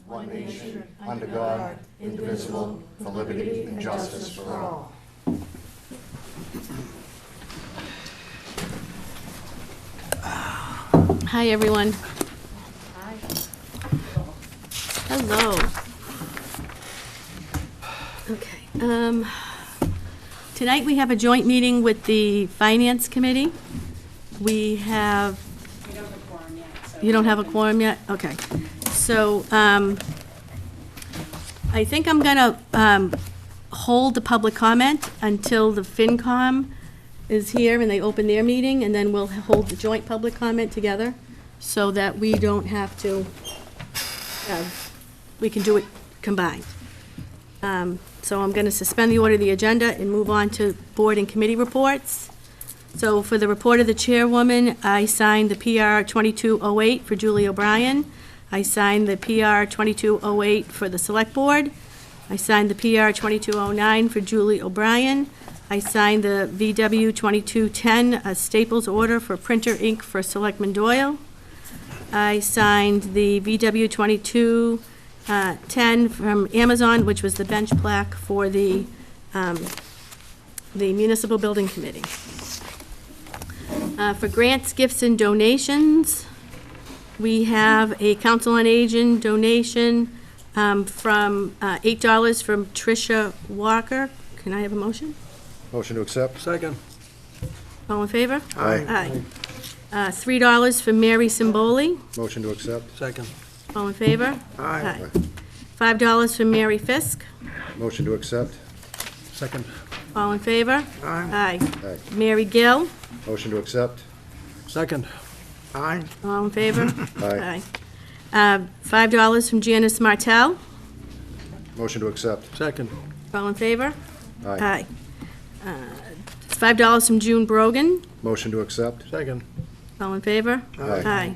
one nation, under God, indivisible, with liberty and justice for all. Hi, everyone. Hi. Hello. Okay. Tonight we have a joint meeting with the Finance Committee. We have... We don't have a quorum yet. So You don't have a quorum yet? Okay. So, I think I'm gonna, hold the public comment until the FinCom is here and they open their meeting, and then we'll hold the joint public comment together, so that we don't have to, we can do it combined. So I'm gonna suspend the order of the agenda and move on to board and committee reports. So for the report of the chairwoman, I signed the PR 2208 for Julie O'Brien. I signed the PR 2208 for the Select Board. I signed the PR 2209 for Julie O'Brien. I signed the VW 2210, a Staples order for printer ink for Selectman Doyle. I signed the VW 2210 from Amazon, which was the bench plaque for the Municipal Building Committee. For grants, gifts, and donations, we have a Council on Aging donation from $8 from Tricia Walker. Can I have a motion? Motion to accept? Second. All in favor? Aye. Aye. $3 from Mary Simboli. Motion to accept? Second. All in favor? Aye. $5 from Mary Fisk. Motion to accept? Second. All in favor? Aye. Aye. Aye. Mary Gill. Motion to accept? Second. Aye. All in favor? Aye. $5 from Janice Martell. Motion to accept? Second. All in favor? Aye. $5 from June Brogan. Motion to accept? Second. All in favor? Aye.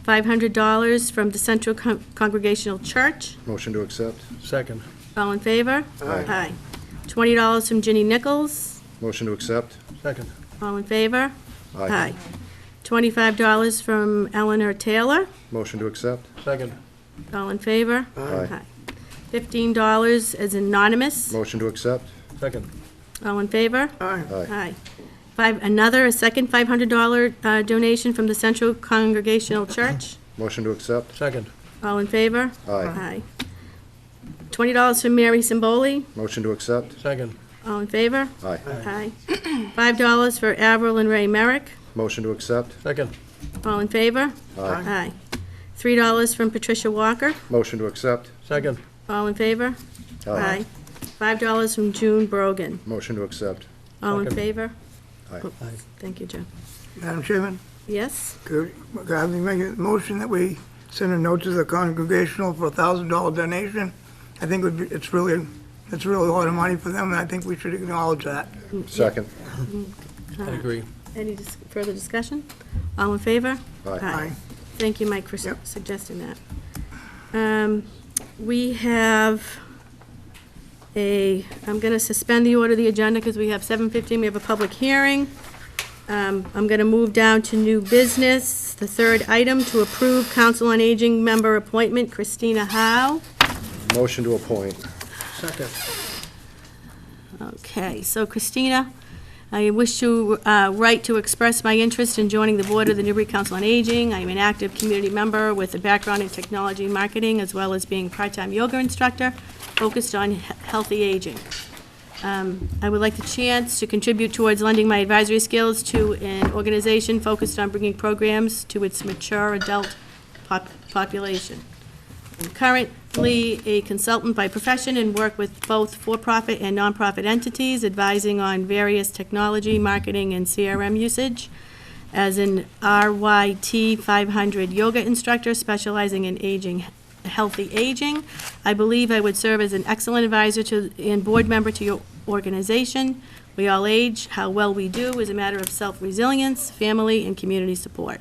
$500 from the Central Congregational Church. Motion to accept? Second. All in favor? Aye. $20 from Ginny Nichols. Motion to accept? Second. All in favor? Aye. $25 from Eleanor Taylor. Motion to accept? Second. All in favor? Aye. $15 as anonymous. Motion to accept? Second. All in favor? Aye. Aye. A second $500 donation from the Central Congregational Church. Motion to accept? Second. All in favor? Aye. $20 from Mary Simboli. Motion to accept? Second. All in favor? Aye. Aye. $5 for Avril and Ray Merrick. Motion to accept? Second. All in favor? Aye. Aye. $3 from Patricia Walker. Motion to accept? Second. All in favor? Aye. $5 from June Brogan. Motion to accept? All in Second. favor? Aye. Oh, Thank you, Jim. Madam Chairman, Yes? could I make a motion that we send a note to the Congregational for a $1,000 donation? I think it's really a lot of money for them, and I think we should acknowledge that. Second? I agree. Any further discussion? All in favor? Aye. Thank you, Mike, for Yep. suggesting that. We have I'm going to suspend the order of the agenda because we have 7:15, we have a public hearing. I'm going to move down to new business. The third item, to approve Council on Aging member appointment, Christina Howe. Motion to appoint? Second. Okay, so Christina, I wish to write to express my interest in joining the board of the Newberry Council on Aging. I am an active community member with a background in technology and marketing, as well as being a part-time yoga instructor focused on healthy aging. I would like the chance to contribute towards lending my advisory skills to an organization focused on bringing programs to its mature adult population. I'm currently a consultant by profession and work with both for-profit and nonprofit entities, advising on various technology, marketing, and CRM usage. As an RYT 500 yoga instructor specializing in healthy aging, I believe I would serve as an excellent advisor and board member to your organization. We all age. How well we do is a matter of self-resilience, family, and community support.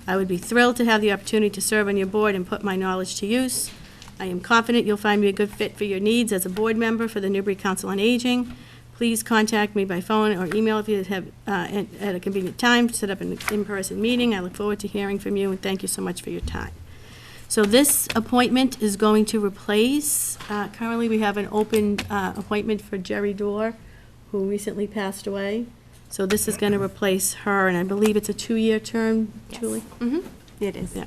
I would be thrilled to have the opportunity to serve on your board and put my knowledge to use. I am confident you'll find me a good fit for your needs as a board member for the Newberry Council on Aging. Please contact me by phone or email if you have, at a convenient time, to set up an in-person meeting. I look forward to hearing from you, and thank you so much for your time. So this appointment is going to replace, currently we have an open appointment for Jerry Dorr, who recently passed away. So this is going to replace her, and I believe it's a 2-year term, Julie? Mm-hmm. It is. Yeah.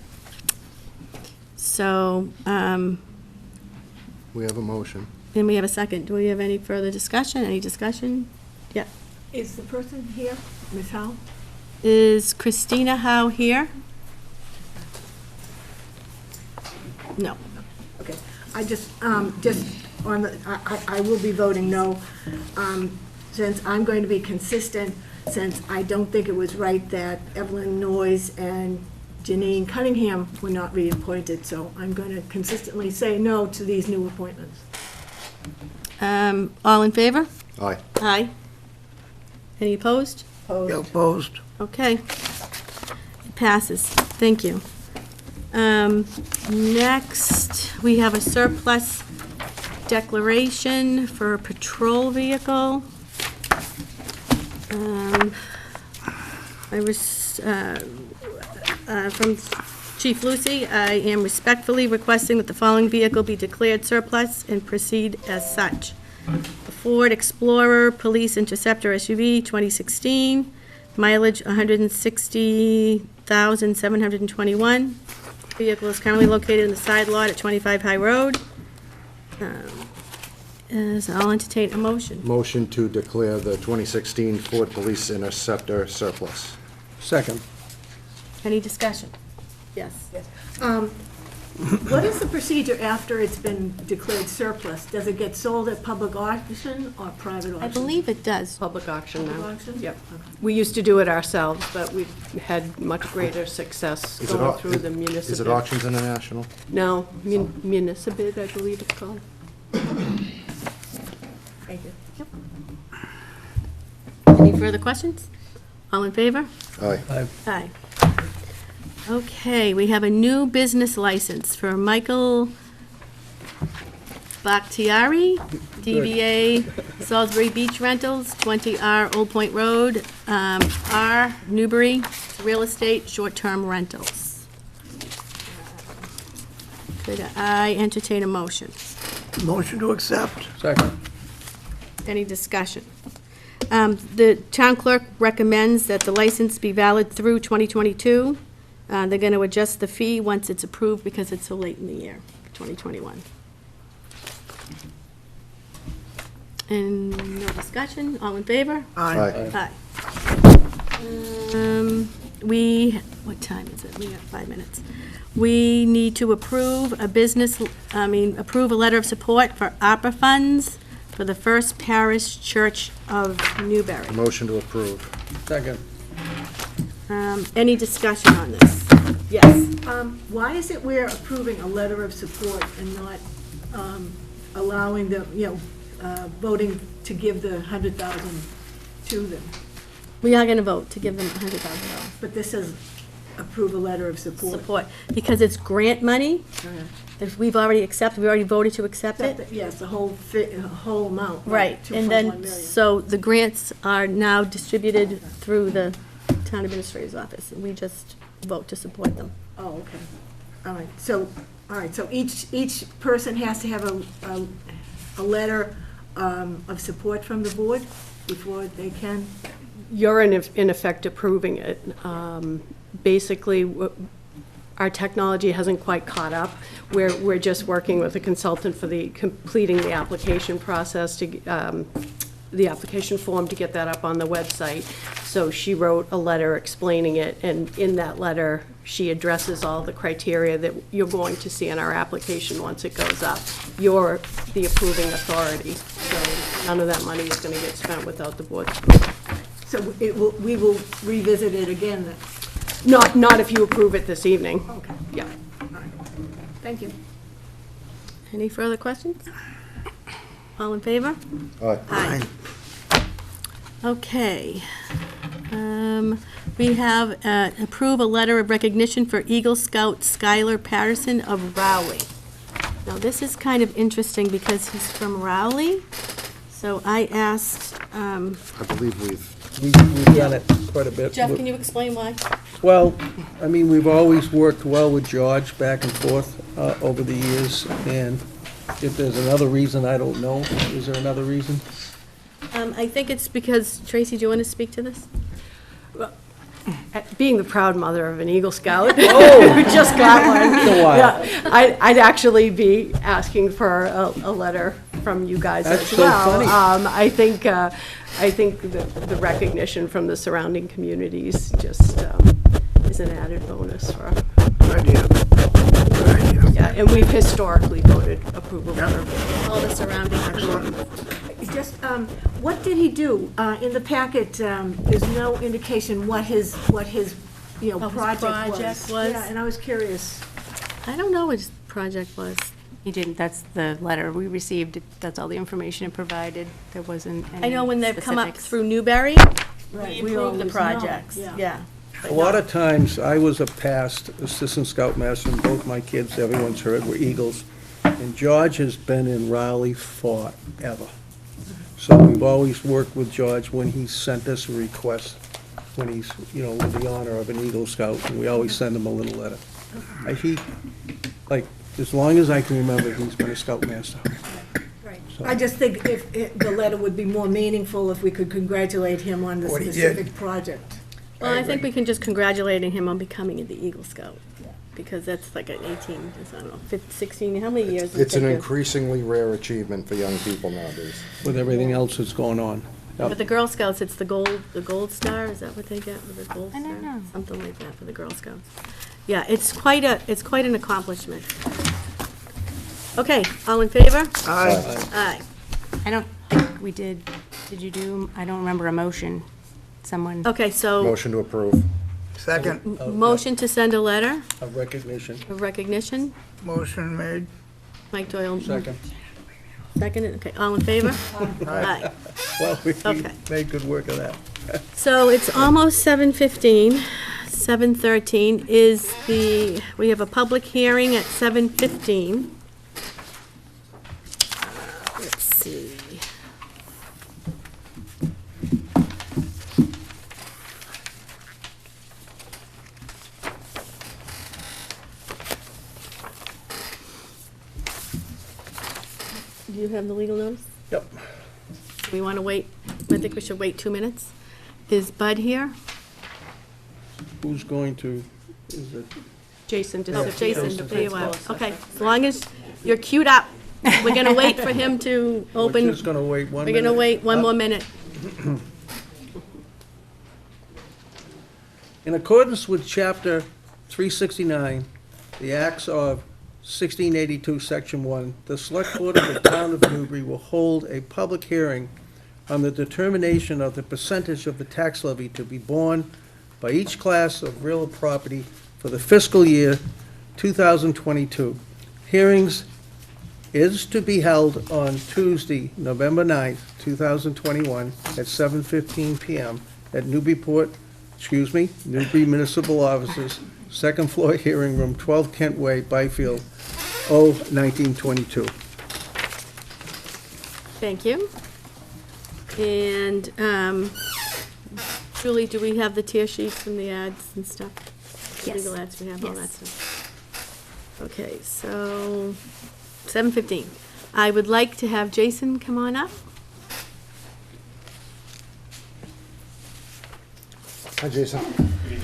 So, We have a motion. then we have a second. Do we have any further discussion? Any discussion? Yeah. Is the person here, Ms. Howe? Is Christina Howe here? No. Okay, I just on the, I will be voting no, since I'm going to be consistent, since I don't think it was right that Evelyn Noyes and Janine Cunningham were not reappointed, so I'm going to consistently say no to these new appointments. All in favor? Aye. Aye. Any opposed? Yeah, opposed. Okay. It passes. Thank you. Next, we have a surplus declaration for a patrol vehicle. I was, from Chief Lucy, I am respectfully requesting that the following vehicle be declared surplus and proceed as such. A Ford Explorer Police Interceptor SUV 2016, mileage 160,721. Vehicle is currently located in the side lot at 25 High Road. So I'll entertain a motion. Motion to declare the 2016 Ford Police Interceptor surplus. Second. Any discussion? Yes. What is the procedure after it's been declared surplus? Does it get sold at public auction or private auction? I believe it does. Public auction Public now. auction? Yep. Okay. We used to do it ourselves, but we've had much greater success Is it going au- through the Is it municipal. Auctions International? No, municipal, I believe it's called. Thank you. Any further questions? All in favor? Aye. Aye. Okay, we have a new business license for Michael Bakhtiari, DBA Salisbury Beach Rentals, 20R Old Point Road, R, Newberry, real estate, short-term rentals. Could I entertain a motion? Motion to accept. Second. Any discussion? The town clerk recommends that the license be valid through 2022. They're going to adjust the fee once it's approved because it's so late in the year, 2021. And no discussion, all in favor? Aye. Aye. What time is it? We got 5 minutes. We need to approve approve a letter of support for ARPA funds for the First Parish Church of Newberry. Motion to approve. Second. Any discussion on this? Yes. Why is it we're approving a letter of support and not allowing them, voting to give the 100,000 to them? We are going to vote to give them $100,000 But this says approve a letter of support. support, because it's grant money. Okay. If we've already accepted, we already voted to accept it. Yes, the whole amount. Right, and 2.1 then, million. so the grants are now distributed through the town administrator's office, and we just vote to support them. Oh, okay. All right, so each person has to have a letter of support from the board before they can? You're in effect approving it. Basically, our technology hasn't quite caught up. We're just working with a consultant for completing the application process, the application form to get that up on the website. So she wrote a letter explaining it, and in that letter, she addresses all the criteria that you're going to see in our application once it goes up. You're the approving authority, so none of that money is going to get spent without the board's approval. So we will revisit it again then? Not if you approve it this evening. Okay, Yeah. all right. Thank you. Any further questions? All in favor? Aye. Aye. Okay. We have approve a letter of recognition for Eagle Scout Skyler Patterson of Rowley. Now, this is kind of interesting because he's from Rowley, so I asked, I believe we've We've done it quite a bit. Jeff, can you explain why? Well, I mean, we've always worked well with George back and forth over the years, and if there's another reason, I don't know. Is there another reason? I think it's because, Tracy, do you want to speak to this? Being the proud mother of an Eagle Scout, who just got one. Been a while. Yeah, I'd actually be asking for a letter from you guys That's as so well. funny. I think the recognition from the surrounding communities just is an added bonus for, Good idea. Good idea. yeah, and we've historically voted approval for All the surrounding. Just, what did he do? In the packet, there's no indication what his you know, Oh, his project project was? Yeah, and I was curious. I don't know what his project was. He didn't, that's the letter we received, that's all the information it provided. There wasn't any I know when they've come up specifics. through Newberry, Right, we we approve the always know, projects, yeah. yeah. A lot of times, I was a past assistant scoutmaster, and both my kids, everyone's heard, were Eagles. And George has been in Rowley forever. So we've always worked with George when he sent us a request, when he's, you know, with the honor of an Eagle Scout, and we always send him a little letter. Like, as long as I can remember, he's been a scoutmaster. Right. So- I just think if the letter would be more meaningful if we could congratulate him on the What he did. specific project. Well, I think we can just congratulate him on becoming the Eagle Scout, because that's like an 18, I don't know, 15, 16, how many years? does It's it an take you? increasingly rare achievement for young people nowadays. With everything else that's going on. Yep. With the Girl Scouts, it's the gold star, is that what they get with the gold star? I don't know. Something like that for the Girl Scouts. Yeah, it's quite an accomplishment. Okay, all in favor? Aye. Aye. I don't think we did you do, I don't remember a motion. Someone, Okay, so, Motion to approve. Second, motion to send a letter Of recognition. of recognition. motion made. Mike Doyle. Second. Second, okay, all in favor? Aye. Well, we Okay. made good work of that. So it's almost 7:15, 7:13 is we have a public hearing at 7:15. Let's see. Do you have the legal notice? Yep. We want to wait, I think we should wait 2 minutes. Is Bud here? Who's going to, is it? Jason Oh, disappeared. Jason, there you are. Okay, as long as you're queued up, we're going to wait for him to open. We're just gonna wait 1 We're minute. going to wait one more minute. In accordance with Chapter 369, the Acts of 1682, Section 1, the Select Board of the Town of Newbury will hold a public hearing on the determination of the percentage of the tax levy to be borne by each class of real property for the fiscal year 2022. Hearings is to be held on Tuesday, November 9th, 2021, at 7:15 PM at Newbury Municipal Offices, second floor hearing room, 12 Kent Way, Byfield, 1922. Thank you. And Julie, do we have the tear sheets and the ads and stuff? Yes. Legal ads, we have all that Yes. stuff. Okay, so 7:15. I would like to have Jason come on up. Hi, Jason.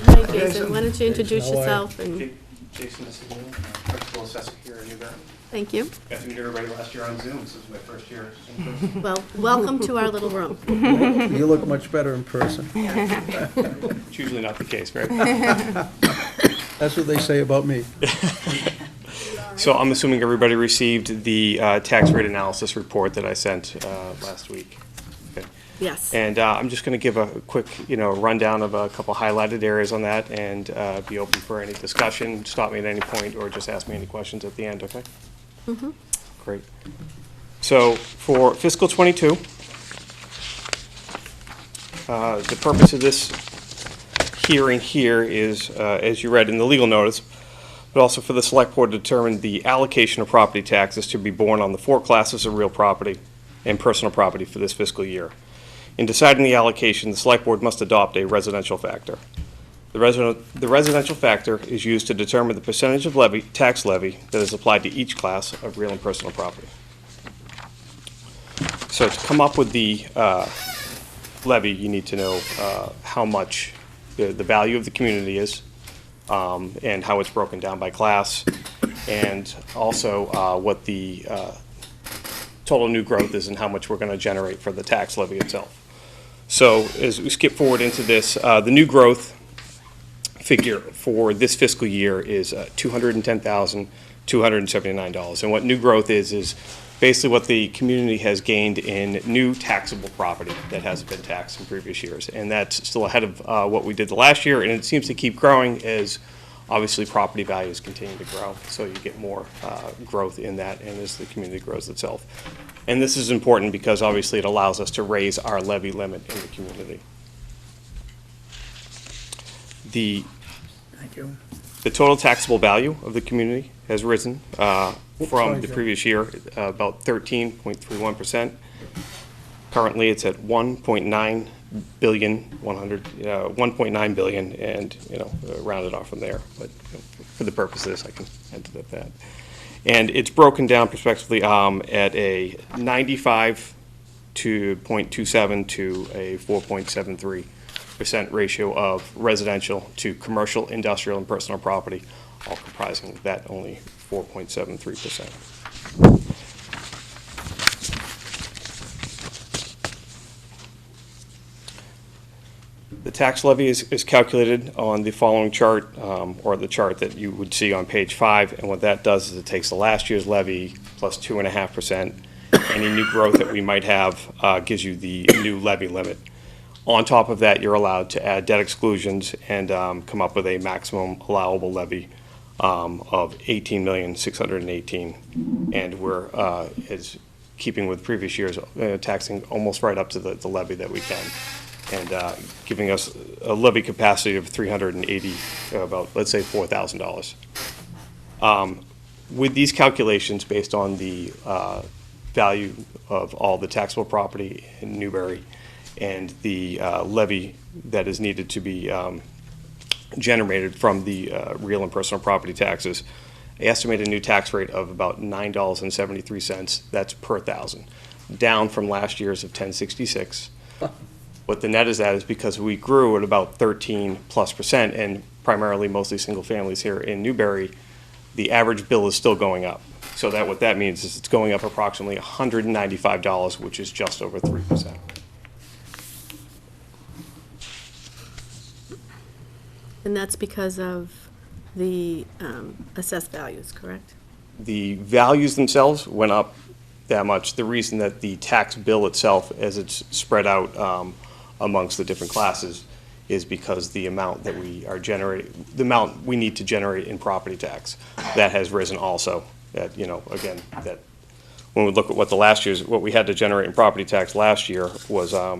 Hi, Jason, why don't you introduce Jason, how are you? yourself and, Jason Esposito, Principal Assessor here in Newberry. thank you. Got to meet everybody last year on Zoom, this is my first year in person. Well, welcome to our little room. You look much better in person. It's usually not the case, right? That's what they say about me. So I'm assuming everybody received the tax rate analysis report that I sent last week. Okay. Yes. And I'm just going to give a quick, rundown of a couple highlighted areas on that and be open for any discussion. Stop me at any point or just ask me any questions at the end, okay? Mm-hmm. Great. So for fiscal '22, the purpose of this hearing here is, as you read in the legal notice, but also for the Select Board to determine the allocation of property taxes to be borne on the 4 classes of real property and personal property for this fiscal year. In deciding the allocation, the Select Board must adopt a residential factor. The residential factor is used to determine the percentage of tax levy that is applied to each class of real and personal property. So to come up with the levy, you need to know how much the value of the community is, and how it's broken down by class, and also what the total new growth is and how much we're going to generate for the tax levy itself. So as we skip forward into this, the new growth figure for this fiscal year is $210,279. And what new growth is basically what the community has gained in new taxable property that hasn't been taxed in previous years. And that's still ahead of what we did the last year, and it seems to keep growing as obviously property values continue to grow. So you get more growth in that, and as the community grows itself. And this is important because obviously it allows us to raise our levy limit in the community. Thank you. The total taxable value of the community has risen from the previous year, about 13.31%. Currently, it's at 1.9 billion, and round it off from there. But for the purpose of this, I can end it at that. And it's broken down prospectively at a 95.27 to a 4.73% ratio of residential to commercial, industrial, and personal property, all comprising that only 4.73%. The tax levy is calculated on the following chart, or the chart that you would see on page 5, and what that does is it takes the last year's levy plus 2.5%. Any new growth that we might have gives you the new levy limit. On top of that, you're allowed to add debt exclusions and come up with a maximum allowable levy of $18,618,000, and we're is keeping with previous years, taxing almost right up to the levy that we can, and giving us a levy capacity of about, let's say, $4,000. With these calculations, based on the value of all the taxable property in Newberry and the levy that is needed to be generated from the real and personal property taxes, I estimate a new tax rate of about $9.73. That's per thousand, down from last year's of $10.66. What the net is at is because we grew at about 13+%, and primarily mostly single families here in Newberry, the average bill is still going up. So that what that means is it's going up approximately $195, which is just over 3%. And that's because of the assessed values, correct? The values themselves went up that much. The reason that the tax bill itself, as it's spread out amongst the different classes, is because the amount that we are generating, the amount we need to generate in property tax, that has risen also. That, again, that when we look at what what we had to generate in property tax last year was, let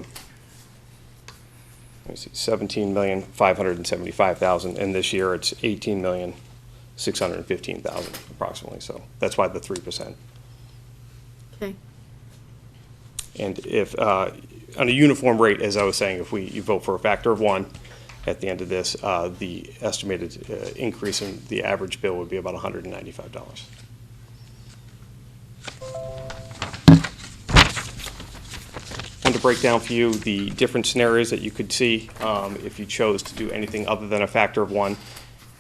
me see, $17,575,000, and this year it's $18,615,000 approximately. So that's why the 3%. Okay. And if on a uniform rate, as I was saying, if you vote for a factor of 1 at the end of this, the estimated increase in the average bill would be about $195. I want to break down for you the different scenarios that you could see if you chose to do anything other than a factor of 1,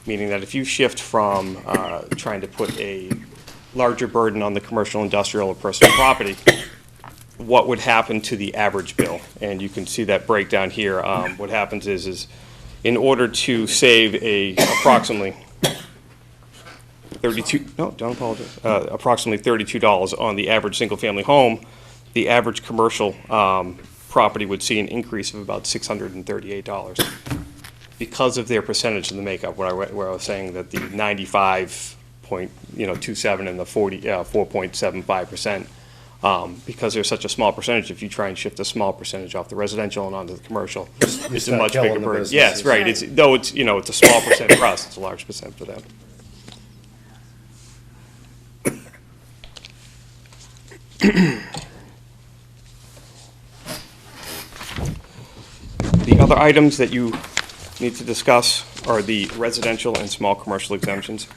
meaning that if you shift from trying to put a larger burden on the commercial, industrial, or personal property, what would happen to the average bill? And you can see that breakdown here. What happens is in order to save approximately approximately $32 on the average single-family home, the average commercial property would see an increase of about $638 because of their percentage in the makeup. Where I was saying that the 95.27 and the 4.75%. Because there's such a small percentage, if you try and shift a small percentage off the residential and onto the commercial, it's a much bigger burden. Yes, right. It's a small percent for us, it's a large percent for them. The other items that you need to discuss are the residential and small commercial exemptions.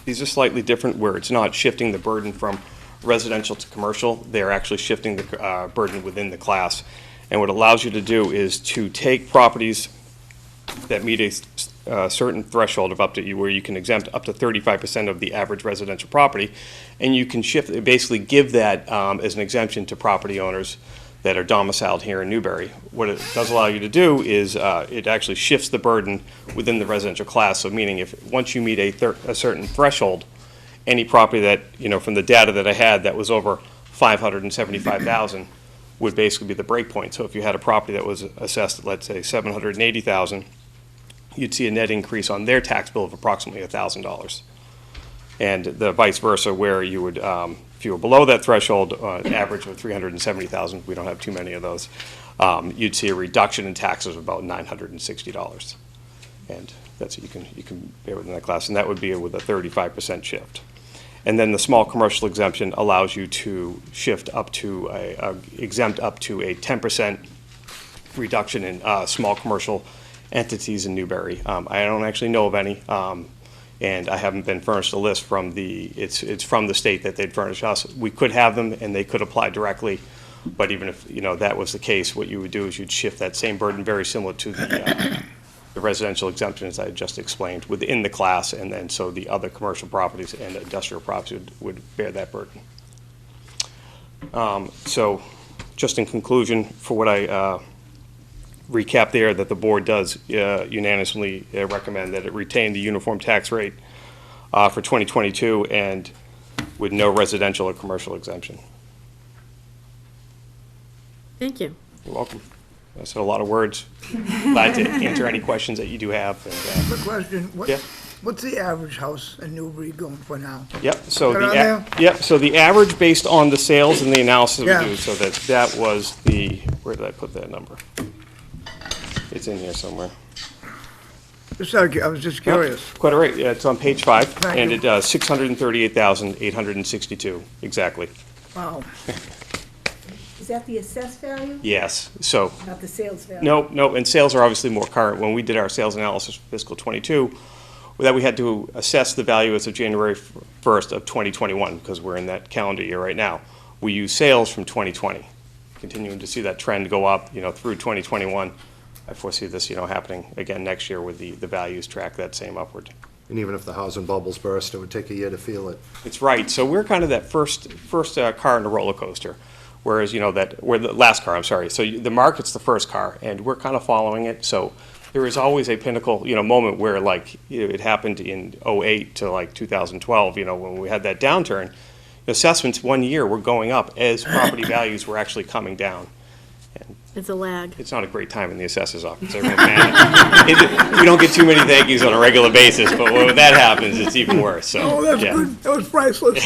These are slightly different where it's not shifting the burden from residential to commercial. They're actually shifting the burden within the class. And what it allows you to do is to take properties that meet a certain threshold of up to where you can exempt up to 35% of the average residential property, and you can shift, basically give that as an exemption to property owners that are domiciled here in Newberry. What it does allow you to do is it actually shifts the burden within the residential class. So meaning if once you meet a certain threshold, any property that, from the data that I had that was over 575,000 would basically be the break point. So if you had a property that was assessed at, let's say, 780,000, you'd see a net increase on their tax bill of approximately $1,000. And the vice versa, where you would, if you were below that threshold, average of 370,000, we don't have too many of those, you'd see a reduction in taxes of about $960. And that's what you can bear within that class, and that would be with a 35% shift. And then the small commercial exemption allows you to shift up to exempt up to a 10% reduction in small commercial entities in Newberry. I don't actually know of any, and I haven't been furnished a list from it's from the state that they'd furnish us. We could have them and they could apply directly, but even if that was the case, what you would do is you'd shift that same burden, very similar to the residential exemptions I just explained, within the class, and then so the other commercial properties and industrial properties would bear that burden. So just in conclusion, for what I recap there, that the board does unanimously recommend that it retain the uniform tax rate for 2022 and with no residential or commercial exemption. Thank you. You're welcome. I said a lot of words. Glad to answer any questions that you do have. And, Quick question, yeah. what's the average house in Newbury going for now? Yep. So Put it on there? So the average based on the sales and the analysis Yeah. we do. So that was the, where did I put that number? It's in here somewhere. I was just curious. Quite all right. Yeah, it's on page 5, Thank and you. it does 638,862 exactly. Wow. Is that the assessed value, Yes. So not the sales value? no, and sales are obviously more current. When we did our sales analysis for fiscal '22, that we had to assess the value as of January 1st of 2021 because we're in that calendar year right now. We use sales from 2020, continuing to see that trend go up, through 2021. I foresee this, happening again next year with the values track that same upward. And even if the housing bubbles burst, it would take a year to feel it. It's right. So we're kind of that first car in the roller coaster, whereas we're the last car. I'm sorry. So the market's the first car, and we're kind of following it. So there is always a pinnacle, moment where it happened in 08 to 2012. When we had that downturn, assessments 1 year were going up as property values were actually coming down. It's a lag. It's not a great time in the assessor's office. Everyone's mad. We don't get too many thank yous on a regular basis, but when that happens, it's even worse. So, Oh, that's yeah. good, that was priceless.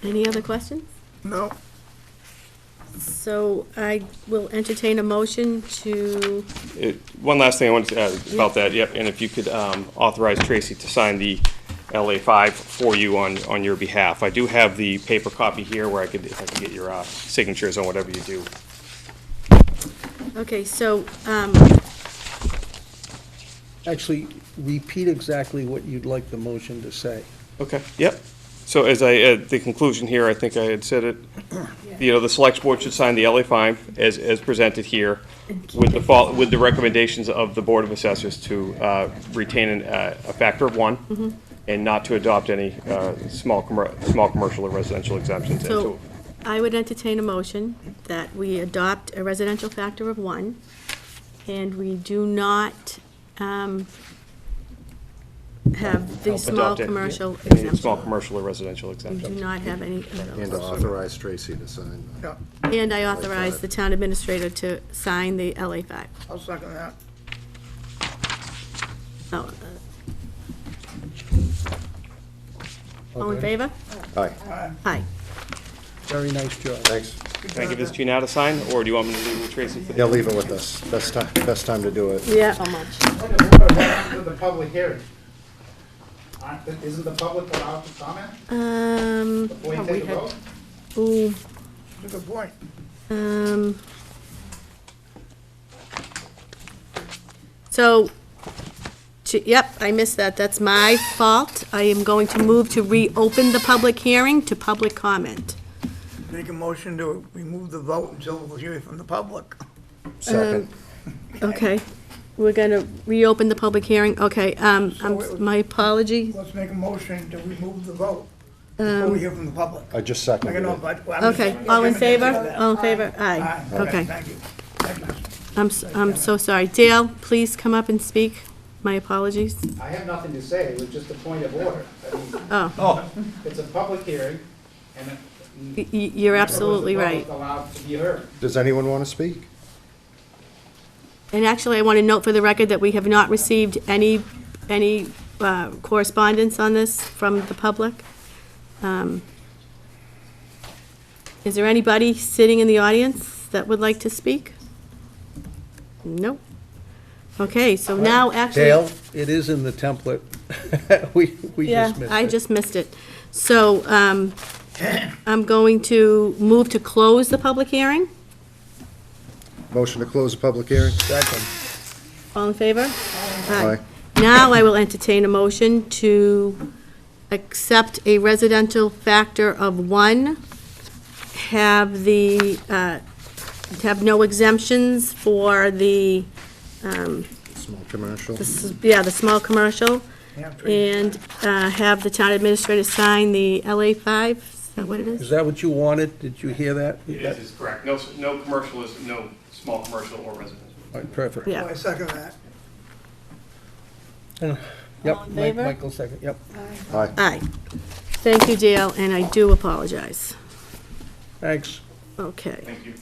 Any other questions? No, So I will entertain a motion to, One last thing I wanted to add about that, yep, and if you could authorize Tracy to sign the LA5 for you on your behalf. I do have the paper copy here where if I could get your signatures on whatever you do. okay, so, Actually, repeat exactly what you'd like the motion to say. Okay, yep. So as at the conclusion here, I think I had said it, the select board should sign the LA5 as presented here with the recommendations of the Board of Assessors to retain a factor of 1 and not to adopt any small commercial or residential exemptions. And so I would entertain a motion that we adopt a residential factor of 1, and we do not have the small adopt it, commercial any exemption. small commercial or residential We do exemptions. not have any of And those. to authorize Tracy to sign. yeah, And I authorize the town administrator to sign the LA5. I'll second that. Oh, all in Okay. favor? Aye, Aye. Very nice job. thanks. Can I give this to you now to sign, or do you want me to leave it with Tracy? Yeah, leave it with us. Best time to do it. Yeah. So much. What happened to the public hearing? Isn't the public allowed to comment before you take a vote? Ooh, That's a good point. So, yep, I missed that. That's my fault. I am going to move to reopen the public hearing to public comment. Make a motion to remove the vote until we'll hear from the public. Second. Okay, we're gonna reopen the public hearing. Okay, my apology. Let's make a motion to remove the vote before we hear from the public. I just I seconded know, it. but. well, I'm just- Okay, all in favor? All in favor? Aye. Aye. Okay. Thank you. Thank you. I'm so sorry. Dale, please come up and speak. My apologies. I have nothing to say, it was just a point of order. I mean, Oh, it's a public hearing, and you're absolutely the right. public allowed to be heard. Does anyone want to speak? And actually, I want to note for the record that we have not received any correspondence on this from the public. Is there anybody sitting in the audience that would like to speak? Nope. Okay, so now actually. Dale, it is in the template. We Yeah, just missed it. I just missed it. So, I'm going to move to close the public hearing. Motion to close the public hearing? Second. All in favor? Aye. Now I will entertain a motion to accept a residential factor of 1, have no exemptions for the, Small commercial. the small commercial, Yeah, please. and have the town administrator sign the LA5, is that what it Is is? that what you wanted? Did you hear that? It is correct. No commercial is, no small commercial or residential. All right, perfect. Yeah. I second that. Yep, All in favor? Michael second, yep. Aye. Aye. Thank you, Dale, and I do apologize. Thanks. Okay. Thank you.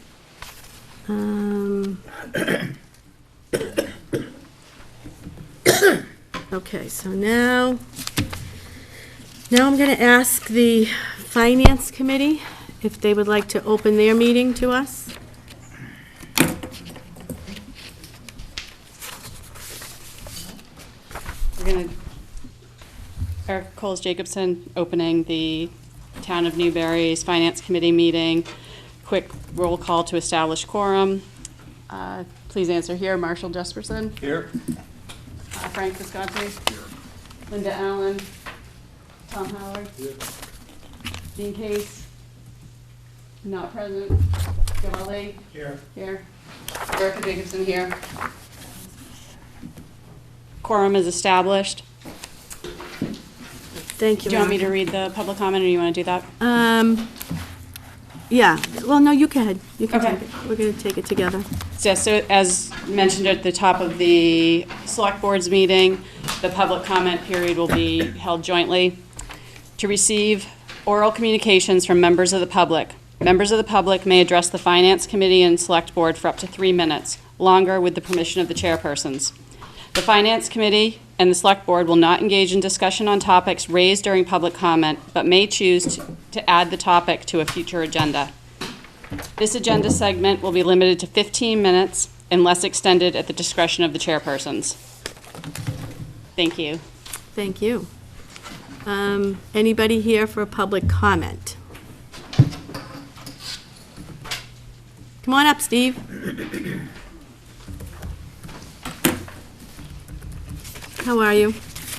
Okay, so now I'm going to ask the Finance Committee if they would like to open their meeting to us. We're going to, Eric Coles Jacobson opening the Town of Newberry's Finance Committee meeting. Quick roll call to establish quorum. Please answer here. Marshall Jesperson. Here. Frank Visconti. Linda Allen. Tom Howard. Dean Case. Not present. Joe Rowley. Here. Here. Erica Jacobson here. Quorum is established. Thank you. Do you want me Ron. to read the public comment, or you want to do that? Yeah, well, no, you can. You can Okay. take it. We're going to take it together. So as mentioned at the top of the Select Board's meeting, the public comment period will be held jointly to receive oral communications from members of the public. Members of the public may address the Finance Committee and Select Board for up to 3 minutes, longer with the permission of the chairpersons. The Finance Committee and the Select Board will not engage in discussion on topics raised during public comment, but may choose to add the topic to a future agenda. This agenda segment will be limited to 15 minutes unless extended at the discretion of the chairpersons. Thank you. Thank you. Anybody here for a public comment? Come on up, Steve. How are you?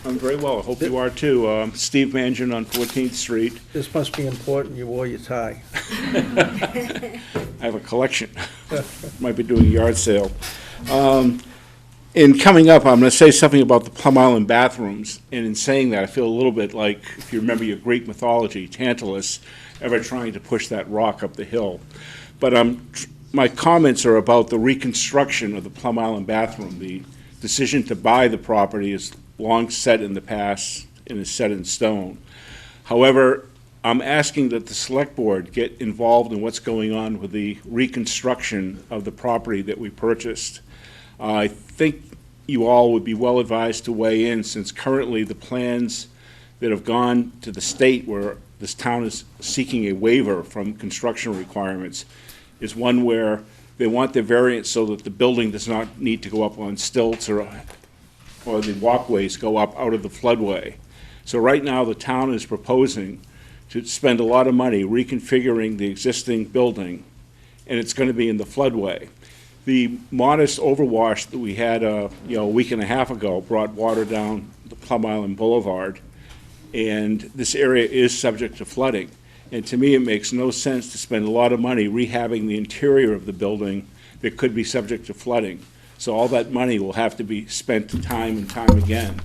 I'm very well. I hope you are too. Steve Mangian on 14th Street. This must be important, you wore your tie. I have a collection. Might be doing a yard sale. In coming up, I'm going to say something about the Plum Island bathrooms. And in saying that, I feel a little bit like, if you remember your Greek mythology, Tantalus, ever trying to push that rock up the hill. But my comments are about the reconstruction of the Plum Island bathroom. The decision to buy the property is long set in the past and is set in stone. However, I'm asking that the Select Board get involved in what's going on with the reconstruction of the property that we purchased. I think you all would be well advised to weigh in, since currently the plans that have gone to the state where this town is seeking a waiver from construction requirements is one where they want the variance so that the building does not need to go up on stilts or the walkways go up out of the floodway. So right now, the town is proposing to spend a lot of money reconfiguring the existing building, and it's going to be in the floodway. The modest overwash that we had, a week and a half ago brought water down the Plum Island Boulevard, and this area is subject to flooding. And to me, it makes no sense to spend a lot of money rehabbing the interior of the building that could be subject to flooding. So all that money will have to be spent time and time again.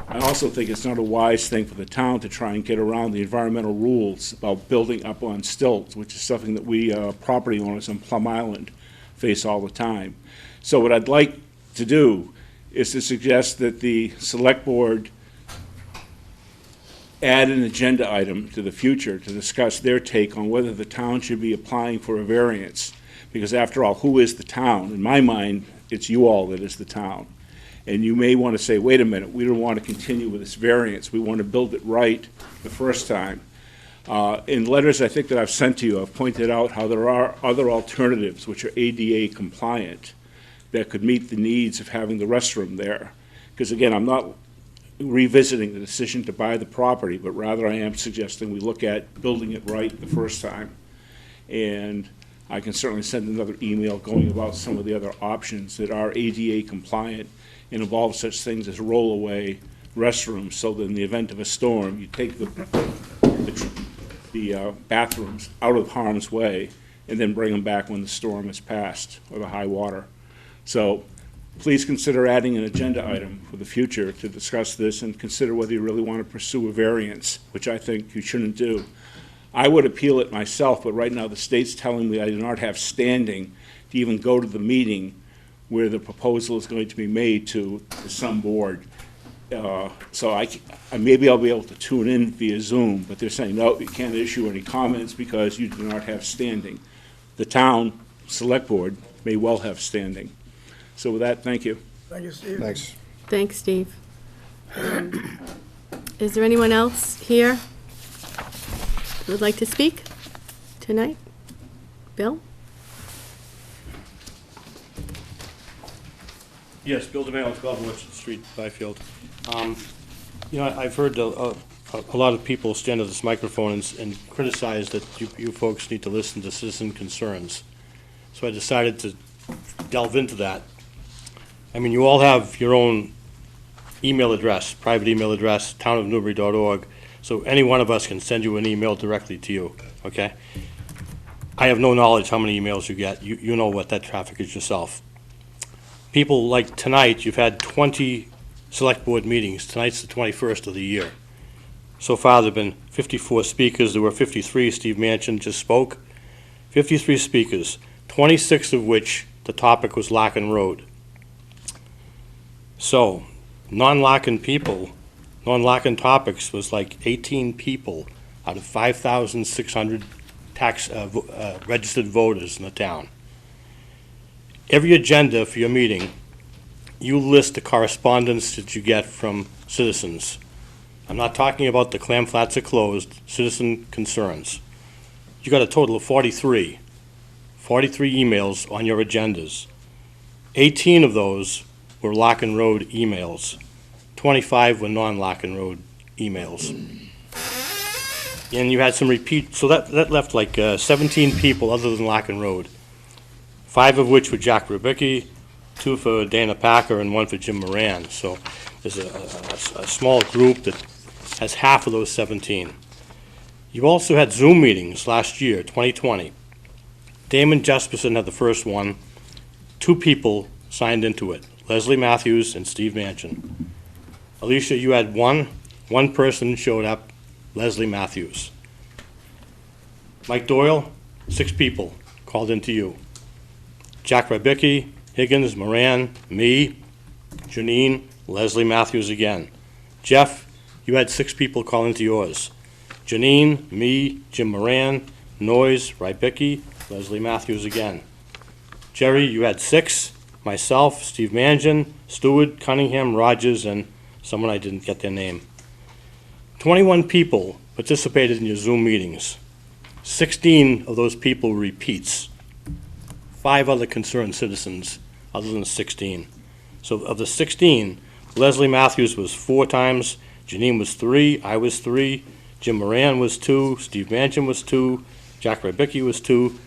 I also think it's not a wise thing for the town to try and get around the environmental rules about building up on stilts, which is something that we, property owners on Plum Island, face all the time. So what I'd like to do is to suggest that the select board add an agenda item to the future to discuss their take on whether the town should be applying for a variance. Because after all, who is the town? In my mind, it's you all that is the town. And you may want to say, wait a minute, we don't want to continue with this variance. We want to build it right the first time. In letters I think that I've sent to you, I've pointed out how there are other alternatives which are ADA compliant that could meet the needs of having the restroom there. Because again, I'm not revisiting the decision to buy the property, but rather I am suggesting we look at building it right the first time. And I can certainly send another email going about some of the other options that are ADA compliant and involve such things as roll-away restrooms, so that in the event of a storm, you take the bathrooms out of harm's way and then bring them back when the storm has passed or the high water. So please consider adding an agenda item for the future to discuss this, and consider whether you really want to pursue a variance, which I think you shouldn't do. I would appeal it myself, but right now the state's telling me I do not have standing to even go to the meeting where the proposal is going to be made to some board. So maybe I'll be able to tune in via Zoom, but they're saying, no, you can't issue any comments because you do not have standing. The town select board may well have standing. So with that, thank you. Thank you, Steve. Thanks. Thanks, Steve. Is there anyone else here who would like to speak tonight? Bill? Yes, Bill DeMaio, 12 Orchard Street, Byfield. I've heard a lot of people stand at this microphone and criticize that you folks need to listen to citizen concerns. So I decided to delve into that. I mean, you all have your own email address, private email address, townofnewbury.org, so any one of us can send you an email directly to you, okay? I have no knowledge how many emails you get. You know what that traffic is yourself. People like tonight, you've had 20 select board meetings. Tonight's the 21st of the year. So far, there have been 54 speakers. There were 53, Steve Manchin just spoke. 53 speakers, 26 of which the topic was Larkin Road. So, non-Larkin people, non-Larkin topics was like 18 people out of 5,600 registered voters in the town. Every agenda for your meeting, you list the correspondence that you get from citizens. I'm not talking about the clam flats are closed, citizen concerns. You got a total of 43 emails on your agendas. 18 of those were Larkin Road emails. 25 were non-Larkin Road emails. And you had some repeat, so that left like 17 people other than Larkin Road. 5 of which were Jack Rubicki, 2 for Dana Packer, and 1 for Jim Moran. So there's a small group that has half of those 17. You also had Zoom meetings last year, 2020. Damon Jesperson had the first one. 2 people signed into it, Leslie Matthews and Steve Manchin. Alicia, you had one person showed up, Leslie Matthews. Mike Doyle, 6 people called into you. Jack Rybicki, Higgins, Moran, me, Janine, Leslie Matthews again. Jeff, you had 6 people call into yours. Janine, me, Jim Moran, Noyes, Rybicki, Leslie Matthews again. Jerry, you had 6. Myself, Steve Mangin, Stewart, Cunningham, Rogers, and someone I didn't get their name. 21 people participated in your Zoom meetings. 16 of those people were repeats. 5 other concerned citizens other than 16. So of the 16, Leslie Matthews was 4 times, Janine was 3, I was 3, Jim Moran was 2, Steve Manchin was 2, Jack Rybicki was 2.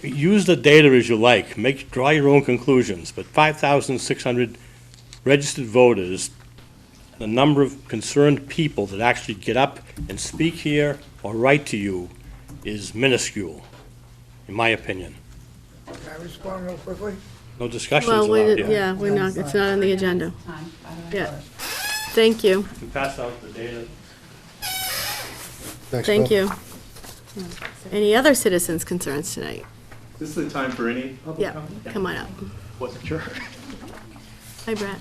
use the data as you like, draw your own conclusions, but 5,600 registered voters, the number of concerned people that actually get up and speak here or write to you is minuscule, in my opinion. Can I respond real quickly? No discussions Well, allowed, yeah. yeah, we're not, it's not on the agenda. Yeah. Thank you, You can pass out the data. Thanks, thank Bill. you. Any other citizens' concerns tonight? This is the time for any public Yeah, comment? come on up. Wasn't sure. Hi, Brett.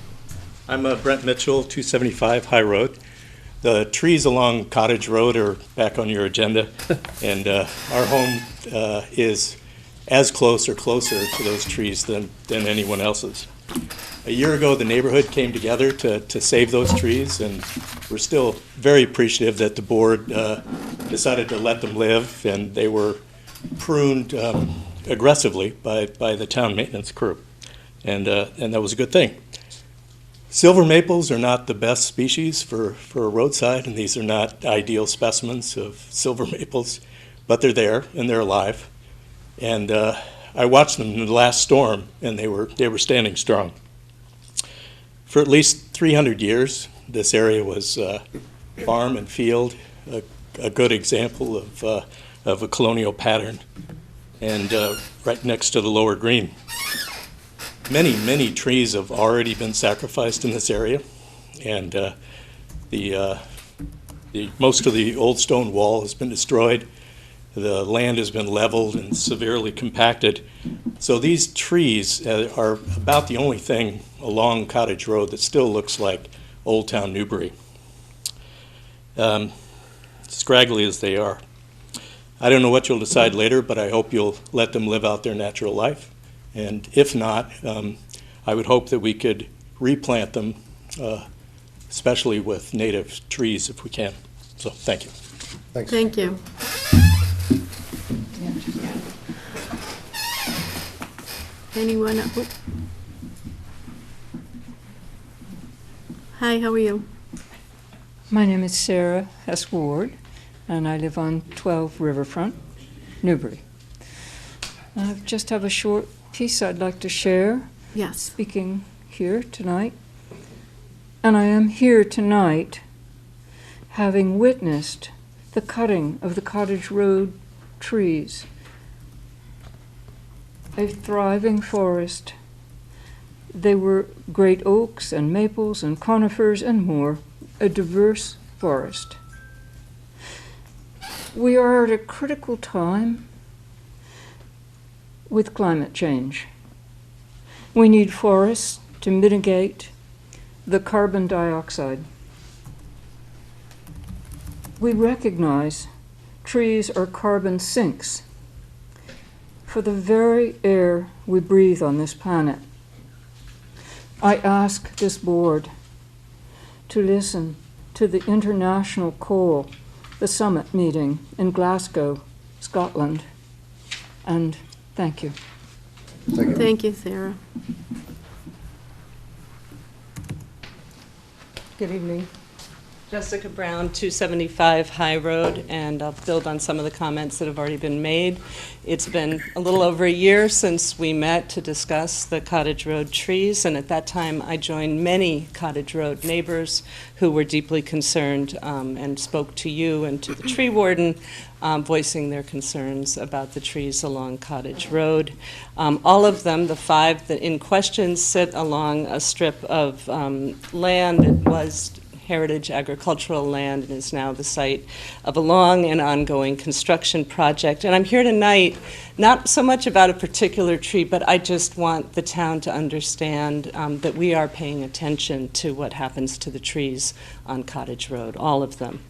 I'm Brent Mitchell, 275 High Road. The trees along Cottage Road are back on your agenda, and our home is as close or closer to those trees than anyone else's. A year ago, the neighborhood came together to save those trees, and we're still very appreciative that the board decided to let them live, and they were pruned aggressively by the town maintenance crew, and that was a good thing. Silver maples are not the best species for a roadside, and these are not ideal specimens of silver maples, but they're there and they're alive. And I watched them in the last storm, and they were standing strong. For at least 300 years, this area was farm and field, a good example of a colonial pattern, and right next to the lower green. Many trees have already been sacrificed in this area, and most of the old stone wall has been destroyed. The land has been leveled and severely compacted. So these trees are about the only thing along Cottage Road that still looks like Old Town Newberry, scraggly as they are. I don't know what you'll decide later, but I hope you'll let them live out their natural life. And if not, I would hope that we could replant them, especially with native trees if we can. So, thank you. Thanks. Thank you. Anyone? Hi, how are you? My name is Sarah S. Ward, and I live on 12 Riverfront, Newberry. I just have a short piece I'd like to share. Yes. Speaking here tonight. And I am here tonight having witnessed the cutting of the Cottage Road trees. A thriving forest. They were great oaks and maples and conifers and more, a diverse forest. We are at a critical time with climate change. We need forests to mitigate the carbon dioxide. We recognize trees are carbon sinks for the very air we breathe on this planet. I ask this board to listen to the International Coal, the summit meeting in Glasgow, Scotland, and thank you. Thank you. Thank you, Sarah. Good evening. Jessica Brown, 275 High Road, and I'll build on some of the comments that have already been made. It's been a little over a year since we met to discuss the Cottage Road trees, and at that time I joined many Cottage Road neighbors who were deeply concerned and spoke to you and to the tree warden, voicing their concerns about the trees along Cottage Road. All of them, the 5 that in question, sit along a strip of land that was heritage agricultural land and is now the site of a long and ongoing construction project. And I'm here tonight not so much about a particular tree, but I just want the town to understand that we are paying attention to what happens to the trees on Cottage Road, all of them.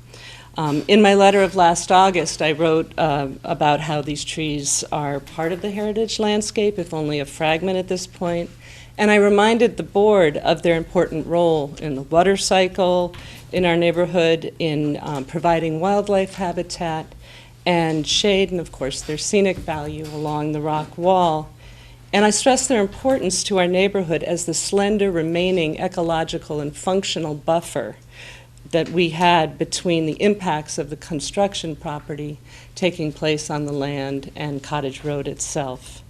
In my letter of last August, I wrote about how these trees are part of the heritage landscape, if only a fragment at this point. And I reminded the board of their important role in the water cycle in our neighborhood, in providing wildlife habitat and shade, and of course their scenic value along the rock wall. And I stressed their importance to our neighborhood as the slender remaining ecological and functional buffer that we had between the impacts of the construction property taking place on the land and Cottage Road itself.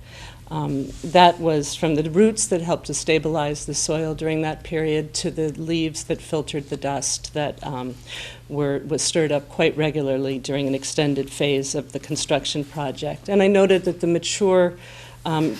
That was from the roots that helped to stabilize the soil during that period to the leaves that filtered the dust that was stirred up quite regularly during an extended phase of the construction project. And I noted that the mature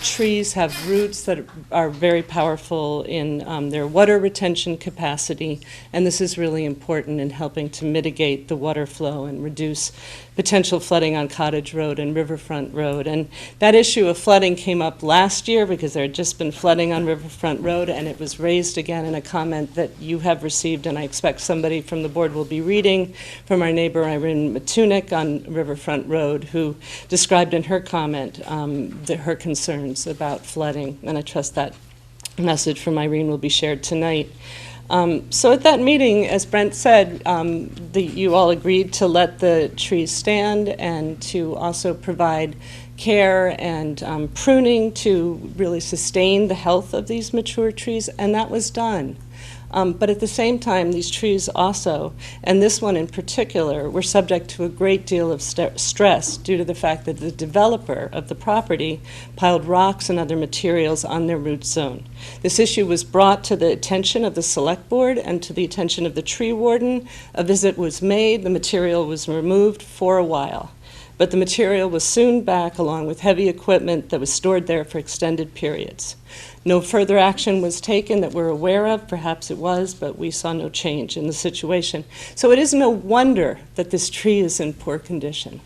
trees have roots that are very powerful in their water retention capacity, and this is really important in helping to mitigate the water flow and reduce potential flooding on Cottage Road and Riverfront Road. And that issue of flooding came up last year because there had just been flooding on Riverfront Road, and it was raised again in a comment that you have received, and I expect somebody from the board will be reading from our neighbor Irene Matunik on Riverfront Road, who described in her comment her concerns about flooding, and I trust that message from Irene will be shared tonight. So at that meeting, as Brent said, you all agreed to let the trees stand and to also provide care and pruning to really sustain the health of these mature trees, and that was done. But at the same time, these trees also, and this one in particular, were subject to a great deal of stress due to the fact that the developer of the property piled rocks and other materials on their root zone. This issue was brought to the attention of the Select Board and to the attention of the tree warden. A visit was made, the material was removed for a while. But the material was soon back along with heavy equipment that was stored there for extended periods. No further action was taken that we're aware of. Perhaps it was, but we saw no change in the situation. So it is no wonder that this tree is in poor condition.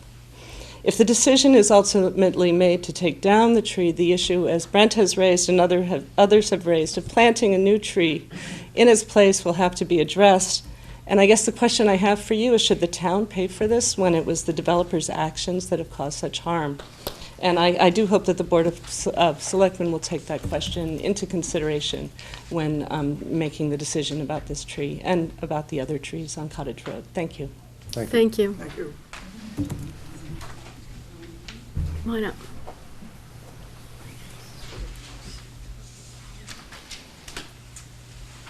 If the decision is ultimately made to take down the tree, the issue, as Brent has raised and others have raised, of planting a new tree in its place will have to be addressed. And I guess the question I have for you is, should the town pay for this when it was the developer's actions that have caused such harm? And I do hope that the Board of Selectmen will take that question into consideration when making the decision about this tree and about the other trees on Cottage Road. Thank you. Thank you. Thank you. Come on up.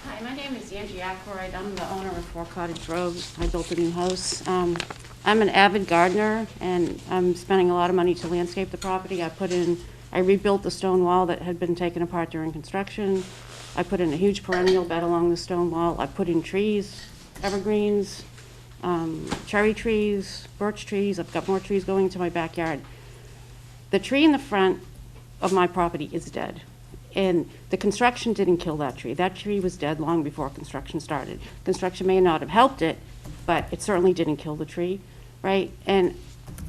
Hi, my name is Angie Ackroyd. I'm the owner of 4 Cottage Road. I built a new house. I'm an avid gardener, and I'm spending a lot of money to landscape the property. I rebuilt the stone wall that had been taken apart during construction. I put in a huge perennial bed along the stone wall. I put in trees, evergreens, cherry trees, birch trees. I've got more trees going into my backyard. The tree in the front of my property is dead. And the construction didn't kill that tree. That tree was dead long before construction started. Construction may not have helped it, but it certainly didn't kill the tree, right? And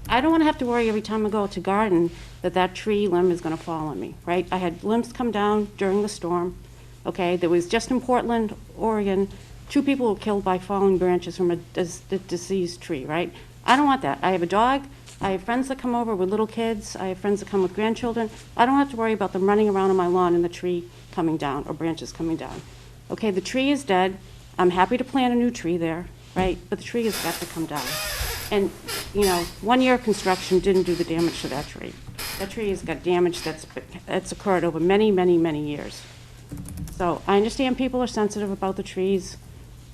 I don't want to have to worry every time I go out to garden that tree limb is going to fall on me, right? I had limbs come down during the storm, okay? There was just in Portland, Oregon, 2 people were killed by falling branches from a deceased tree, right? I don't want that. I have a dog. I have friends that come over with little kids. I have friends that come with grandchildren. I don't have to worry about them running around on my lawn and the tree coming down or branches coming down. Okay, the tree is dead. I'm happy to plant a new tree there, right? But the tree has got to come down. And, 1 year of construction didn't do the damage to that tree. That tree has got damage that's occurred over many, many, many years. So I understand people are sensitive about the trees.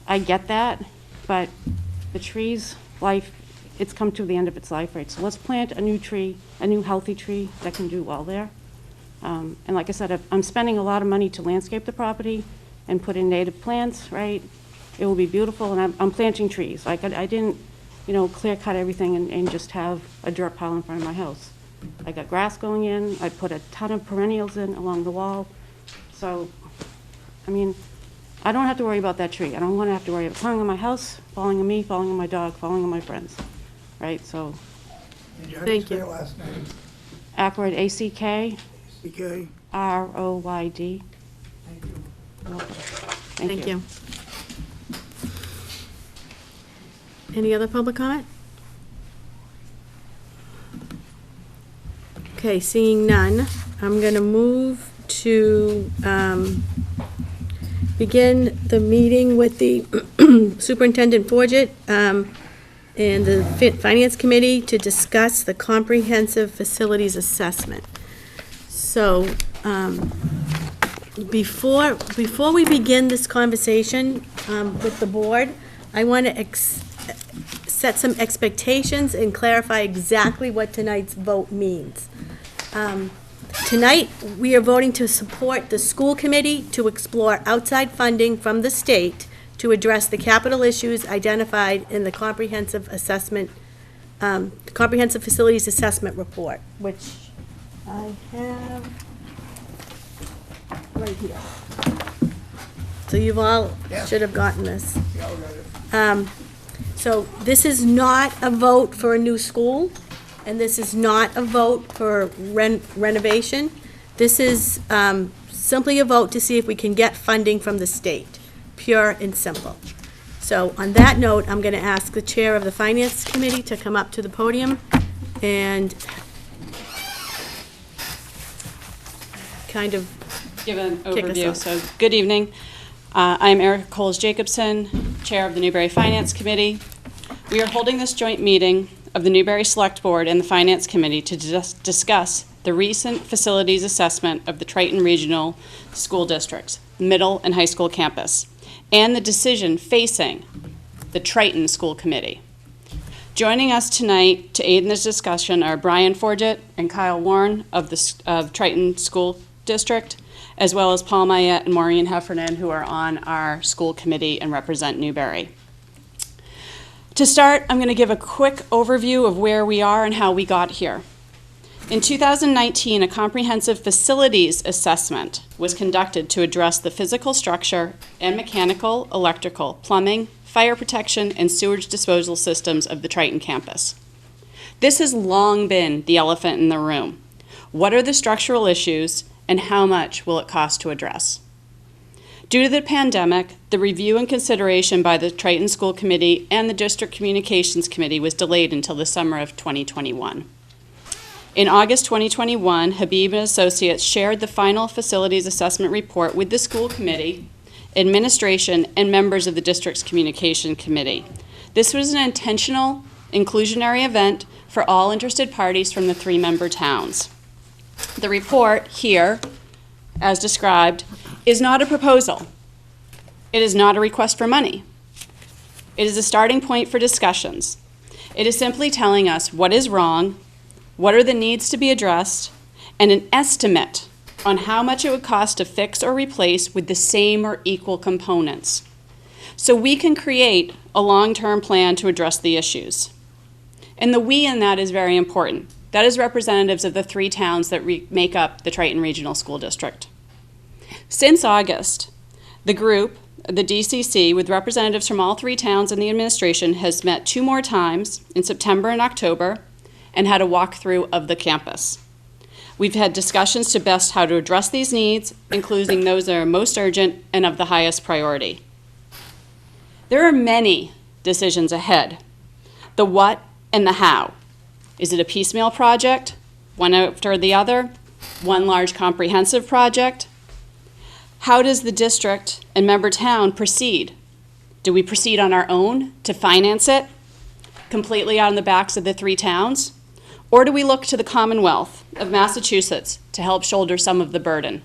I get that, but the tree's life, it's come to the end of its life, right? So let's plant a new tree, a new healthy tree that can do well there. And like I said, I'm spending a lot of money to landscape the property and put in native plants, right? It will be beautiful, and I'm planting trees. Like I didn't, clear cut everything and just have a dirt pile in front of my house. I got grass going in. I put a ton of perennials in along the wall. So, I don't have to worry about that tree. I don't want to have to worry about falling on my house, falling on me, falling on my dog, falling on my friends. Right, so. Thank you. Last name. Ackroyd, A-C-K. C-K. R-O-Y-D. Thank you. Thank you. Any other public comment? Okay, seeing none, I'm going to move to begin the meeting with the Superintendent Forget and the Finance Committee to discuss the comprehensive facilities assessment. So, before we begin this conversation with the board, I want to set some expectations and clarify exactly what tonight's vote means. Tonight, we are voting to support the school committee to explore outside funding from the state to address the capital issues identified in the comprehensive assessment, comprehensive facilities assessment report, which I have right here. So you've all should have gotten this. So this is not a vote for a new school, and this is not a vote for renovation. This is simply a vote to see if we can get funding from the state, pure and simple. So on that note, I'm going to ask the chair of the Finance Committee to come up to the podium and kind of give an kick us overview. off. So, good evening. I'm Erica Coles-Jacobson, Chair of the Newberry Finance Committee. We are holding this joint meeting of the Newberry Select Board and the Finance Committee to discuss the recent facilities assessment of the Triton Regional School District's middle and high school campus, and the decision facing the Triton School Committee. Joining us tonight to aid in this discussion are Brian Forget and Kyle Warren of Triton School District, as well as Paul Mayette and Maureen Heffernan, who are on our school committee and represent Newberry. To start, I'm going to give a quick overview of where we are and how we got here. In 2019, a comprehensive facilities assessment was conducted to address the physical structure and mechanical, electrical, plumbing, fire protection, and sewage disposal systems of the Triton campus. This has long been the elephant in the room. What are the structural issues, and how much will it cost to address? Due to the pandemic, the review and consideration by the Triton School Committee and the District Communications Committee was delayed until the summer of 2021. In August 2021, Habib and Associates shared the final facilities assessment report with the school committee, administration, and members of the district's communication committee. This was an intentional, inclusionary event for all interested parties from the 3-member towns. The report here, as described, is not a proposal. It is not a request for money. It is a starting point for discussions. It is simply telling us what is wrong, what are the needs to be addressed, and an estimate on how much it would cost to fix or replace with the same or equal components, so we can create a long-term plan to address the issues. And the we in that is very important. That is representatives of the 3 towns that make up the Triton Regional School District. Since August, the group, the DCC, with representatives from all 3 towns and the administration, has met 2 more times in September and October and had a walkthrough of the campus. We've had discussions to best how to address these needs, including those that are most urgent and of the highest priority. There are many decisions ahead. The what and the how. Is it a piecemeal project, one after the other, one large comprehensive project? How does the district and member town proceed? Do we proceed on our own to finance it completely on the backs of the 3 towns? Or do we look to the Commonwealth of Massachusetts to help shoulder some of the burden?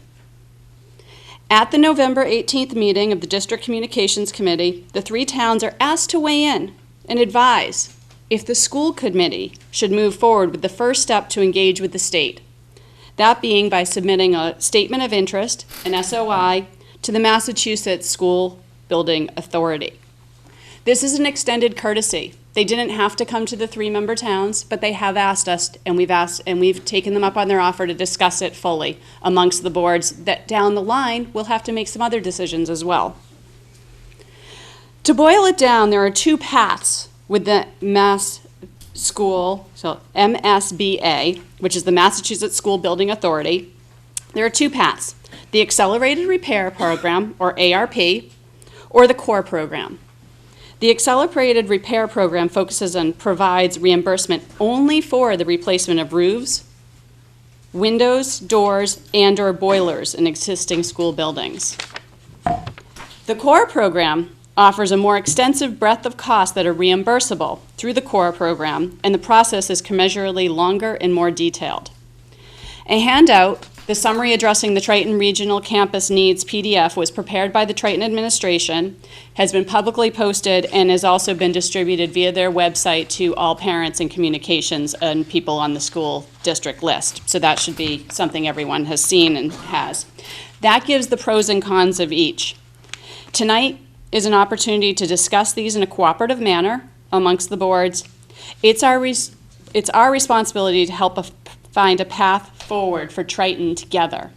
At the November 18th meeting of the District Communications Committee, the 3 towns are asked to weigh in and advise if the school committee should move forward with the first step to engage with the state. That being by submitting a statement of interest, an SOI, to the Massachusetts School Building Authority. This is an extended courtesy. They didn't have to come to the 3-member towns, but they have asked us, and we've taken them up on their offer to discuss it fully amongst the boards that down the line will have to make some other decisions as well. To boil it down, there are 2 paths with the Mass School, so MSBA, which is the Massachusetts School Building Authority. There are 2 paths: the Accelerated Repair Program, or ARP, or the CORE program. The Accelerated Repair Program focuses on provides reimbursement only for the replacement of roofs, windows, doors, and/or boilers in existing school buildings. The CORE program offers a more extensive breadth of costs that are reimbursable through the CORE program, and the process is commensurately longer and more detailed. A handout The summary addressing the Triton Regional Campus Needs PDF was prepared by the Triton administration, has been publicly posted, and has also been distributed via their website to all parents and communications and people on the school district list. So that should be something everyone has seen and has. That gives the pros and cons of each. Tonight is an opportunity to discuss these in a cooperative manner amongst the boards. It's our responsibility to help find a path forward for Triton together.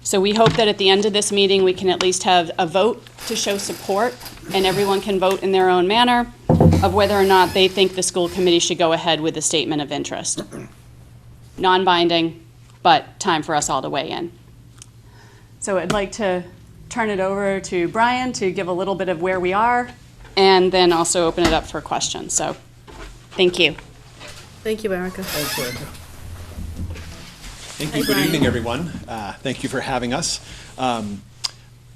So we hope that at the end of this meeting, we can at least have a vote to show support, and everyone can vote in their own manner of whether or not they think the school committee should go ahead with a statement of interest. Non-binding, but time for us all to weigh in. So I'd like to turn it over to Brian to give a little bit of where we are, and then also open it up for questions. So, thank you. Thank you, Erica. Thanks, Erica. Thank you. Good evening, everyone. Thank you for having us. I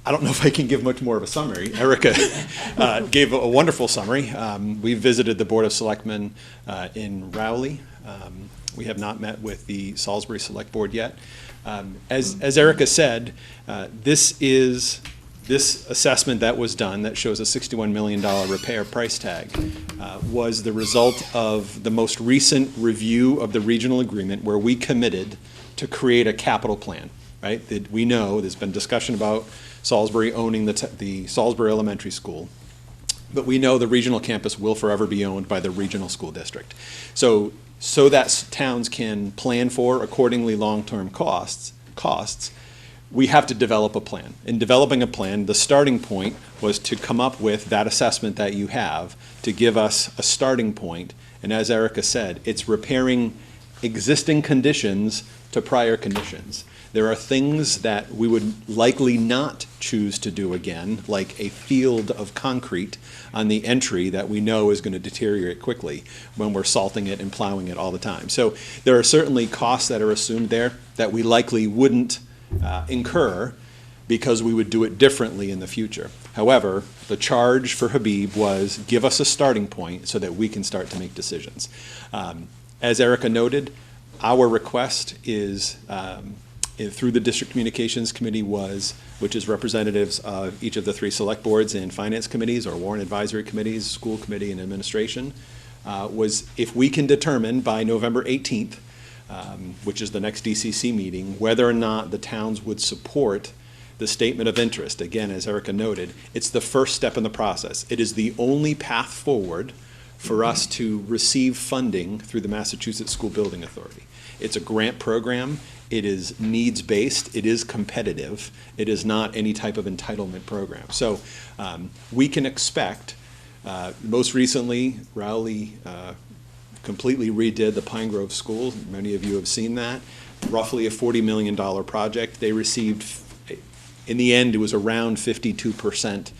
don't know if I can give much more of a summary. Erica gave a wonderful summary. We visited the Board of Selectmen in Rowley. We have not met with the Salisbury Select Board yet. As Erica said, this assessment that was done that shows a $61 million repair price tag was the result of the most recent review of the regional agreement, where we committed to create a capital plan, right? That we know there's been discussion about Salisbury owning the Salisbury Elementary School, but we know the regional campus will forever be owned by the regional school district. So that towns can plan for accordingly long-term costs, we have to develop a plan. In developing a plan, the starting point was to come up with that assessment that you have to give us a starting point. And as Erica said, it's repairing existing conditions to prior conditions. There are things that we would likely not choose to do again, like a field of concrete on the entry that we know is going to deteriorate quickly when we're salting it and plowing it all the time. So there are certainly costs that are assumed there that we likely wouldn't incur because we would do it differently in the future. However, the charge for Habib was give us a starting point so that we can start to make decisions. As Erica noted, our request is through the District Communications Committee which is representatives of each of the 3 select boards and finance committees or warrant advisory committees, school committee and administration, was if we can determine by November 18th, which is the next DCC meeting, whether or not the towns would support the statement of interest. Again, as Erica noted, it's the first step in the process. It is the only path forward for us to receive funding through the Massachusetts School Building Authority. It's a grant program. It is needs-based. It is competitive. It is not any type of entitlement program. So we can expect, most recently, Rowley completely redid the Pine Grove School. Many of you have seen that. Roughly a $40 million project. They received, in the end, it was around 52%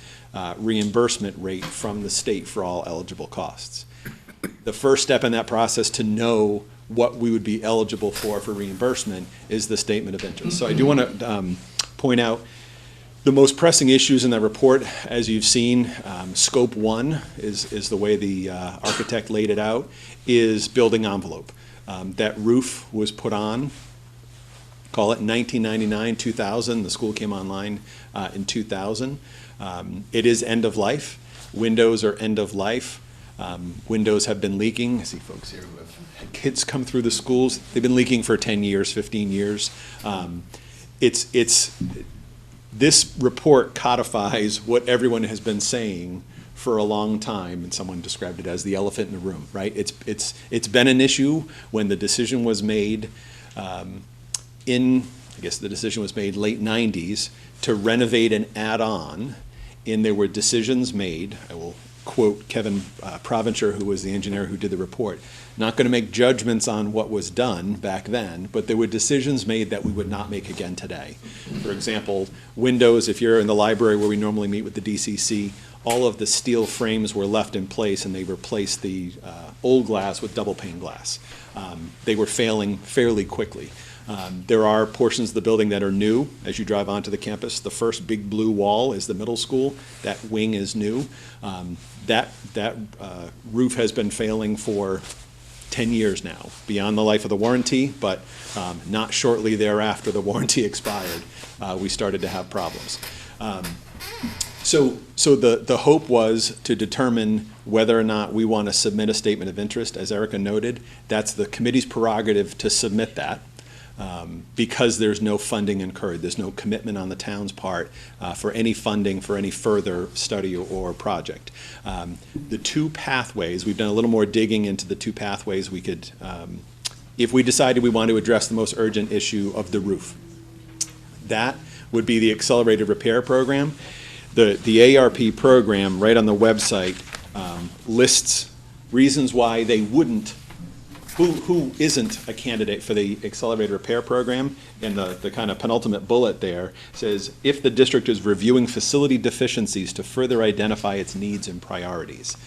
reimbursement rate from the state for all eligible costs. The first step in that process to know what we would be eligible for reimbursement is the statement of interest. So I do want to point out the most pressing issues in that report, as you've seen, scope 1 is the way the architect laid it out, is building envelope. That roof was put on, call it 1999, 2000. The school came online in 2000. It is end of life. Windows are end of life. Windows have been leaking. I see folks here who have had kids come through the schools. They've been leaking for 10 years, 15 years. This report codifies what everyone has been saying for a long time, and someone described it as the elephant in the room, right? It's been an issue when the decision was made I guess the decision was made late 90s to renovate and add on, and there were decisions made, I will quote Kevin Provencher, who was the engineer who did the report, not going to make judgments on what was done back then, but there were decisions made that we would not make again today. For example, windows, if you're in the library where we normally meet with the DCC, all of the steel frames were left in place and they replaced the old glass with double pane glass. They were failing fairly quickly. There are portions of the building that are new as you drive onto the campus. The first big blue wall is the middle school. That wing is new. That roof has been failing for 10 years now, beyond the life of the warranty, but not shortly thereafter the warranty expired, we started to have problems. So the hope was to determine whether or not we want to submit a statement of interest. As Erica noted, that's the committee's prerogative to submit that. Because there's no funding incurred, there's no commitment on the town's part for any funding for any further study or project. The two pathways, we've done a little more digging into the two pathways we could, if we decided we want to address the most urgent issue of the roof. That would be the accelerated repair program. The ARP program, right on the website, lists reasons why they wouldn't, who isn't a candidate for the accelerated repair program, and the kind of penultimate bullet there says, if the district is reviewing facility deficiencies to further identify its needs and priorities.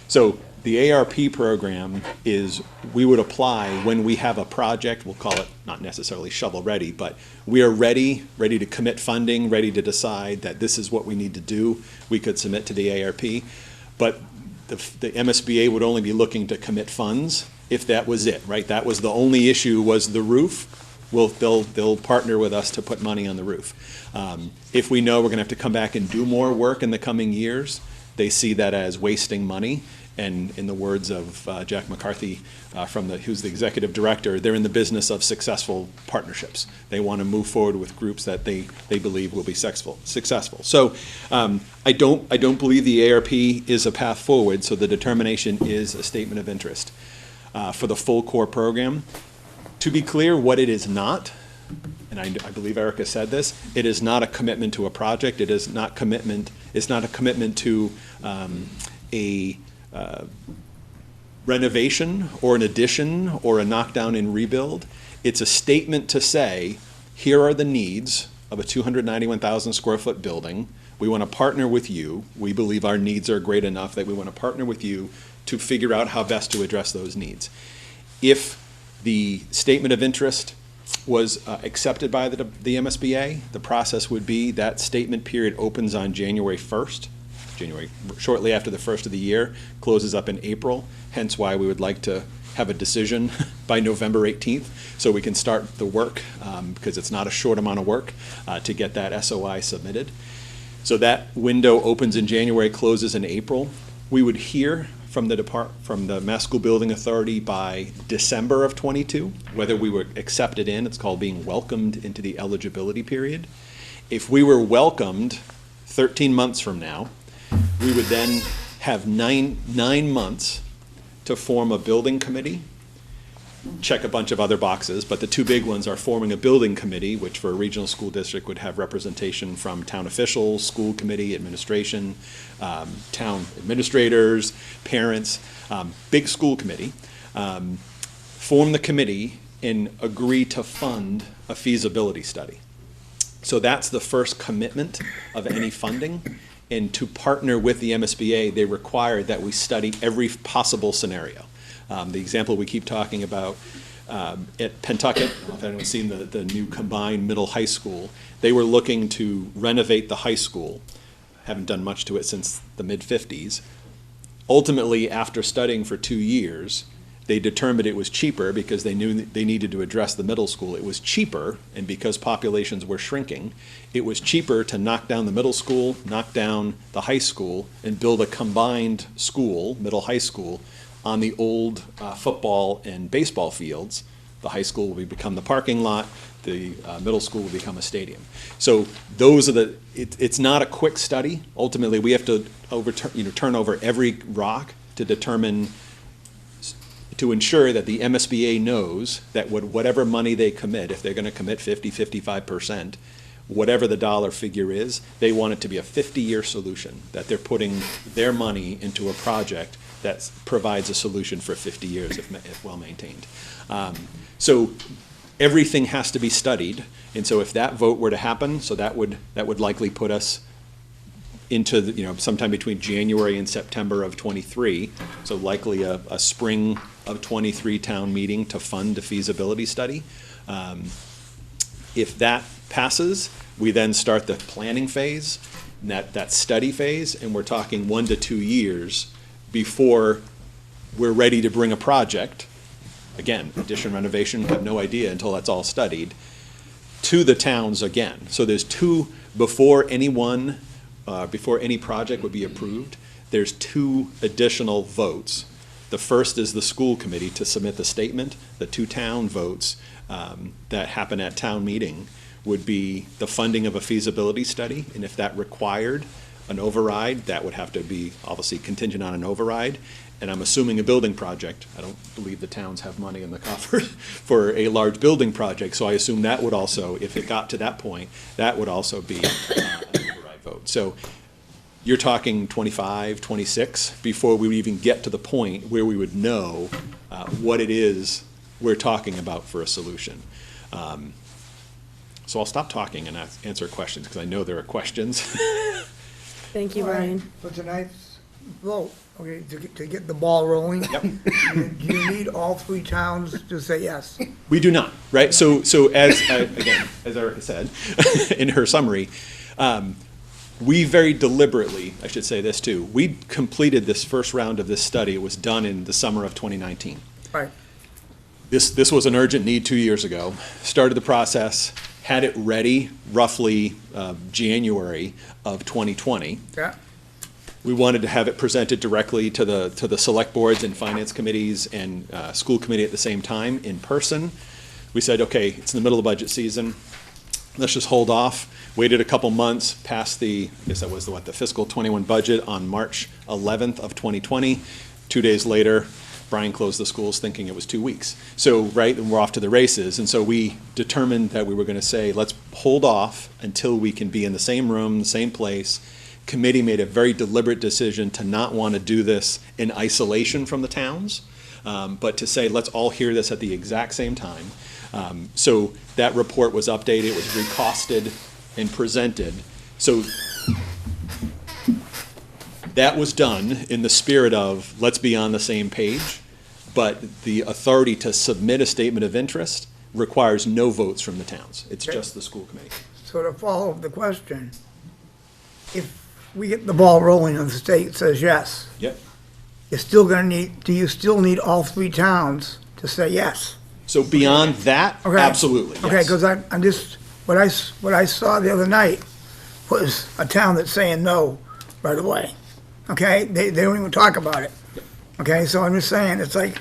So the ARP program is, we would apply when we have a project, we'll call it not necessarily shovel-ready, but we are ready to commit funding, ready to decide that this is what we need to do. We could submit to the ARP, but the MSBA would only be looking to commit funds if that was it, right? That was the only issue, was the roof. They'll partner with us to put money on the roof. If we know we're gonna have to come back and do more work in the coming years, they see that as wasting money. And in the words of Jack McCarthy, who's the executive director, they're in the business of successful partnerships. They want to move forward with groups that they believe will be successful. So I don't believe the ARP is a path forward, so the determination is a statement of interest for the full core program. To be clear, what it is not, and I believe Erica said this, it is not a commitment to a project. It is not commitment. It's not a commitment to a renovation or an addition or a knockdown and rebuild. It's a statement to say, here are the needs of a 291,000 square foot building. We want to partner with you. We believe our needs are great enough that we want to partner with you to figure out how best to address those needs. If the statement of interest was accepted by the MSBA, the process would be that statement period opens on January 1st. Shortly after the first of the year, closes up in April, hence why we would like to have a decision by November 18th, so we can start the work, because it's not a short amount of work to get that SOI submitted. So that window opens in January, closes in April. We would hear from the Mass School Building Authority by December of '22, whether we were accepted in. It's called being welcomed into the eligibility period. If we were welcomed 13 months from now, we would then have nine months to form a building committee, check a bunch of other boxes, but the two big ones are forming a building committee, which for a regional school district would have representation from town officials, school committee, administration, town administrators, parents, big school committee, form the committee and agree to fund a feasibility study. So that's the first commitment of any funding. And to partner with the MSBA, they require that we study every possible scenario. The example we keep talking about at Pentucket, I don't know if anyone's seen the new combined middle high school, they were looking to renovate the high school. Haven't done much to it since the mid-50s. Ultimately, after studying for 2 years, they determined it was cheaper because they knew they needed to address the middle school. It was cheaper, and because populations were shrinking, it was cheaper to knock down the middle school, knock down the high school, and build a combined school, middle high school, on the old football and baseball fields. The high school will become the parking lot, the middle school will become a stadium. So those are it's not a quick study. Ultimately, we have to turn over every rock to determine, to ensure that the MSBA knows that whatever money they commit, if they're going to commit 55%, whatever the dollar figure is, they want it to be a 50-year solution, that they're putting their money into a project that provides a solution for 50 years if well maintained. So everything has to be studied, and so if that vote were to happen, so that would likely put us into sometime between January and September of '23, so likely a spring of '23 town meeting to fund a feasibility study. If that passes, we then start the planning phase, and that study phase, and we're talking 1 to 2 years before we're ready to bring a project again, addition renovation, have no idea until that's all studied, to the towns again. So there's two, before any project would be approved, there's two additional votes. The first is the school committee to submit the statement. The two town votes that happen at town meeting would be the funding of a feasibility study, and if that required an override, that would have to be obviously contingent on an override. And I'm assuming a building project. I don't believe the towns have money in the coffers for a large building project, so I assume that would also, if it got to that point, that would also be an override vote. So you're talking 25, 26 before we would even get to the point where we would know what it is we're talking about for a solution. So I'll stop talking and answer questions, because I know there are questions. Thank you, All right, Ryan. For tonight's vote, okay, to get the ball rolling. Yep. Do you need all three towns to say yes? We do not, right? So as, again, as Erica said in her summary, we very deliberately, I should say this too, we completed this first round of this study. It was done in the summer of 2019. Right. This was an urgent need 2 years ago. Started the process, had it ready roughly January of 2020. Yeah. We wanted to have it presented directly to the select boards and finance committees and school committee at the same time in person. We said, okay, it's in the middle of budget season. Let's just hold off. Waited a couple months, passed the, I guess that was the fiscal 21 budget on March 11th of 2020. 2 days later, Brian closed the schools thinking it was 2 weeks. So, right, and we're off to the races. And so we determined that we were going to say, let's hold off until we can be in the same room, the same place. Committee made a very deliberate decision to not want to do this in isolation from the towns, but to say, let's all hear this at the exact same time. So that report was updated, it was recosted and presented. So that was done in the spirit of, let's be on the same page, but the authority to submit a statement of interest requires no votes from the towns. It's just the school committee. So to follow up the question, if we get the ball rolling and the state says yes, Yep. you're still gonna need, do you still need all three towns to say yes? So beyond that, Okay. absolutely, Okay, yes. because I'm just, what I saw the other night was a town that's saying no right away. Okay, they don't even talk about it. Okay, so I'm just saying, it's like,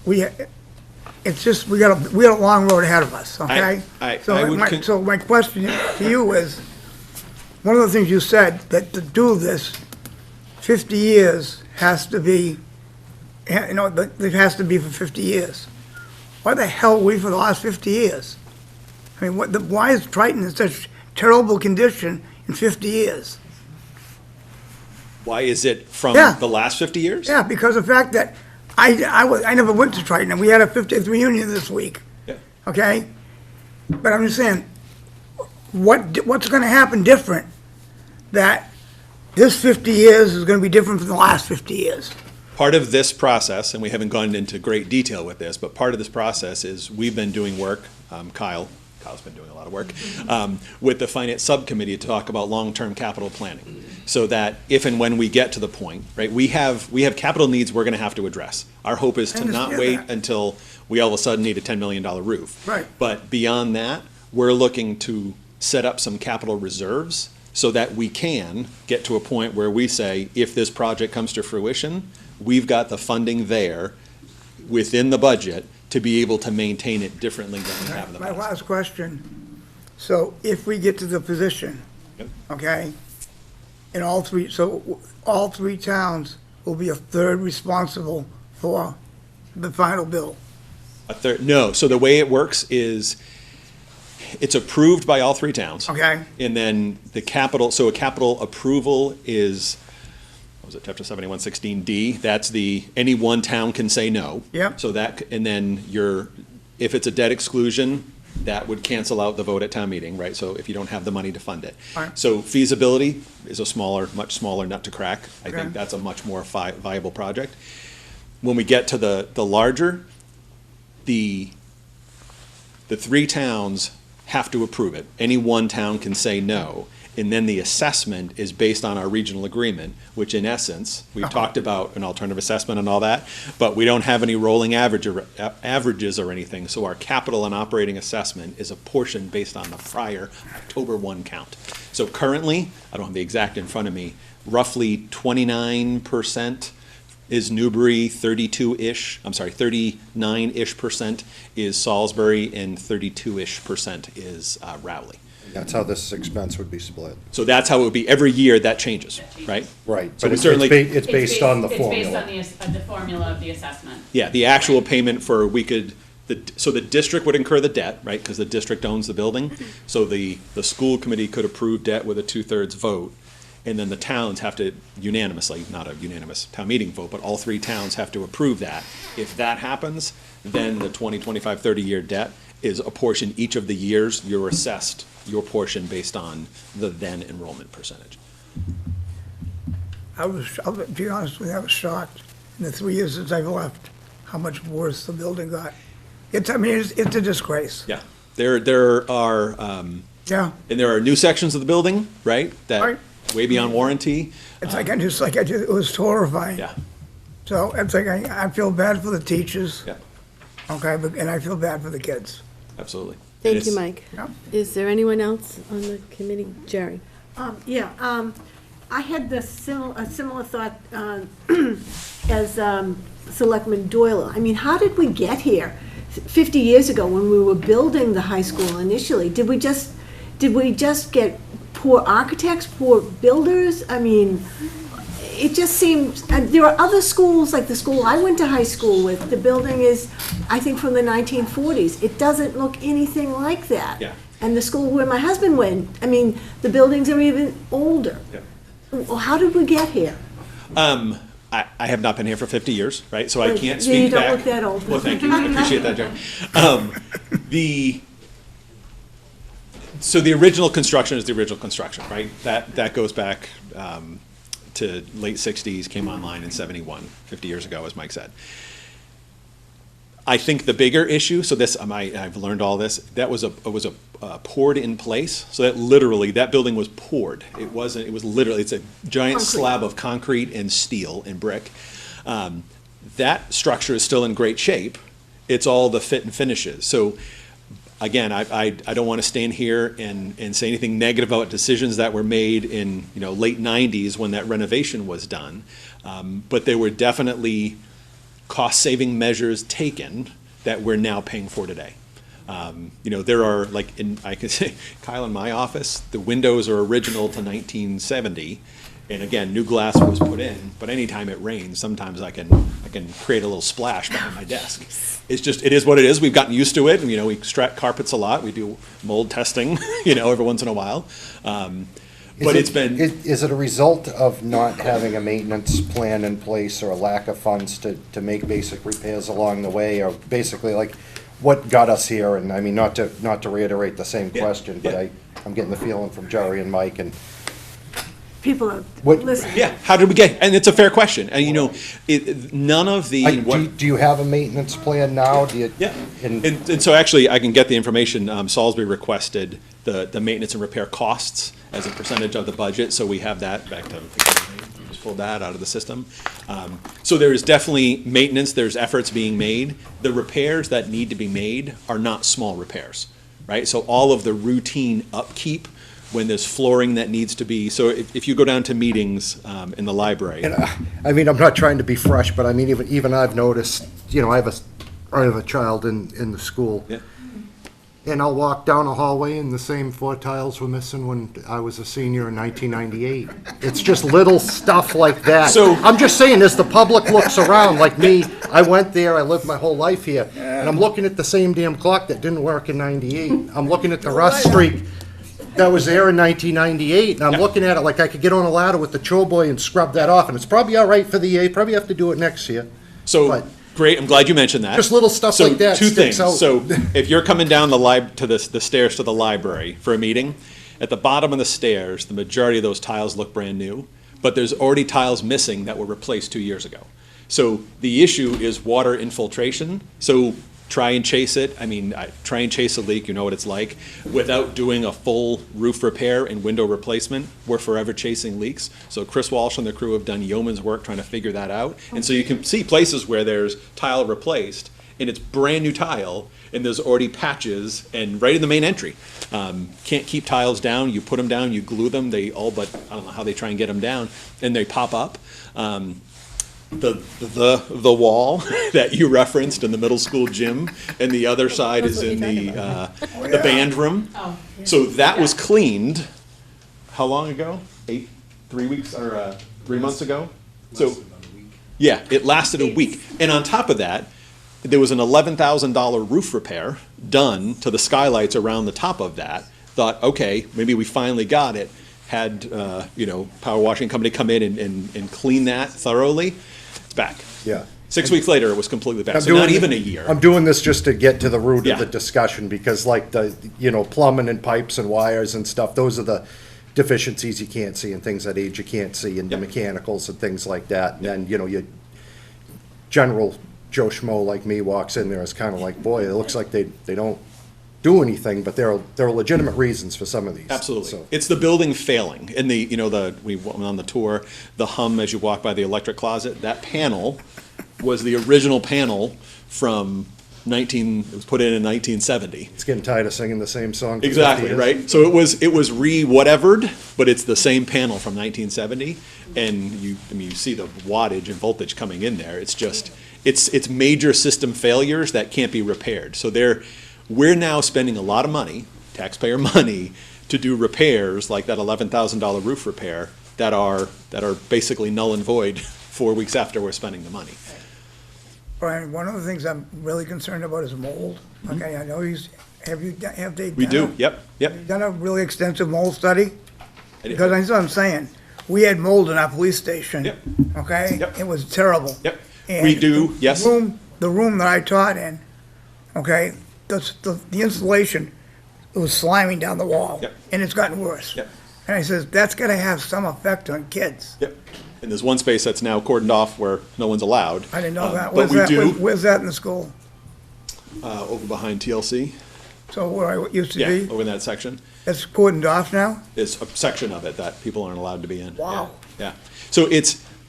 it's just, we got a long road ahead of us, okay? So my question to you is, one of the things you said, that to do this, 50 years has to be, you know, it has to be for 50 years. Why the hell are we for the last 50 years? I mean, why is Triton in such terrible condition in 50 years? Why is it from Yeah. the last 50 years? Yeah, because of the fact that I never went to Triton, and we had a 50th reunion this week. Yeah. Okay? But I'm just saying, what's gonna happen different, that this 50 years is gonna be different from the last 50 years? Part of this process, and we haven't gone into great detail with this, but part of this process is we've been doing work, Kyle's been doing a lot of work, with the finance subcommittee to talk about long-term capital planning. So that if and when we get to the point, right, we have capital needs we're gonna have to address. Our hope is to not understand wait that. until we all of a sudden need a $10 million roof. Right. But beyond that, we're looking to set up some capital reserves so that we can get to a point where we say, if this project comes to fruition, we've got the funding there within the budget to be able to maintain it differently than we have in the My past. last question, so if we get to the position, Yep. okay, and all three towns will be a third responsible for the final bill. No, so the way it works is, it's approved by all three towns. Okay. And then a capital approval is, what was it, chapter 7116D, that's any one town can say no. Yep. So that, and then if it's a debt exclusion, that would cancel out the vote at town meeting, right? So if you don't have the money to fund it. All right. So feasibility is much smaller nut to crack. I Okay. think that's a much more viable project. When we get to the larger, the three towns have to approve it. Any one town can say no. And then the assessment is based on our regional agreement, which in essence, we've talked about an alternative assessment and all that, but we don't have any rolling averages or anything. So our capital and operating assessment is a portion based on the prior October 1 count. So currently, I don't have the exact in front of me, roughly 29% is Newberry, 39-ish% is Salisbury, and 32-ish% is Rowley. That's how this expense would be split. So that's how it would be. Every year, that changes, right? Right, So but we it's certainly, it's based on the It's formula. based on the formula of the assessment. yeah, the actual payment for, so the district would incur the debt, right, because the district owns the building. So the school committee could approve debt with a 2/3 vote, and then the towns have to unanimously, not a unanimous town meeting vote, but all 3 towns have to approve that. If that happens, then the 20, 25, 30-year debt is a portion each of the years you're assessed your portion based on the then enrollment percentage. I'll be honest with you, I was shocked in the 3 years since I've left, how much worse the building got. It's a disgrace. Yeah, there are, Yeah. and there are new sections of the building, right, that Right. way beyond warranty. It's it was horrifying. Yeah. So it's like, I feel bad for the teachers. Yeah. Okay, and I feel bad for the kids. Absolutely. Thank you, Mike. Yeah. Is there anyone else on the committee? Jerry? I had a similar thought as Selectman Doyle. I mean, how did we get here? 50 years ago, when we were building the high school initially, did we just get poor architects, poor builders? I mean, it just seems, and there are other schools, like the school I went to high school with, the building is, I think, from the 1940s. It doesn't look anything like that. Yeah. And the school where my husband went, I mean, the buildings are even older. Yeah. Well, how did we get here? I have not been here for 50 years, right, so I Right. can't Yeah, speak you don't back. look that old. Well, thank you, I appreciate that, Jerry. So the original construction is the original construction, right? That goes back to late 60s, came online in 71, 50 years ago, as Mike said. I think the bigger issue, so this, I've learned all this, it was poured in place, so that building was poured. It was literally, it's a giant slab of concrete and steel and brick. That structure is still in great shape. It's all the fit and finishes. So again, I don't want to stand here and say anything negative about decisions that were made in, late 90s when that renovation was done. But there were definitely cost-saving measures taken that we're now paying for today. There are, I can say, Kyle, in my office, the windows are original to 1970. And again, new glass was put in, but anytime it rains, sometimes I can create a little splash behind my desk. It is what it is. We've gotten used to it. We extract carpets a lot. We do mold testing, every once in a while. But it's been. Is it a result of not having a maintenance plan in place or a lack of funds to make basic repairs along the way, or basically like what got us here? And I mean, not to reiterate the same question, but I'm getting the feeling from Jerry and Mike and. People are listening. Yeah, how did we get, and it's a fair question, and none of the. Do you have a maintenance plan now? Do you? Yeah, and so actually, I can get the information. Salisbury requested the maintenance and repair costs as a percentage of the budget, so we have that back to, just pull that out of the system. So there is definitely maintenance, there's efforts being made. The repairs that need to be made are not small repairs, right? So all of the routine upkeep, when there's flooring that needs to be, so if you go down to meetings in the library. And I mean, I'm not trying to be fresh, but I mean, even I've noticed, I have a child in the school. Yeah. And I'll walk down a hallway and the same 4 tiles were missing when I was a senior in 1998. It's just little stuff like that. So- I'm just saying, as the public looks around, like me, I went there, I lived my whole life here, and I'm looking at the same damn clock that didn't work in 98. I'm looking at the rust streak that was there in 1998, and I'm looking at it like I could get on a ladder with the choboy and scrub that off, and it's probably all right for the year, probably have to do it next year. So, But- great, I'm glad you mentioned that. Just little stuff like that So, two sticks things. out. So, if you're coming down to the stairs to the library for a meeting, at the bottom of the stairs, the majority of those tiles look brand new, but there's already tiles missing that were replaced 2 years ago. So, the issue is water infiltration. So, try and chase it. I mean, try and chase a leak, you know what it's like, without doing a full roof repair and window replacement. We're forever chasing leaks. So Chris Walsh and the crew have done yeoman's work trying to figure that out. And so you can see places where there's tile replaced, and it's brand new tile, and there's already patches, and right in the main entry. Can't keep tiles down, you put them down, you glue them, they all but, I don't know how they try and get them down, and they pop up. The wall that you referenced in the middle school gym, and the other side is in the band room. So that was cleaned, how long ago? 3 weeks, or 3 months ago? So, yeah, it lasted a week. And on top of that, there was an $11,000 roof repair done to the skylights around the top of that. Thought, okay, maybe we finally got it. Had, power washing company come in and clean that thoroughly. It's back. Yeah. 6 weeks later, it was completely back. So not even a year. I'm doing this just to get to the root Yeah. of the discussion, because like the, plumbing and pipes and wires and stuff, those are the deficiencies you can't see, and things that age you can't see, and the mechanicals and things like that. And then, your general Joe Schmo like me walks in there, is kind of like, boy, it looks like they don't do anything, but there are legitimate reasons for some of these. Absolutely. So, It's the building failing. And we went on the tour, the hum as you walk by the electric closet, that panel was the original panel from it was put in 1970. it's getting tired of singing the same song. for 50 Exactly, years. right? So it was re-whatevered, but it's the same panel from 1970. And you see the wattage and voltage coming in there. It's just, it's major system failures that can't be repaired. So we're now spending a lot of money, taxpayer money, to do repairs like that $11,000 roof repair that are basically null and void 4 weeks after we're spending the money. Brian, one of the things I'm really concerned about is mold. Okay, I know have they? We do, yep. Done a really extensive mold study? Because that's what I'm saying. We had mold in our police station. Yep. Okay? Yep. It was terrible. Yep. And We do, yes. The room that I taught in, okay, the insulation, it was sliming down the wall. Yep. And it's gotten worse. Yep. And I says, that's gonna have some effect on kids. Yep. And there's one space that's now cordoned off where no one's allowed. I didn't know that. But we do, Where's that in the school? over behind TLC. So where I used to Yeah, be? over in that section. It's cordoned off now? There's a section of it that people aren't allowed to be in. Wow. Yeah. So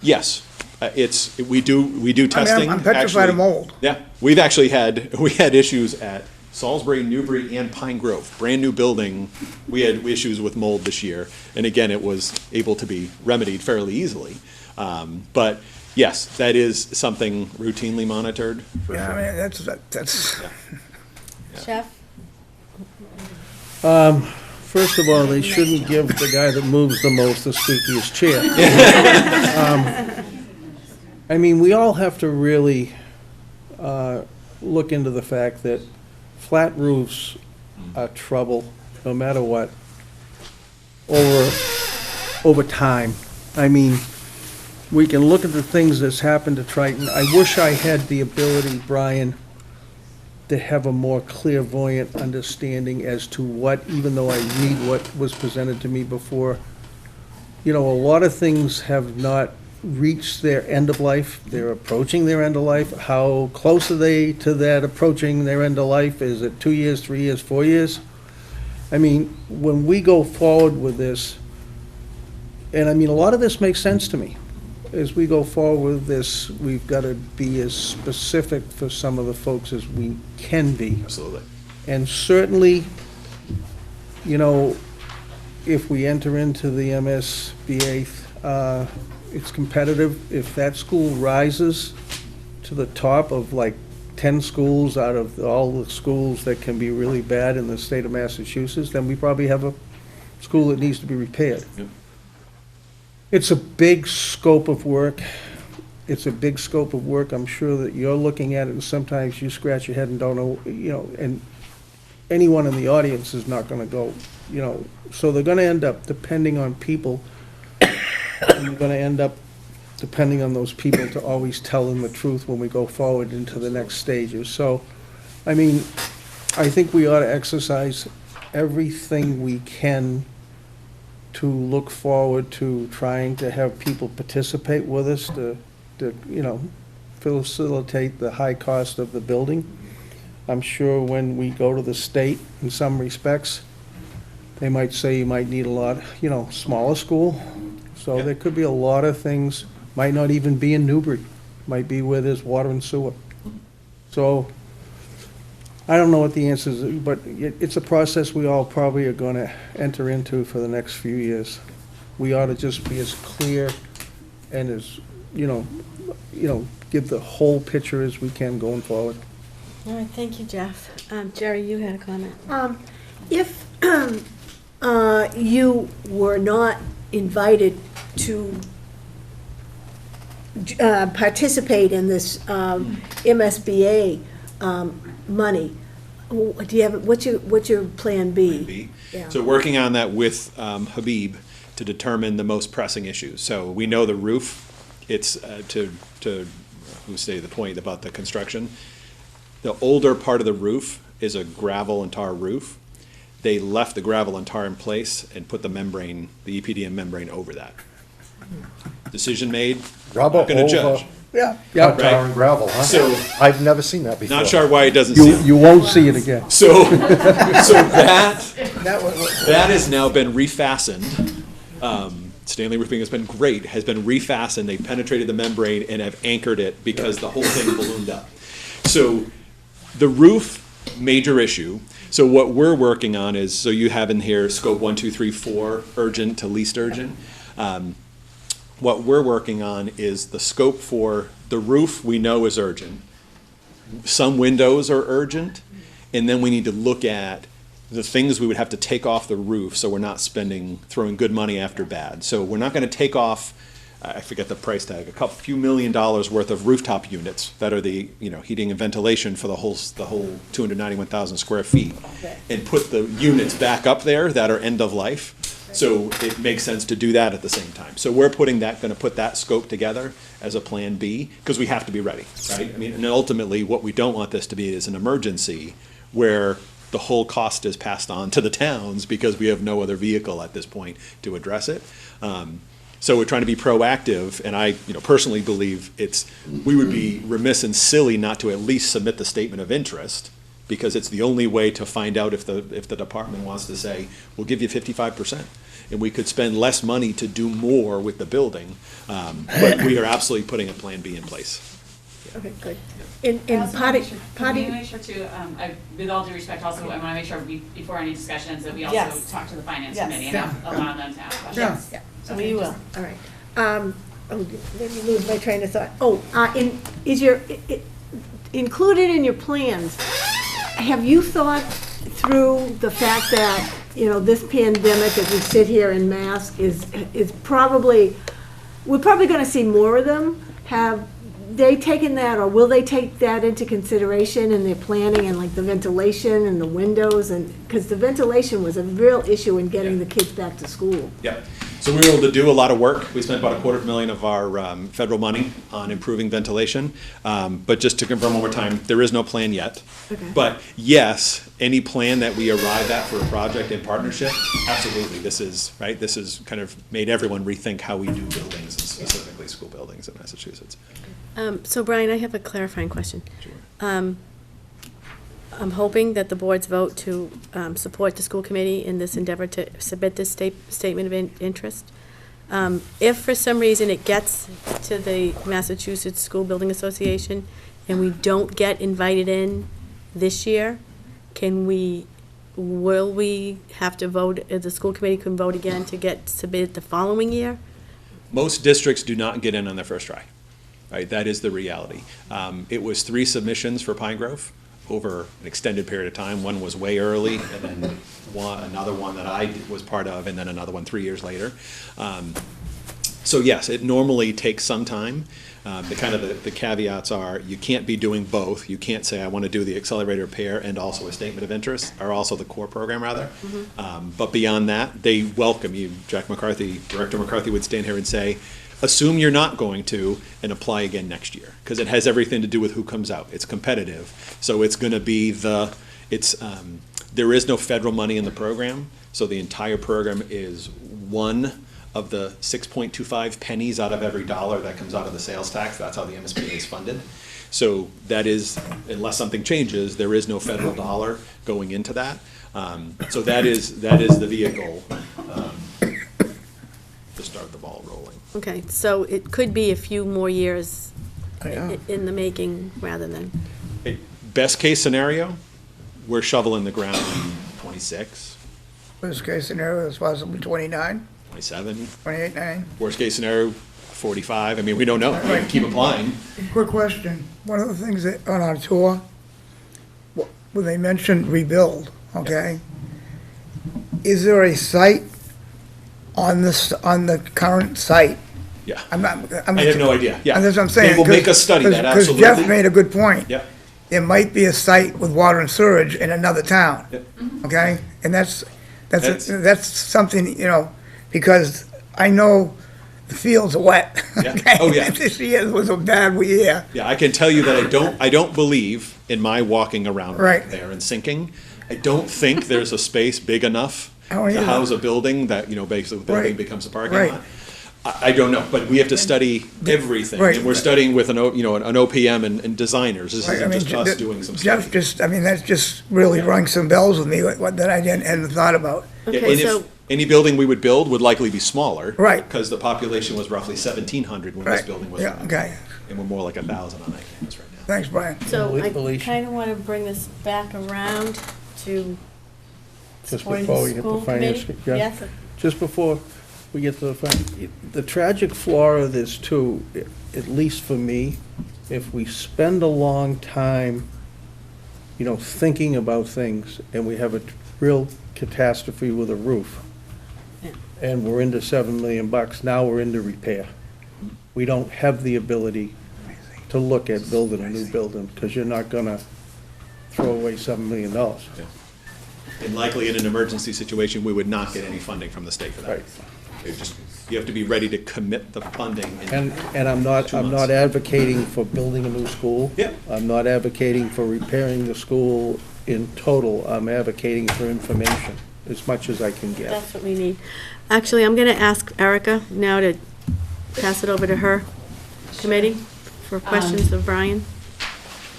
yes, we do testing. I'm petrified actually. of mold. Yeah, we had issues at Salisbury, Newberry, and Pine Grove, brand new building. We had issues with mold this year, and again, it was able to be remedied fairly easily. But yes, that is something routinely monitored. For Yeah, sure. I mean, that's. Chef? First of all, they shouldn't give the guy that moves the most the squeakiest chair. I mean, we all have to really look into the fact that flat roofs are trouble, no matter what, over time. I mean, we can look at the things that's happened to Triton. I wish I had the ability, Brian, to have a more clairvoyant understanding as to what, even though I read what was presented to me before, a lot of things have not reached their end of life. They're approaching their end of life. How close are they to that approaching their end of life? Is it 2 years, 3 years, 4 years? I mean, when we go forward with this, and I mean, a lot of this makes sense to me. As we go forward with this, we've got to be as specific for some of the folks as we can be. Absolutely. And certainly, if we enter into the MSBA, it's competitive. If that school rises to the top of like 10 schools out of all the schools that can be really bad in the state of Massachusetts, then we probably have a school that needs to be repaired. Yep. It's a big scope of work. I'm sure that you're looking at it, and sometimes you scratch your head and don't know, and anyone in the audience is not gonna go, so they're gonna end up depending on people, and they're gonna end up depending on those people to always tell them the truth when we go forward into the next stages. So, I mean, I think we ought to exercise everything we can to look forward to trying to have people participate with us to facilitate the high cost of the building. I'm sure when we go to the state, in some respects, they might say you might need a lot, smaller school. So there could be a lot of things, might not even be in Newberry, might be where there's water and sewer. So, I don't know what the answer is, but it's a process we all probably are gonna enter into for the next few years. We ought to just be as clear and as, give the whole picture as we can going forward. All right, thank you, Jeff. Jerry, you had a comment. If you were not invited to participate in this MSBA money, do you have, what's your plan B? Plan B. Yeah. So working on that with Habib to determine the most pressing issues. So we know the roof, it's to who stated the point about the construction. The older part of the roof is a gravel and tar roof. They left the gravel and tar in place and put the membrane, the EPDM membrane over that. Decision made, Rubber not gonna over- judge. Yeah. Tar and gravel, huh? So- I've never seen that before. Not sure why it doesn't see it. You won't see it again. So that That has now been refastened. Stanley Roofing has been great, has been refastened. They penetrated the membrane and have anchored it because the whole thing ballooned up. So the roof, major issue. So what we're working on is, so you have in here scope 1, 2, 3, 4, urgent to least urgent. What we're working on is the scope for the roof we know is urgent. Some windows are urgent, and then we need to look at the things we would have to take off the roof so we're not throwing good money after bad. So we're not gonna take off, I forget the price tag, few $1 million worth of rooftop units that are the, heating and ventilation for the whole 291,000 square feet, and put the units back up there that are end of life. So it makes sense to do that at the same time. So we're gonna put that scope together as a plan B, because we have to be ready, right? I mean, and ultimately, what we don't want this to be is an emergency where the whole cost is passed on to the towns because we have no other vehicle at this point to address it. So we're trying to be proactive, and I, personally believe we would be remiss and silly not to at least submit the statement of interest, because it's the only way to find out if the department wants to say, we'll give you 55%. And we could spend less money to do more with the building, but we are absolutely putting a plan B in place. Okay, good. I In also potty, wanna make sure too, with all due respect, also, I wanna make sure before any discussions, that we also Yes. talk to the finance Yes. committee and allow them to ask Yes, questions. yeah, Okay. we will, all right. Let me lose my train of thought. Is included in your plans, have you thought through the fact that, this pandemic, as we sit here in mask, is probably, we're probably gonna see more of them? Have they taken that, or will they take that into consideration in their planning, and like the ventilation and the windows, and, because the ventilation was a real issue in getting the kids back to school. Yeah, so we were able to do a lot of work. We spent about $250,000 of our federal money on improving ventilation. But just to confirm one more time, there is no plan yet. Okay. But yes, any plan that we arrive at for a project in partnership, absolutely, this is kind of made everyone rethink how we do buildings, and specifically school buildings in Massachusetts. So Brian, I have a clarifying question. I'm hoping that the board's vote to support the school committee in this endeavor to submit this statement of interest. If for some reason it gets to the Massachusetts School Building Association and we don't get invited in this year, will we have to vote, the school committee can vote again to submit the following year? Most districts do not get in on their first try, right? That is the reality. It was 3 submissions for Pine Grove over an extended period of time. One was way early, and then another one that I was part of, and then another one 3 years later. So yes, it normally takes some time. The caveats are, you can't be doing both. You can't say, I want to do the accelerated repair and also a statement of interest, or also the core program, rather. But beyond that, they welcome you. Director McCarthy would stand here and say, assume you're not going to, and apply again next year, because it has everything to do with who comes out. It's competitive, so it's going to be there is no federal money in the program, so the entire program is one of the 6.25 pennies out of every dollar that comes out of the sales tax. That's how the MSBA is funded. So that is, unless something changes, there is no federal dollar going into that. So that is the vehicle to start the ball rolling. Okay, so it could be a few more years in the making rather than, Best case scenario, we're shoveling the ground in 26, Worst case scenario is possibly 29, 27. 28, 9. Worst case scenario, 45. I mean, we don't know. We can keep applying. Quick question. One of the things that, on our tour, when they mentioned rebuild, okay? Is there a site on the current site? Yeah. I have no idea. Yeah. That's what I'm saying. They will make us study that, absolutely. Because Jeff made a good point. Yeah. There might be a site with water and sewage in another town. Yep. Okay? And that's something, because I know the fields are wet. Yeah. Okay? Oh, yeah. This year was a bad year. Yeah, I can tell you that I don't believe in my walking around Right. there and sinking. I don't think there's a space big enough Oh, to yeah. house a building that, basically the building Right. becomes a parking Right. lot. I don't know, but we have to study everything. Right. And we're studying with an OPM and designers. This Right, isn't just us Jeff- doing some Jeff study. that's just really rung some bells with me, that I hadn't thought about. Yeah, okay, and so, if any building we would build would likely be smaller. Right. Because the population was roughly 1,700 when this Right. building was. Yeah, okay. And we're more like 1,000 on that campus right now. Thanks, Brian. so I Alicia. kind of want to bring this back around to Just supporting before we the get school the finance, committee. yeah. Yes, Just before we get to the finance, the tragic flaw of this too, at least for me, if we spend a long time, thinking about things, and we have a real catastrophe with a roof, Yeah. and we're into $7 million, now we're into repair. We don't have the ability to look at building a new building, because you're not gonna throw away $7 million. And likely in an emergency situation, we would not get any funding from the state for that. Right. You have to be ready to commit the funding. in And I'm not 2 months. advocating for building a new school. Yeah. I'm not advocating for repairing the school in total. I'm advocating for information, as much as I can get. that's what we need. Actually, I'm going to ask Erica now to pass it over to her committee for questions of Brian.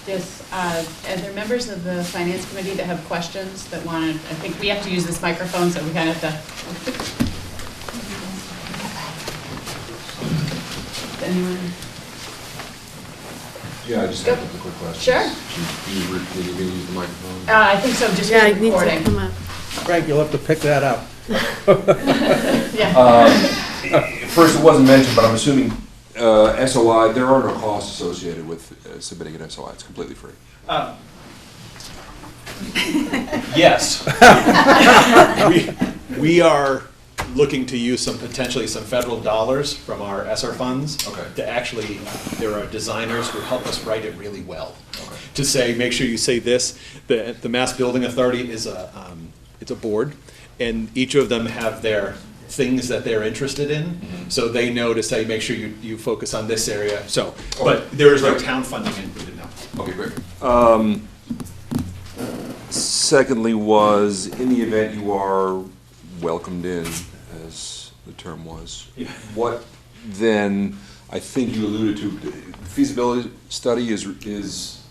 Yes, are there members of the finance committee that have questions that wanted, I think we have to use this microphone, so we kind of have to. Anyone? Yeah, I just have a quick question. Sure. Can you really use the microphone? I think so, just for Yeah, the it needs to recording. come up. Frank, you'll have to pick that up. Yeah. First, it wasn't mentioned, but I'm assuming SOI, there are no costs associated with submitting an SOI. It's completely free. Yes. We are looking to use potentially some federal dollars from our ESSER funds. Okay. To actually, there are designers who help us write it really well. Okay. To say, make sure you say this, the Mass Building Authority is it's a board, and each of them have their things that they're interested in, so they know to say, make sure you focus on this area, so, but there is no town funding included now. Okay, great. Secondly was, in the event you are welcomed in, as the term was, Yeah. what then, I think you alluded to, feasibility study is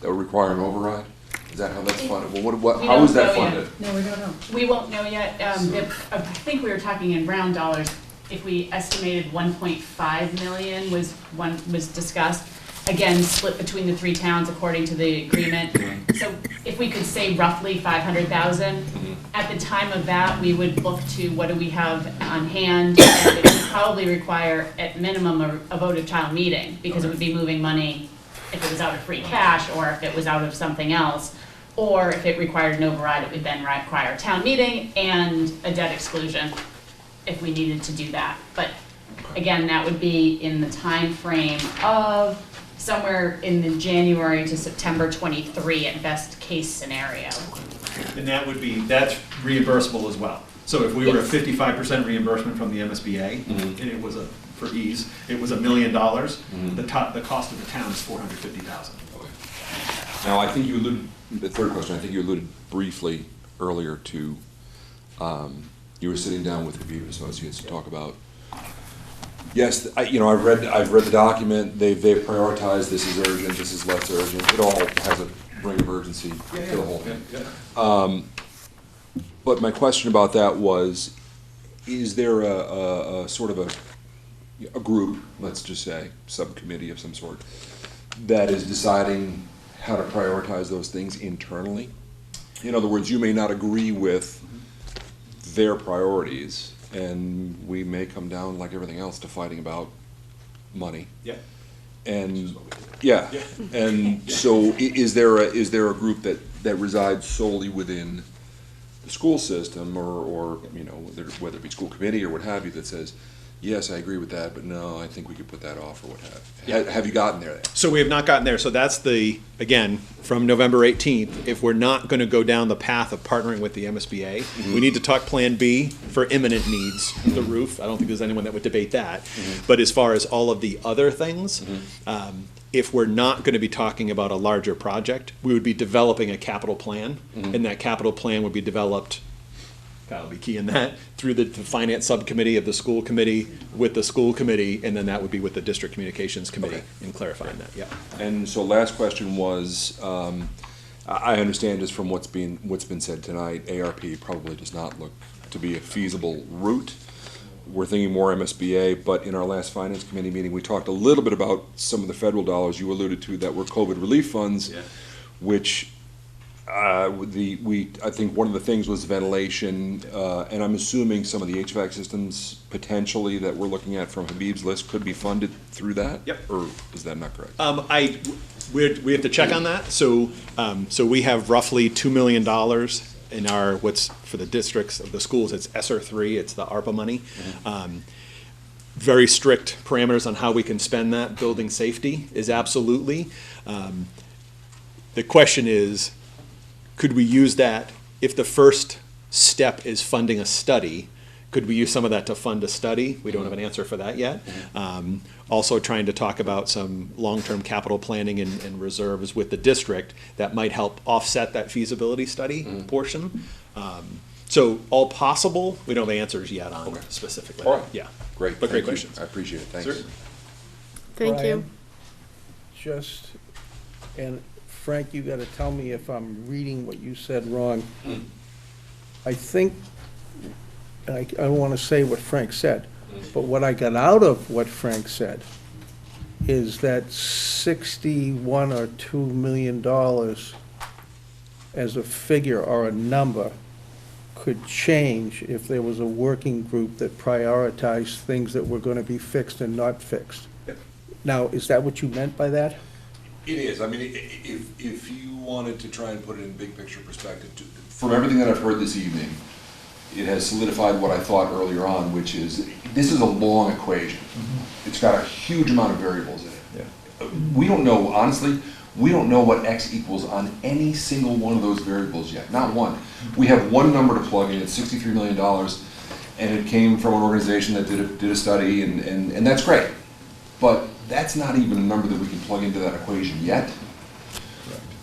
require an override? Is that how that's funded? Well, We how is don't that know yet. funded? No, we don't know. We won't know yet. I think we were talking in round dollars. If we estimated 1.5 million was discussed, again, split between the 3 towns according to the agreement. So if we could say roughly 500,000, at the time of that, we would look to what do we have on hand, and it would probably require at minimum a vote of town meeting, because it would be moving money if it was out of free cash, or if it was out of something else. Or if it required an override, it would then require a town meeting and a debt exclusion if we needed to do that. But again, that would be in the time frame of somewhere in the January to September 23 at best case scenario. And that's reimbursable as well. So if we were at 55% reimbursement from the MSBA, and it was for ease, it was $1 million, the cost of the town is $450,000. Okay. Now, I think you alluded, the third question, I think you alluded briefly earlier to, you were sitting down with Review Associates to talk about Yes, I've read the document, they've prioritized, this is urgent, this is less urgent, it all has a ring of urgency to the whole thing. But my question about that was, is there a sort of a group, let's just say, subcommittee of some sort, that is deciding how to prioritize those things internally? In other words, you may not agree with their priorities, and we may come down, like everything else, to fighting about money. Yeah. And, yeah, and so is there a group that resides solely within the school system, or whether it be school committee or what have you, that says, yes, I agree with that, but no, I think we could put that off, or what have you? Yeah. Have you gotten there? So we have not gotten there. So that's again, from November 18th, if we're not going to go down the path of partnering with the MSBA, we need to talk Plan B for imminent needs, the roof. I don't think there's anyone that would debate that. But as far as all of the other things, if we're not going to be talking about a larger project, we would be developing a capital plan, and that capital plan would be developed, Kyle will be key in that, through the finance subcommittee of the school committee, with the school committee, and then that would be with the district communications committee in clarifying that, yeah. And so last question was, I understand just from what's been said tonight, ARP probably does not look to be a feasible route. We're thinking more MSBA, but in our last finance committee meeting, we talked a little bit about some of the federal dollars you alluded to that were COVID relief funds, which I think one of the things was ventilation, and I'm assuming some of the HVAC systems potentially that we're looking at from Habib's list could be funded through that? Yep. Or is that not correct? We have to check on that. So we have roughly $2 million in our, what's for the districts of the schools, it's ESSER 3, it's the ARPA money. Very strict parameters on how we can spend that. Building safety is absolutely. The question is, could we use that, if the first step is funding a study, could we use some of that to fund a study? We don't have an answer for that yet. Also trying to talk about some long-term capital planning and reserves with the district that might help offset that feasibility study portion. So all possible, we don't have answers yet on specifically. All right. Yeah. Great. But great Thank you. questions. I appreciate it. Thanks. Certainly. Thank you. And Frank, you gotta tell me if I'm reading what you said wrong. I think, and I don't wanna say what Frank said, but what I got out of what Frank said is that 61 or $2 million as a figure or a number could change if there was a working group that prioritized things that were gonna be fixed and not fixed. Now, is that what you meant by that? It is. I mean, if you wanted to try and put it in big picture perspective, from everything that I've heard this evening, it has solidified what I thought earlier on, which is, this is a long equation. It's got a huge amount of variables in it. We don't know, honestly, we don't know what X equals on any single one of those variables yet, not one. We have one number to plug in, it's $63 million, and it came from an organization that did a study, and that's great. But that's not even a number that we can plug into that equation yet.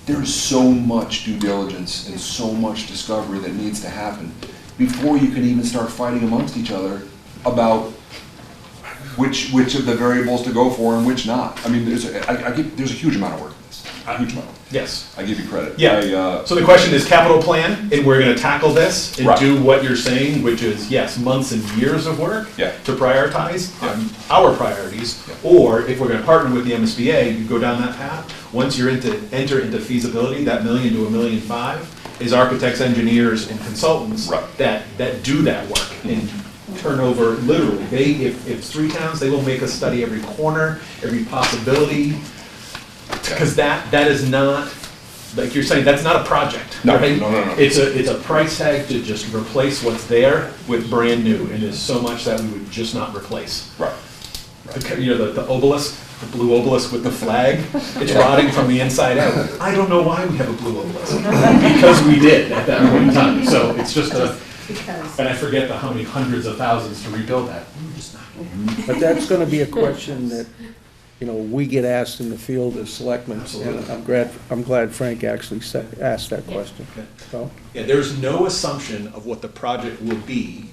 There's so much due diligence and so much discovery that needs to happen before you can even start fighting amongst each other about which of the variables to go for and which not. I mean, there's a huge amount of work in this. A huge amount. Yes. I give you credit. Yeah. So the question is capital plan, and we're going to tackle this and do what you're saying, which is, yes, months and years of work to prioritize our priorities. Or if we're going to partner with the MSBA, you go down that path. Once you're enter into feasibility, that $1 million to $1.5 million is architects, engineers, and consultants that do that work and turn over literally. If it's 3 towns, they will make us study every corner, every possibility. Because that is not, like you're saying, that's not a project. No. It's a price tag to just replace what's there with brand new, and there's so much that we would just not replace. The obelisk, the blue obelisk with the flag, it's rotting from the inside out. I don't know why we have a blue obelisk. Because we did at that point in time. So it's just and I forget how many hundreds of thousands to rebuild that. But that's gonna be a question that, we get asked in the field as selectmen, and I'm glad Frank actually asked that question. So. Yeah, there's no assumption of what the project will be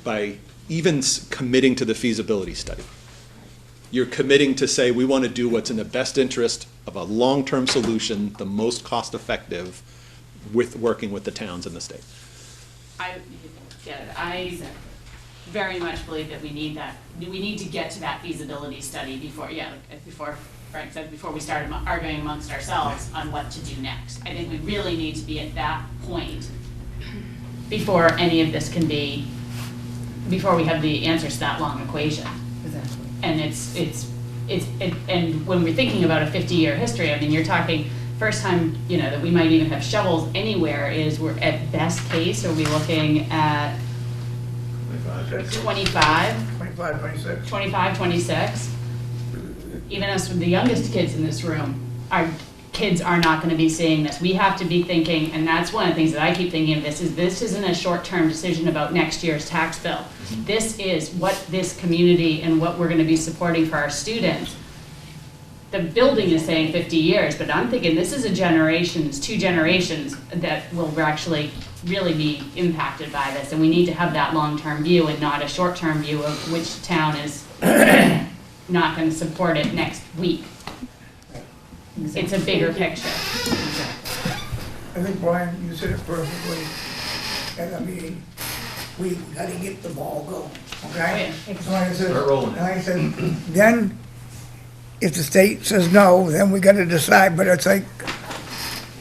by even committing to the feasibility study. you're committing to say, we want to do what's in the best interest of a long-term solution, the most cost-effective, with working with the towns in the state. I get it. I very much believe that we need that. We need to get to that feasibility study before, before Frank said, before we start arguing amongst ourselves on what to do next. I think we really need to be at that point before any of this can be, before we have the answers to that long equation. Exactly. And and when we're thinking about a 50-year history, I mean, you're talking first time, that we might even have shovels anywhere is we're at best case, are we looking at 25, 26. Even us, the youngest kids in this room, our kids are not going to be seeing this. We have to be thinking, and that's one of the things that I keep thinking of this isn't a short-term decision about next year's tax bill. This is what this community and what we're going to be supporting for our students. The building is saying 50 years, but I'm thinking this is two generations that will actually really be impacted by this, and we need to have that long-term view and not a short-term view of which town is not going to support it next week. It's a bigger picture. I think, Brian, you said it perfectly. And I mean, we gotta get the ball going, okay? So like I said, then if the state says no, then we gotta decide, but it's like,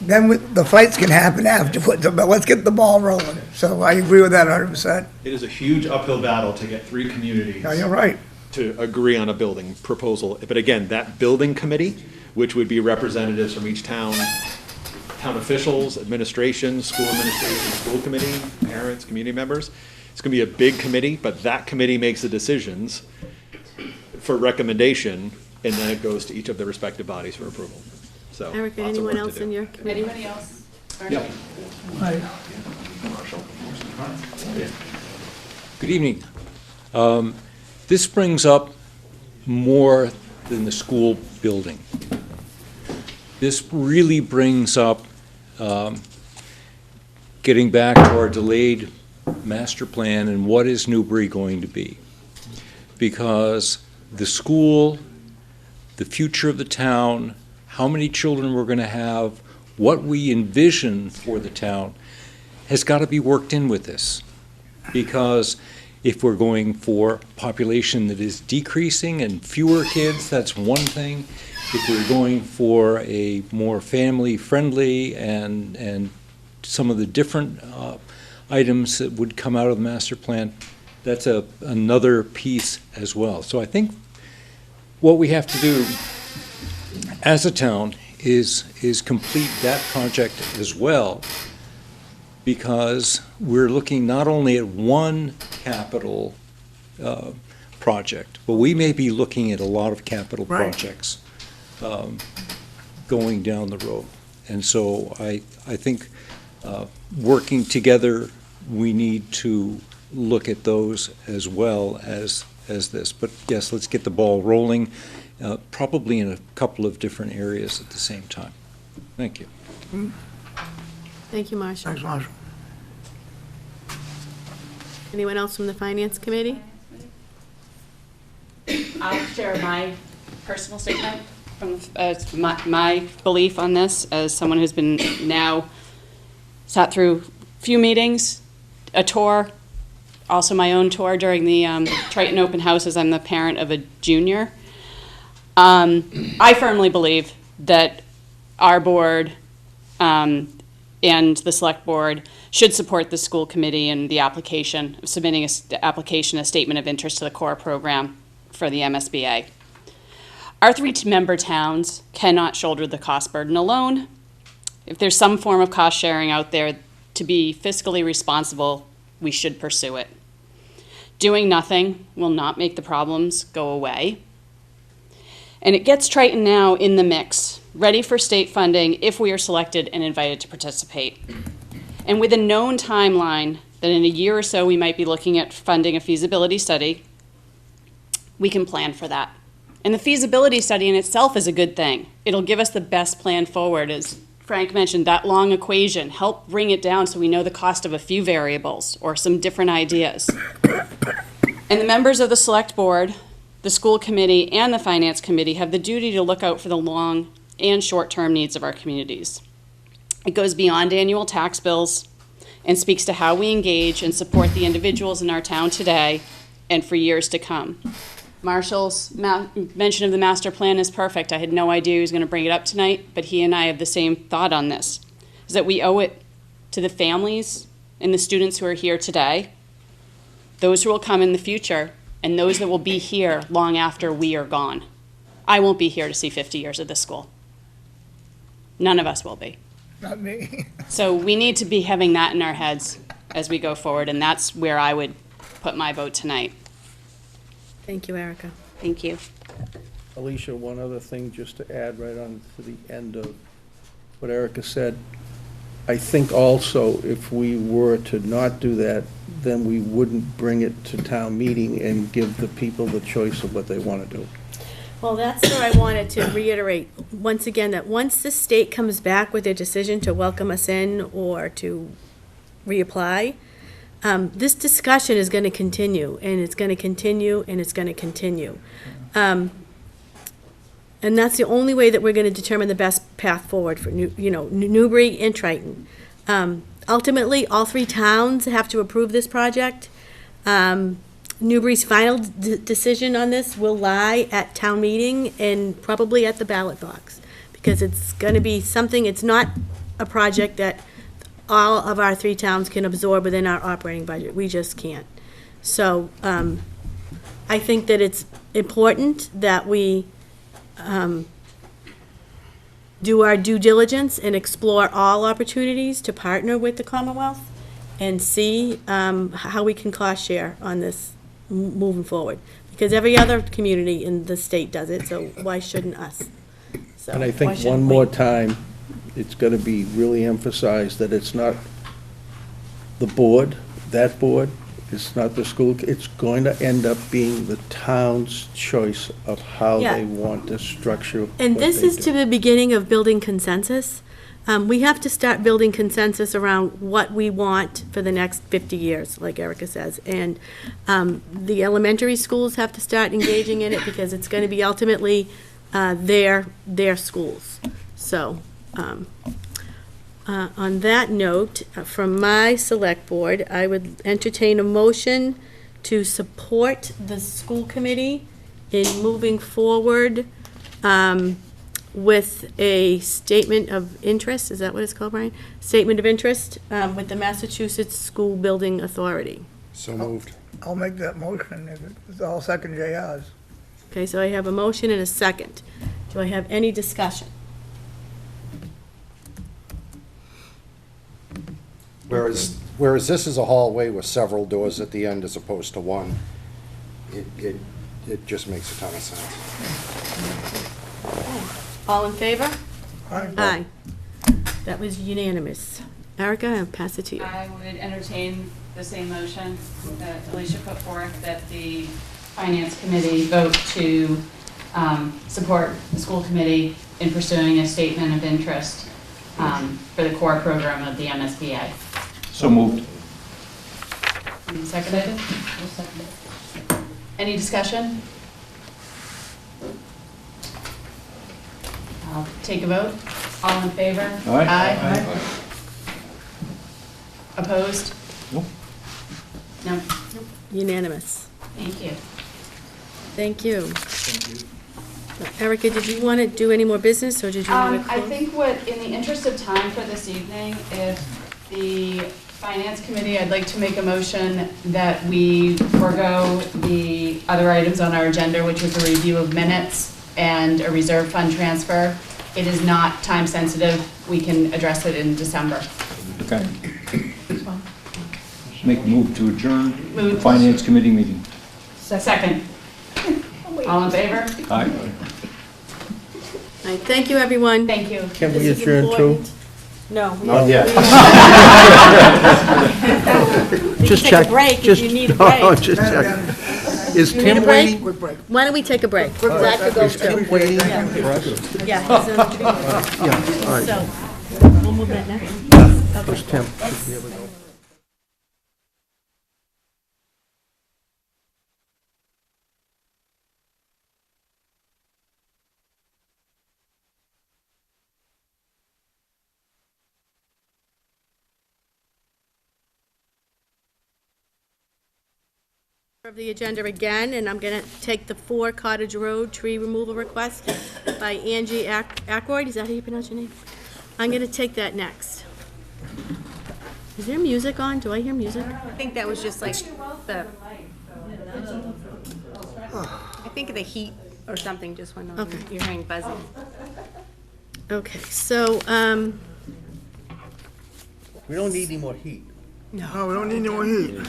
then the fights can happen afterwards, but let's get the ball rolling. So I agree with that 100%. It is a huge uphill battle to get 3 communities. No, you're right. To agree on a building proposal. But again, that building committee, which would be representatives from each town officials, administration, school committee, parents, community members. It's going to be a big committee, but that committee makes the decisions for recommendation, and then it goes to each of the respective bodies for approval. So, Erica, anyone else in your committee? Anybody else? Yep. Good evening. This brings up more than the school building. This really brings up getting back to our delayed master plan and what is Newberry going to be. Because the school, the future of the town, how many children we're going to have, what we envision for the town has got to be worked in with this. Because if we're going for population that is decreasing and fewer kids, that's one thing. If we're going for a more family-friendly and some of the different items that would come out of the master plan, that's another piece as well. So I think what we have to do as a town is complete that project as well, because we're looking not only at one capital project, but we may be looking at a lot of capital projects going down the road. And so I think working together, we need to look at those as well as this. But yes, let's get the ball rolling, probably in a couple of different areas at the same time. Thank you. Thank you, Marshall. Thanks, Marshall. Anyone else from the Finance Committee? I'll share my personal statement from my belief on this as someone who's been now sat through a few meetings, a tour, also my own tour during the Triton open houses. I'm the parent of a junior. I firmly believe that our board and the select board should support the school committee in the application, submitting a statement of interest to the core program for the MSBA. Our 3 member towns cannot shoulder the cost burden alone. If there's some form of cost sharing out there to be fiscally responsible, we should pursue it. Doing nothing will not make the problems go away. And it gets Triton now in the mix, ready for state funding if we are selected and invited to participate. And with a known timeline that in a year or so we might be looking at funding a feasibility study, we can plan for that. And the feasibility study in itself is a good thing. It'll give us the best plan forward. As Frank mentioned, that long equation, help bring it down so we know the cost of a few variables or some different ideas. And the members of the select board the school committee and the finance committee have the duty to look out for the long and short-term needs of our communities. It goes beyond annual tax bills and speaks to how we engage and support the individuals in our town today and for years to come. Marshall's mention of the master plan is perfect. I had no idea he was going to bring it up tonight, but he and I have the same thought on this, is that we owe it to the families and the students who are here today, those who will come in the future, and those that will be here long after we are gone. I won't be here to see 50 years of this school. None of us will be. Not me. So we need to be having that in our heads as we go forward, and that's where I would put my vote tonight. Thank you, Erica. Thank you. Alicia, one other thing just to add right on to the end of what Erica said. I think also if we were to not do that, then we wouldn't bring it to town meeting and give the people the choice of what they want to do. Well, that's where I wanted to reiterate once again that once the state comes back with their decision to welcome us in or to reapply, this discussion is going to continue, and it's going to continue, and it's going to continue. And that's the only way that we're going to determine the best path forward for Newberry and Triton. Ultimately, all three towns have to approve this project. Newberry's final decision on this will lie at town meeting and probably at the ballot box, because it's going to be something, it's not a project that all of our three towns can absorb within our operating budget. We just can't. So I think that it's important that we do our due diligence and explore all opportunities to partner with the Commonwealth and see how we can cost share on this moving forward. Because every other community in the state does it, so why shouldn't us? So And I think one more time, it's got to be really emphasized that it's not the board, that board, it's not the school, it's going to end up being the town's choice of how Yeah. they want to structure And what this they is do. to the beginning of building consensus. We have to start building consensus around what we want for the next 50 years, like Erica says. And the elementary schools have to start engaging in it because it's going to be ultimately their schools. So on that note, from my select board, I would entertain a motion to support the school committee in moving forward with a statement of interest, is that what it's called, Brian? Statement of interest with the Massachusetts School Building Authority. So moved. I'll make that motion if it's all second JRs. Okay, so I have a motion and a second. Do I have any discussion? Whereas this is a hallway with several doors at the end as opposed to one, it just makes a ton of sense. All in favor? Aye. Aye. That was unanimous. Erica, I'll pass it to you. I would entertain the same motion that Alicia put forth, that the Finance Committee vote to support the school committee in pursuing a statement of interest for the core program of the MSBA. So moved. Seconded? Any discussion? I'll take a vote. All in favor? Aye. Opposed? Nope. No. Unanimous. Thank you. Thank you. Erica, did you want to do any more business, or did you want to I close? think in the interest of time for this evening, if the Finance Committee, I'd like to make a motion that we forego the other items on our agenda, which was a review of minutes and a reserve fund transfer. It is not time sensitive. We can address it in December. Okay. Make a move to adjourn Move. Finance Committee meeting. Second. All in favor? Aye. All right, thank you, everyone. Thank you. Can we This is adjourn too? important. No. Not yet. We Just can take check. a break if Just- you need a no, break. just check. Is You need a Tim break? waiting? Quick break. Why don't we take a break? Zach could go Is Tim too. waiting Yeah. for us? Yeah, he's on the treatment. Yeah, all right. So, we'll move that next. Where's Tim? Should be able to go. Of the agenda again, and I'm going to take the 4 Cottage Road tree removal request by Angie Ackroyd. Is that how you pronounce your name? I'm going to take that next. Is there music on? Do I hear music? I think that was just like the, I think the heat or something just went on. Okay. You're hearing buzzing. Okay, so, We don't need any more heat. No, we don't need any more heat.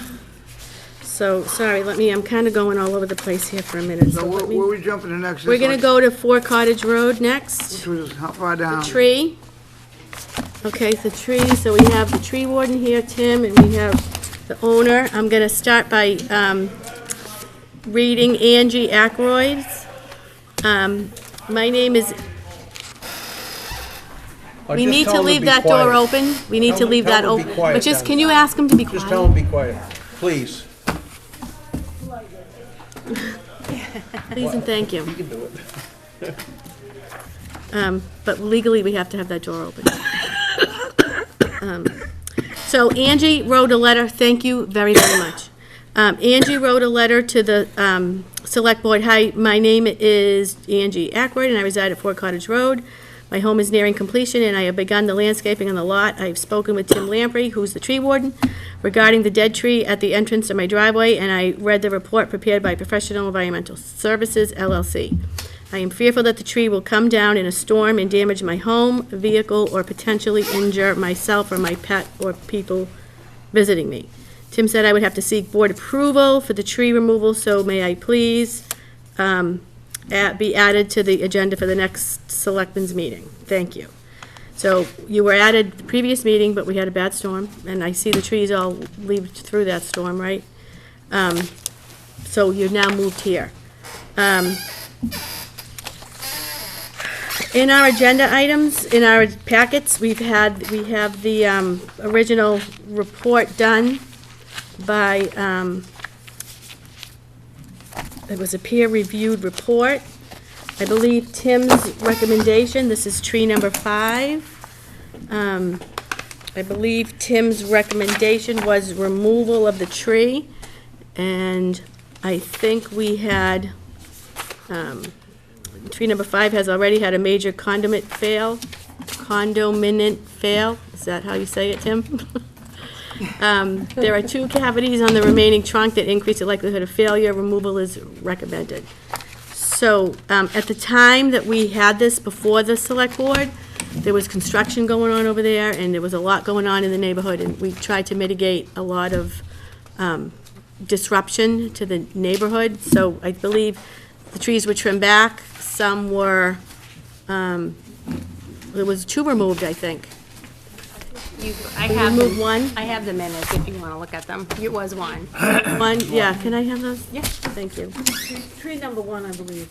so, sorry, I'm kind of going all over the place here for a minute. So So let me, where we jumping to next? we're going to go to 4 Cottage Road next. Which was how far down? Tree. Okay, the tree, so we have the tree warden here, Tim, and we have the owner. I'm gonna start by, reading Angie Ackroyd's. My name is, Or we just need tell to them leave be that door quiet. open. We need to Tell leave them that to be open. quiet But just, down can you there. ask them to be quiet? Just tell them to be quiet, please. Please and thank you. You can do it. But legally, we have to have that door open. So Angie wrote a letter, thank you very, very much. Angie wrote a letter to the Select Board. Hi, my name is Angie Ackroyd, and I reside at 4 Cottage Road. My home is nearing completion, and I have begun the landscaping on the lot. I've spoken with Tim Lamprey, who's the tree warden, regarding the dead tree at the entrance of my driveway, and I read the report prepared by Professional Environmental Services, LLC. I am fearful that the tree will come down in a storm and damage my home, vehicle, or potentially injure myself or my pet or people visiting me. Tim said I would have to seek board approval for the tree removal, so may I please be added to the agenda for the next selectmen's meeting. Thank you. So you were added the previous meeting, but we had a bad storm, and I see the trees all leaved through that storm, right? So you've now moved here. In our agenda items, in our packets, we have the original report done by, it was a peer-reviewed report. I believe Tim's recommendation, this is tree number 5. I believe Tim's recommendation was removal of the tree, and I think we had, tree number 5 has already had a major condominant fail. Is that how you say it, Tim? There are 2 cavities on the remaining trunk that increase the likelihood of failure. Removal is recommended. So, at the time that we had this before the select board, there was construction going on over there, and there was a lot going on in the neighborhood, and we tried to mitigate a lot of disruption to the neighborhood. So I believe the trees were trimmed back. Some were, there was 2 removed, I think. I We have removed them. 1. I have the minutes if you want to look at them. It was 1. 1, yeah, can I have those? Yeah. Thank you. Tree number 1, I believe.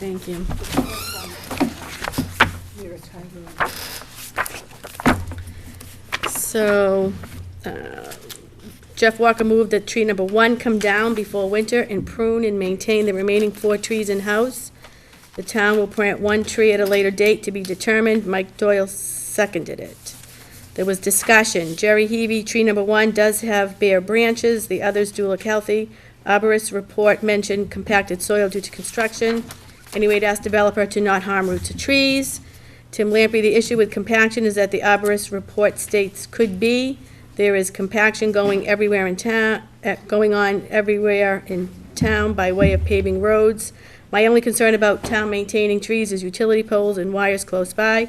Thank you. Here, it's high. So, Jeff Walker moved that tree number 1 come down before winter and prune and maintain the remaining 4 trees in-house. The town will plant 1 tree at a later date to be determined. Mike Doyle seconded it. There was discussion. Jerry Heavy, tree number 1 does have bare branches. The others do look healthy. Arborist report mentioned compacted soil due to construction. Anyway, to ask developer to not harm roots of trees. Tim Lamprey, the issue with compaction is that the arborist report states could be. There is compaction going everywhere in town, going on everywhere in town by way of paving roads. My only concern about town maintaining trees is utility poles and wires close by.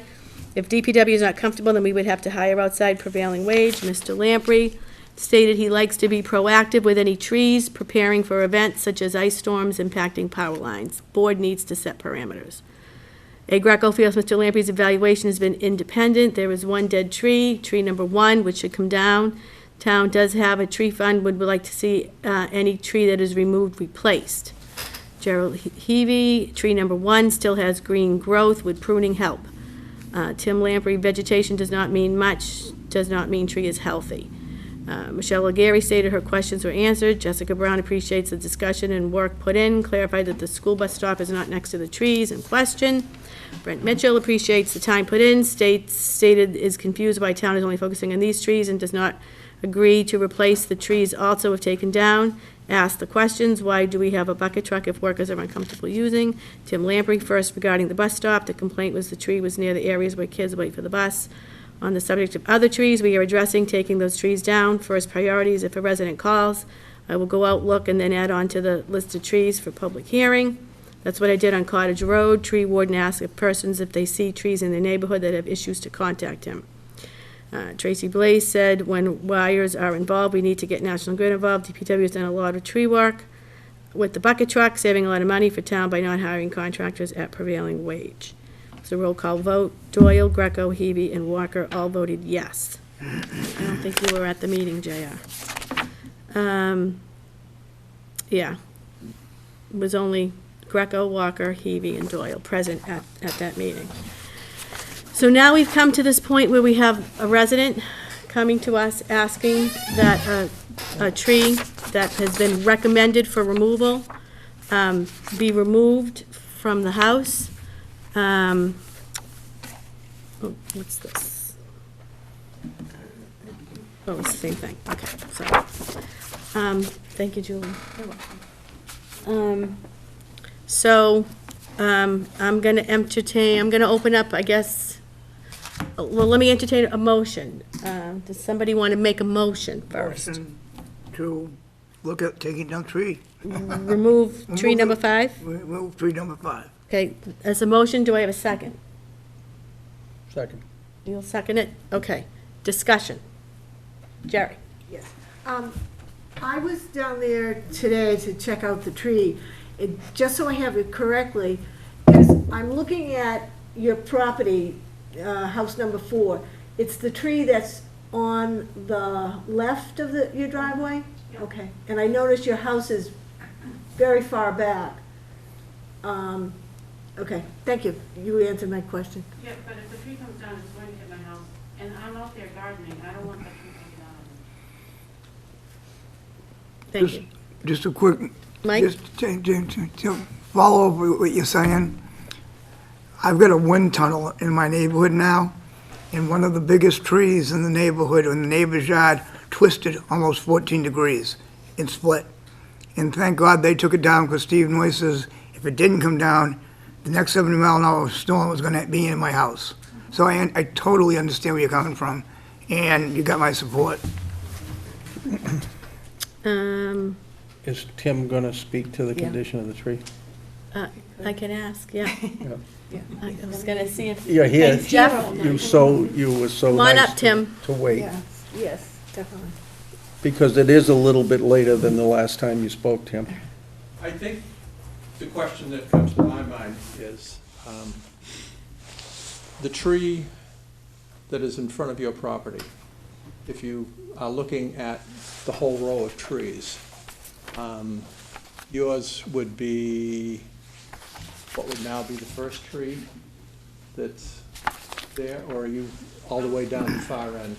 If DPW is not comfortable, then we would have to hire outside prevailing wage. Mr. Lamprey stated he likes to be proactive with any trees, preparing for events such as ice storms impacting power lines. Board needs to set parameters. A. Greco feels Mr. Lamprey's evaluation has been independent. There is 1 dead tree, tree number 1, which should come down. Town does have a tree fund, would like to see any tree that is removed replaced. Gerald Heavy, tree number 1 still has green growth, would pruning help? Tim Lamprey, vegetation does not mean much, does not mean tree is healthy. Michelle O'Gary stated her questions were answered. Jessica Brown appreciates the discussion and work put in, clarified that the school bus stop is not next to the trees in question. Brent Mitchell appreciates the time put in, stated is confused why town is only focusing on these trees and does not agree to replace the trees also if taken down. Ask the questions, why do we have a bucket truck if workers are uncomfortable using? Tim Lamprey first regarding the bus stop. The complaint was the tree was near the areas where kids wait for the bus. On the subject of other trees, we are addressing taking those trees down. First priorities, if a resident calls, I will go out, look, and then add on to the list of trees for public hearing. That's what I did on Cottage Road. Tree warden asked if persons, if they see trees in their neighborhood that have issues, to contact him. Tracy Blaze said, when wires are involved, we need to get National Grid involved. DPW has done a lot of tree work with the bucket truck, saving a lot of money for town by not hiring contractors at prevailing wage. It's a roll call vote. Doyle, Greco, Hebe, and Walker all voted yes. I don't think you were at the meeting, JR. Yeah. It was only Greco, Walker, Hebe, and Doyle present at that meeting. So now we've come to this point where we have a resident coming to us asking that a tree that has been recommended for removal be removed from the house. Oh, what's this? Oh, it's the same thing. Okay, sorry. Thank you, Julie. You're welcome. I'm gonna open up, I guess, well, let me entertain a motion. Does somebody want to make a motion first? Motion to look at taking down tree. Remove tree number 5? Remove tree number 5. Okay, as a motion, do I have a second? Second. You'll second it? Okay. Discussion. Jerry? Yes. I was down there today to check out the tree. Just so I have it correctly, as I'm looking at your property, house number 4, it's the tree that's on the left of your driveway? Okay. And I noticed your house is very far back. Okay, thank you. You answered my question. Yeah, but if the tree comes down, it's going to hit my house, and I'm out there gardening, I don't want that tree taken out. Thank you. Just a quick, Mike? just to follow up with what you're saying. I've got a wind tunnel in my neighborhood now, and one of the biggest trees in the neighborhood, in the neighbor's yard, twisted almost 14 degrees and split. And thank God they took it down, because Steve Noyce says if it didn't come down, the next 70-mile-an-hour storm was going to be in my house. So I totally understand where you're coming from, and you got my support. Is Tim going to speak to the condition of the tree? I can ask, yeah. Yeah. I was gonna see if. You're here. Thanks, Jeff. You were so Come on nice up, Tim. to wait. Yes, definitely. Because it is a little bit later than the last time you spoke, Tim. I think the question that comes to my mind is, the tree that is in front of your property, if you are looking at the whole row of trees, yours would be, what would now be the first tree that's there, or are you all the way down the far end?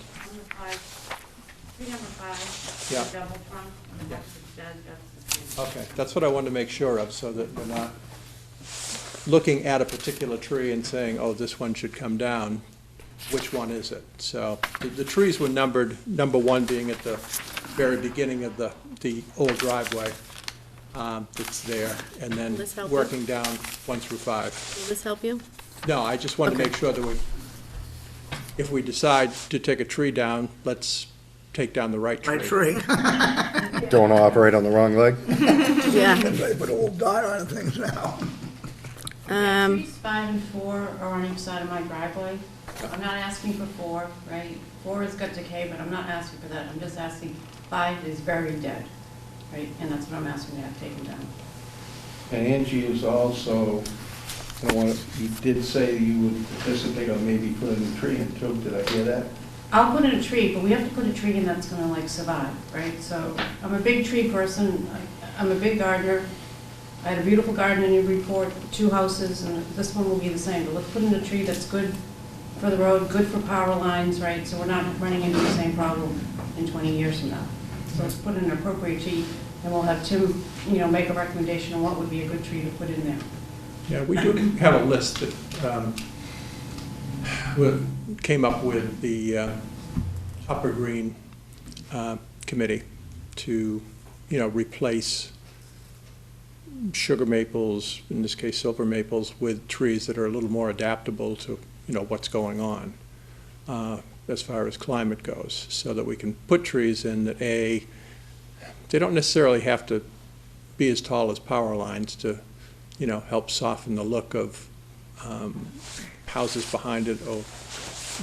Tree number 5, Yeah. double trunk, and the next is dead, that's the tree. Okay, that's what I wanted to make sure of, so that we're not looking at a particular tree and saying, oh, this one should come down. Which one is it? So the trees were numbered, number 1 being at the very beginning of the old driveway that's there, and then Will this help you? working down 1 through 5. Will this help you? No, I just want to make sure that if we decide to take a tree down, let's take down the right tree. Right tree. Don't operate on the wrong leg. Yeah. They put a little dot on things now. Trees 5 and 4 are on each side of my driveway. I'm not asking for 4, right? 4 has got decay, but I'm not asking for that. I'm just asking 5 is very dead, right? And that's what I'm asking to have taken down. And Angie is also, you did say you would participate on maybe putting a tree in too. Did I hear that? I'll put in a tree, but we have to put a tree in that's gonna like survive, right? So I'm a big tree person. I'm a big gardener. I had a beautiful garden in Newburyport, 2 houses, and this one will be the same. But let's put in a tree that's good for the road, good for power lines, right? So we're not running into the same problem in 20 years from now. So let's put in an appropriate tree, and we'll have Tim, make a recommendation on what would be a good tree to put in there. Yeah, we do have a list that came up with the Upper Green committee to, replace sugar maples, in this case silver maples, with trees that are a little more adaptable to, what's going on as far as climate goes, so that we can put trees in that, they don't necessarily have to be as tall as power lines to, help soften the look of houses behind it, or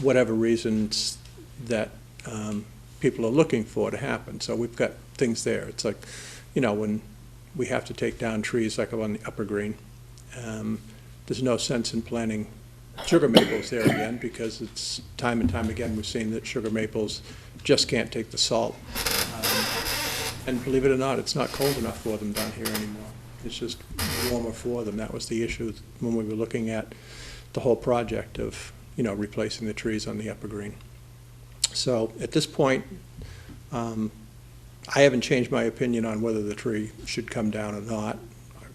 whatever reasons that people are looking for to happen. So we've got things there. It's like, when we have to take down trees like on the upper green, there's no sense in planting sugar maples there again, because it's time and time again we've seen that sugar maples just can't take the salt. And believe it or not, it's not cold enough for them down here anymore. It's just warmer for them. That was the issue when we were looking at the whole project of, replacing the trees on the upper green. So at this point, I haven't changed my opinion on whether the tree should come down or not. I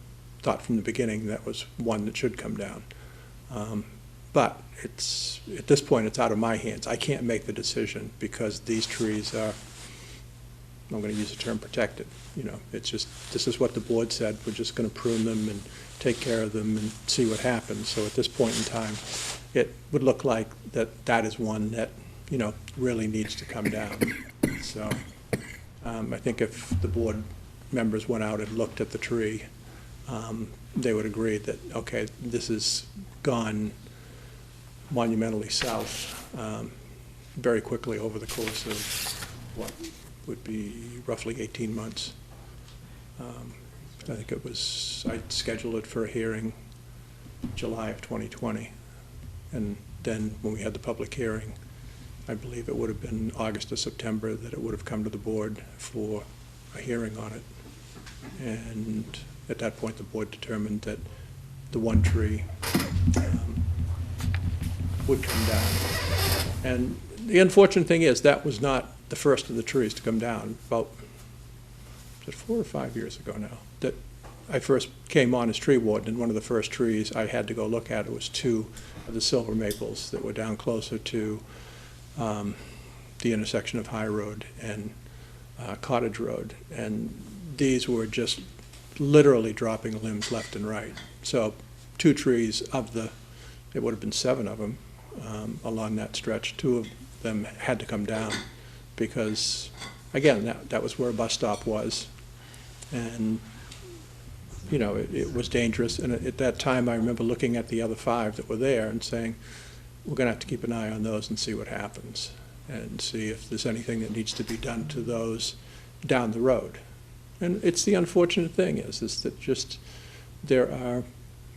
thought from the beginning that was one that should come down. But at this point, it's out of my hands. I can't make the decision because these trees are, I'm going to use the term protected. It's just, this is what the board said. We're just going to prune them and take care of them and see what happens. So at this point in time, it would look like that is one that, really needs to come down. So I think if the board members went out and looked at the tree, they would agree that, okay, this has gone monumentally south very quickly over the course of what would be roughly 18 months. I think I scheduled it for a hearing July of 2020. And then when we had the public hearing, I believe it would have been August or September that it would have come to the board for a hearing on it. And at that point, the board determined that the one tree would come down. And the unfortunate thing is that was not the first of the trees to come down. About 4 or 5 years ago now, that I first came on as tree warden, and one of the first trees I had to go look at, it was 2 of the silver maples that were down closer to the intersection of High Road and Cottage Road. And these were just literally dropping limbs left and right. So 2 trees of it would have been 7 of them along that stretch. 2 of them had to come down because, again, that was where a bus stop was. And, it was dangerous. And at that time, I remember looking at the other 5 that were there and saying, we're going to have to keep an eye on those and see what happens and see if there's anything that needs to be done to those down the road. And it's the unfortunate thing is that just there are,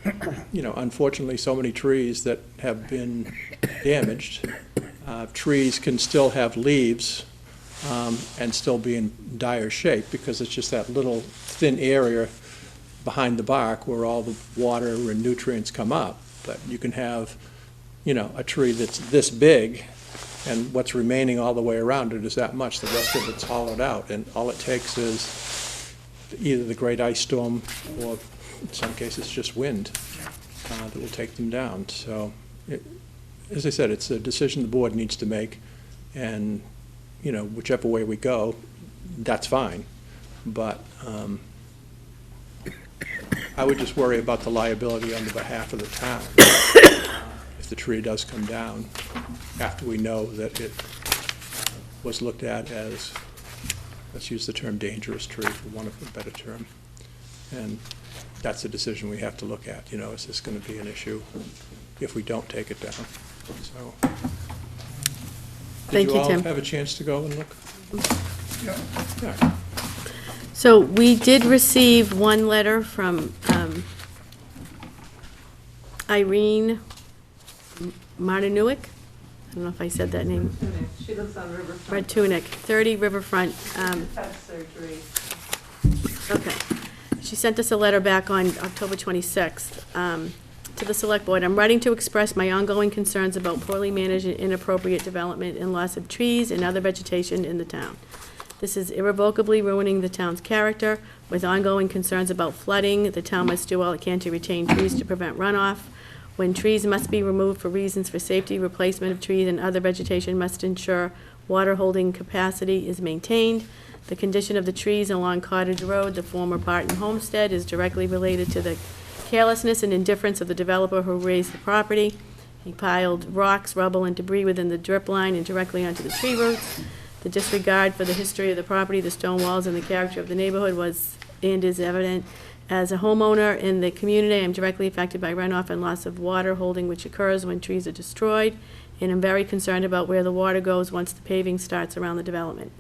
unfortunately so many trees that have been damaged. Trees can still have leaves and still be in dire shape because it's just that little thin area behind the bark where all the water and nutrients come up. But you can have, a tree that's this big and what's remaining all the way around it is that much. The rest of it's hollowed out, and all it takes is either the great ice storm or in some cases just wind that will take them down. So as I said, it's a decision the board needs to make, and whichever way we go, that's fine. But I would just worry about the liability on the behalf of the town if the tree does come down after we know that it was looked at as, let's use the term dangerous tree for want of a better term. And that's a decision we have to look at. Is this going to be an issue if we don't take it down? So, Thank you, Tim. Did you all have a chance to go and look? Yeah. So we did receive one letter from Irene Martinewick. I don't know if I said that name. She lives on Riverfront. Red Tunic, 30 Riverfront. Had surgery. Okay. She sent us a letter back on October 26th to the Select Board. I'm writing to express my ongoing concerns about poorly managed and inappropriate development and loss of trees and other vegetation in the town. This is irrevocably ruining the town's character. With ongoing concerns about flooding, the town must do all it can to retain trees to prevent runoff. When trees must be removed for reasons for safety, replacement of trees and other vegetation must ensure water holding capacity is maintained. The condition of the trees along Cottage Road, the former Barton homestead, is directly related to the carelessness and indifference of the developer who raised the property. He piled rocks, rubble, and debris within the drip line and directly onto the tree roots. The disregard for the history of the property, the stone walls, and the character of the neighborhood was and is evident. As a homeowner in the community, I am directly affected by runoff and loss of water holding which occurs when trees are destroyed, and I'm very concerned about where the water goes once the paving starts around the development.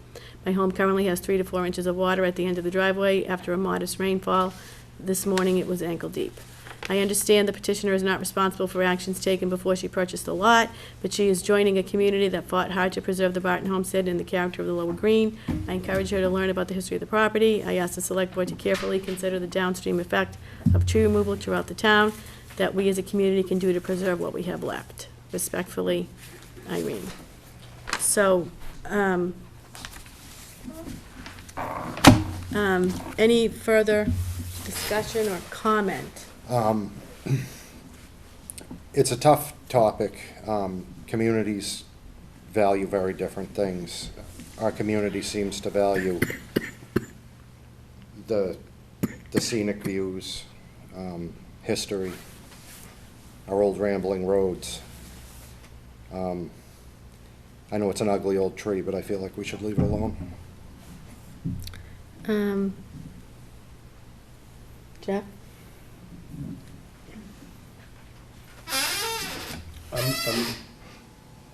My home currently has 3 to 4 inches of water at the end of the driveway. After a modest rainfall this morning, it was ankle deep. I understand the petitioner is not responsible for actions taken before she purchased the lot, but she is joining a community that fought hard to preserve the Barton homestead and the character of the Lower Green. I encourage her to learn about the history of the property. I ask the select board to carefully consider the downstream effect of tree removal throughout the town that we as a community can do to preserve what we have left. Respectfully, Irene. So, any further discussion or comment? It's a tough topic. Communities value very different things. Our community seems to value the scenic views, history, our old rambling roads. I know it's an ugly old tree, but I feel like we should leave it alone. Jeff?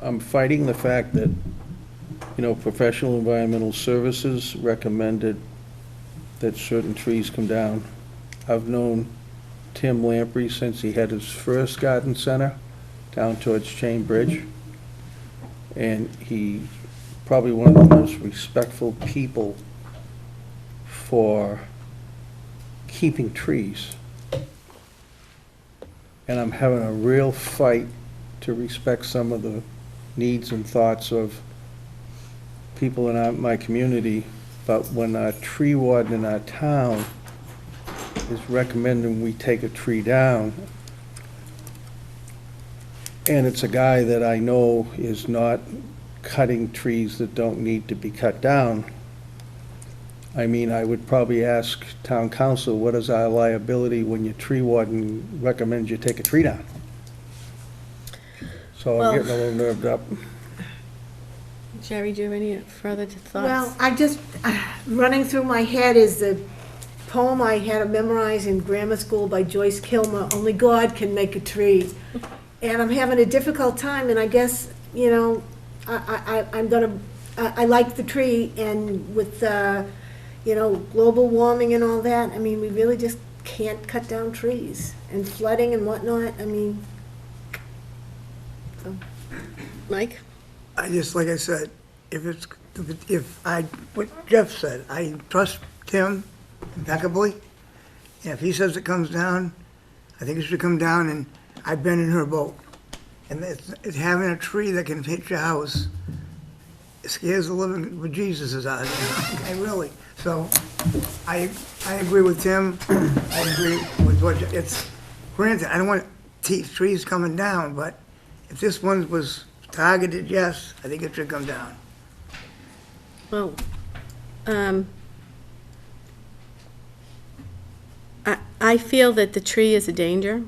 I'm fighting the fact that, Professional Environmental Services recommended that certain trees come down. I've known Tim Lamprey since he had his first garden center down towards Chain Bridge. And he's probably one of the most respectful people for keeping trees. And I'm having a real fight to respect some of the needs and thoughts of people in my community. But when our tree warden in our town is recommending we take a tree down, and it's a guy that I know is not cutting trees that don't need to be cut down, I mean, I would probably ask town council, what is our liability when your tree warden recommends you take a tree down? So I'm getting a little nerved up. Jerry, do you have any further thoughts? Well, I just, running through my head is the poem I had to memorize in grammar school by Joyce Kilmer, Only God Can Make a Tree. And I'm having a difficult time, and I guess, I like the tree, and with, global warming and all that, I mean, we really just can't cut down trees, and flooding and whatnot, I mean. So. Mike? I just, like I said, what Jeff said, I trust Tim impeccably. And if he says it comes down, I think it should come down, and I've been in her boat. And it's having a tree that can hit your house. It scares the living bejesus out of you. I really. So I agree with Tim. I agree with what it's granted. I don't want trees coming down, but if this one was targeted, yes, I think it should come down. Well, I feel that the tree is a danger,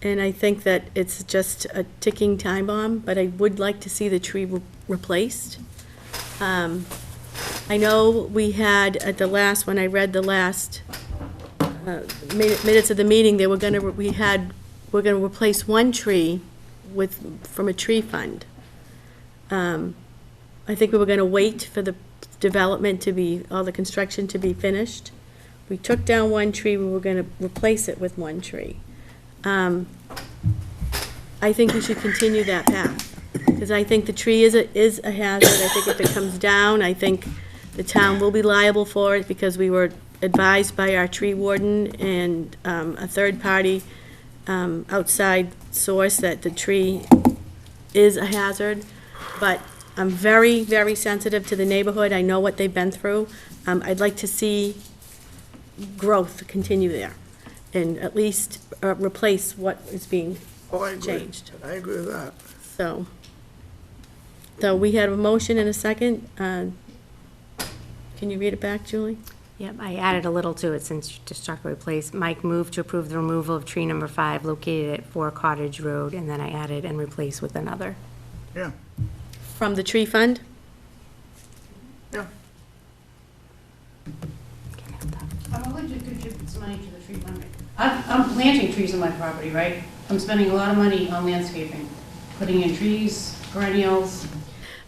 and I think that it's just a ticking time bomb, but I would like to see the tree replaced. I know we had at the last, when I read the last minutes of the meeting, we're going to replace one tree from a tree fund. I think we were going to wait for the development all the construction to be finished. We took down one tree, we were going to replace it with one tree. I think we should continue that path, because I think the tree is a hazard. I think if it comes down, I think the town will be liable for it, because we were advised by our tree warden and a third-party outside source that the tree is a hazard. But I'm very, very sensitive to the neighborhood. I know what they've been through. I'd like to see growth continue there, and at least replace what is being changed. I agree with that. So, So we had a motion and a second. Can you read it back, Julie? Yep, I added a little to it since you just talked about replace. Mike moved to approve the removal of tree number 5 located at 4 Cottage Road, and then I added and replaced with another. Yeah. From the tree fund? Yeah. I'm willing to contribute some money to the tree fund. I'm planting trees on my property, right? I'm spending a lot of money on landscaping, putting in trees, perennials.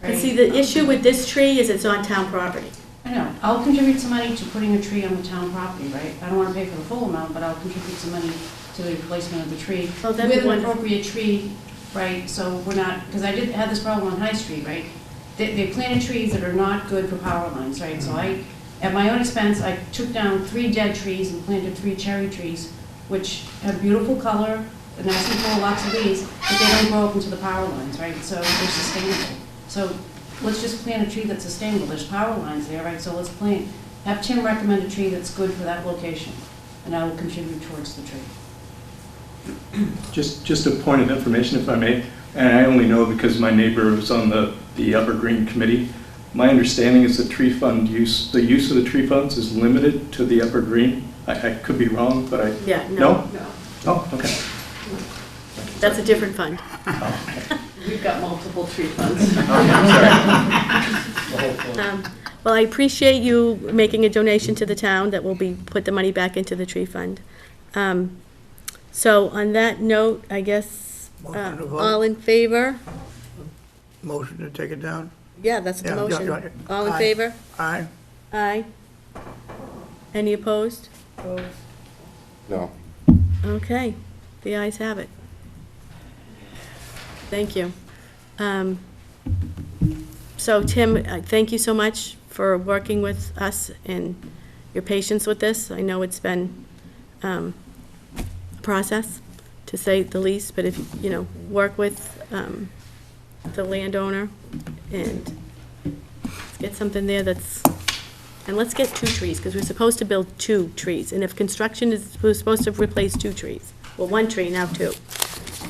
But see, the issue with this tree is it's on town property. I know. I'll contribute some money to putting a tree on the town property, right? I don't want to pay for the full amount, but I'll contribute some money to the replacement of the tree. Oh, that'd be with an wonderful. appropriate tree, right? So we're not, because I did have this problem on High Street, right? They planted trees that are not good for power lines, right? So I, at my own expense, I took down 3 dead trees and planted 3 cherry trees, which have beautiful color, they're nice and full, lots of leaves, but they don't grow up into the power lines, right? So they're sustainable. So let's just plant a tree that's sustainable. There's power lines there, right? So let's plant, have Tim recommend a tree that's good for that location, and I will contribute towards the tree. Just a point of information, if I may, and I only know because my neighbor was on the Upper Green Committee. My understanding is the tree fund use, the use of the tree funds is limited to the Upper Green. I could be wrong, but I... Yeah, No? Oh, okay. That's a different fund. We've got multiple tree funds. Well, I appreciate you making a donation to the town that will be, put the money back into the tree fund. So on that note, I guess, Motion to vote. all in favor? Motion to take it down? Yeah, that's the Yeah, motion. yeah, yeah. All in Aye. favor? Aye. Aye. Any opposed? No. Okay, the ayes have it. Thank you. So Tim, thank you so much for working with us and your patience with this. I know it's been a process, to say the least, but if, you know, work with the landowner and let's get something there that's, and let's get 2 trees, because we're supposed to build 2 trees. And if construction is, we're supposed to replace 2 trees. Well, 1 tree, now 2.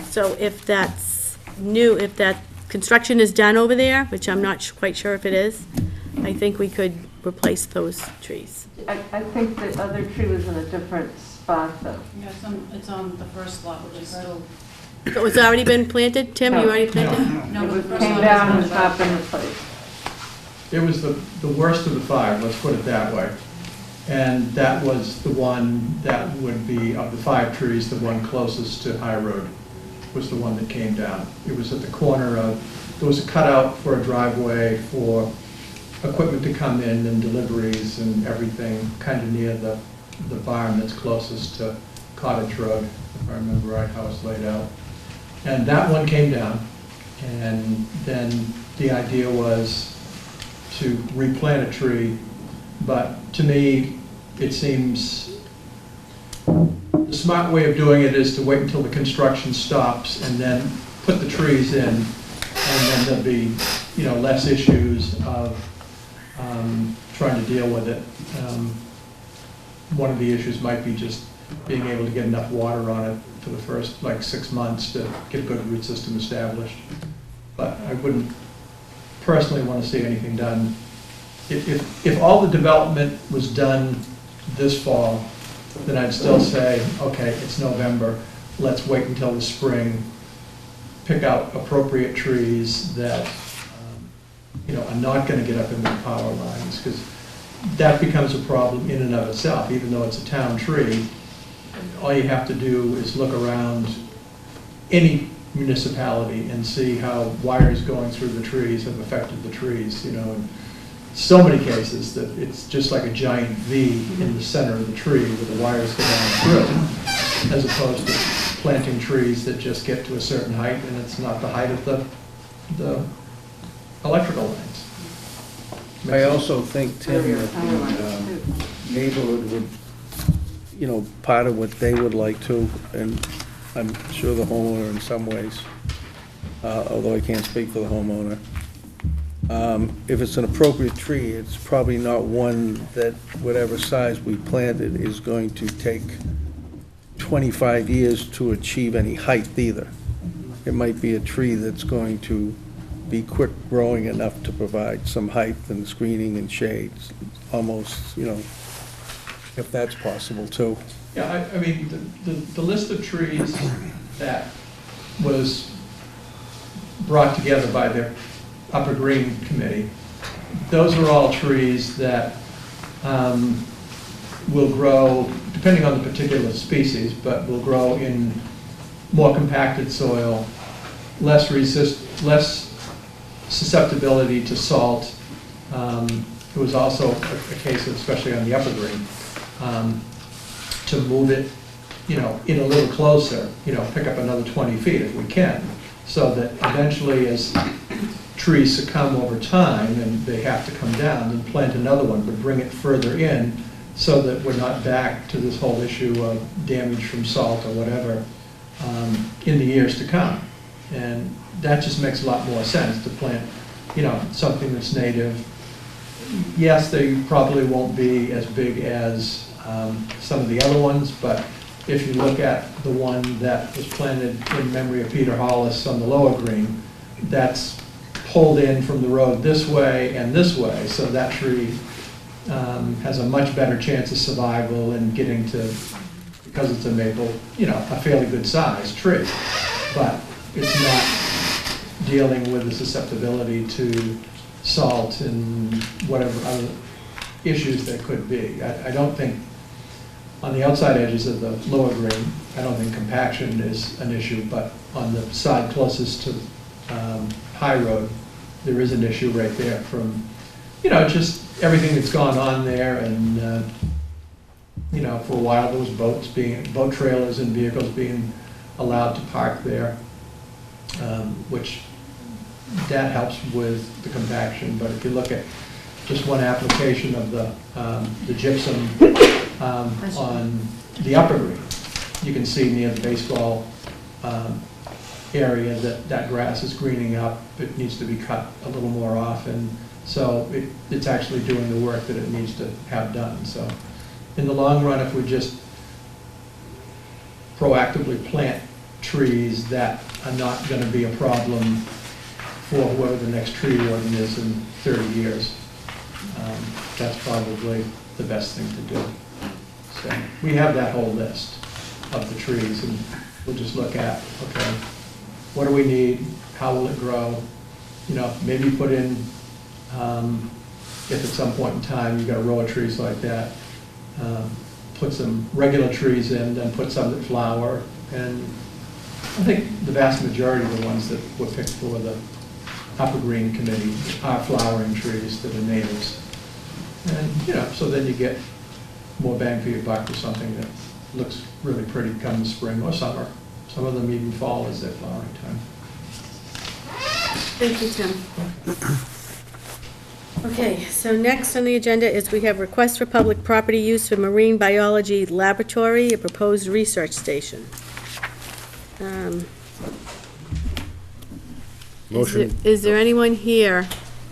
So if that's new, if that construction is done over there, which I'm not quite sure if it is, I think we could replace those trees. I think the other tree was in a different spot, though. Yeah, it's on the first lot, which is still... So it's already been planted? Tim, you already planted? No, It the was first came lot down is and not- not been replaced. It was the worst of the 5, let's put it that way. And that was the one that would be, of the 5 trees, the one closest to High Road was the one that came down. It was at the corner of, there was a cutout for a driveway for equipment to come in and deliveries and everything, kind of near the barn that's closest to Cottage Road, if I remember right how it's laid out. And that one came down, and then the idea was to replant a tree, but to me, it seems the smart way of doing it is to wait until the construction stops and then put the trees in, and then there'll be, you know, less issues of trying to deal with it. One of the issues might be just being able to get enough water on it for the first, like, 6 months to get a good root system established. But I wouldn't personally want to see anything done. If all the development was done this fall, then I'd still say, okay, it's November, let's wait until the spring, pick out appropriate trees that, you know, are not going to get up into the power lines, because that becomes a problem in and of itself. Even though it's a town tree, all you have to do is look around any municipality and see how wires going through the trees have affected the trees, you know. In so many cases that it's just like a giant V in the center of the tree where the wires go down through, as opposed to planting trees that just get to a certain height and it's not the height of the electrical lines. I also think, Tim, that the neighborhood would, you know, part of what they would like to, and I'm sure the homeowner in some ways, although I can't speak for the homeowner, if it's an appropriate tree, it's probably not one that whatever size we planted is going to take 25 years to achieve any height either. It might be a tree that's going to be quick growing enough to provide some height and screening and shades, almost, if that's possible too. Yeah, I mean, the list of trees that was brought together by the Upper Green Committee, those are all trees that will grow, depending on the particular species, but will grow in more compacted soil, less susceptibility to salt. It was also a case of, especially on the Upper Green, to move it, in a little closer, pick up another 20 feet if we can, so that eventually as trees succumb over time and they have to come down, then plant another one, but bring it further in so that we're not back to this whole issue of damage from salt or whatever in the years to come. And that just makes a lot more sense to plant, something that's native. Yes, they probably won't be as big as some of the other ones, but if you look at the one that was planted in memory of Peter Hollis on the Lower Green, that's pulled in from the road this way and this way, so that tree has a much better chance of survival and getting to, because it's a maple, a fairly good sized tree. But it's not dealing with the susceptibility to salt and whatever other issues there could be. I don't think, on the outside edges of the Lower Green, I don't think compaction is an issue, but on the side closest to High Road, there is an issue right there from, just everything that's gone on there. And, for a while there was boat trailers and vehicles being allowed to park there, which that helps with the compaction. But if you look at just one application of the gypsum on the Upper Green, you can see near the baseball area that grass is greening up. It needs to be cut a little more often. So it's actually doing the work that it needs to have done. So in the long run, if we just proactively plant trees that are not going to be a problem for whoever the next tree warden is in 30 years, that's probably the best thing to do. So we have that whole list of the trees, and we'll just look at, okay, what do we need? How will it grow? Maybe put in, if at some point in time you've got a row of trees like that, put some regular trees in, then put some that flower. And I think the vast majority of the ones that were picked for the Upper Green Committee are flowering trees that are natives. And, so then you get more bang for your buck with something that looks really pretty come spring or summer. Some of them even fall as their flowering time. Thank you, Tim. Okay, so next on the agenda is we have request for public property use for marine biology laboratory, a proposed research station. Motion. Is there anyone here?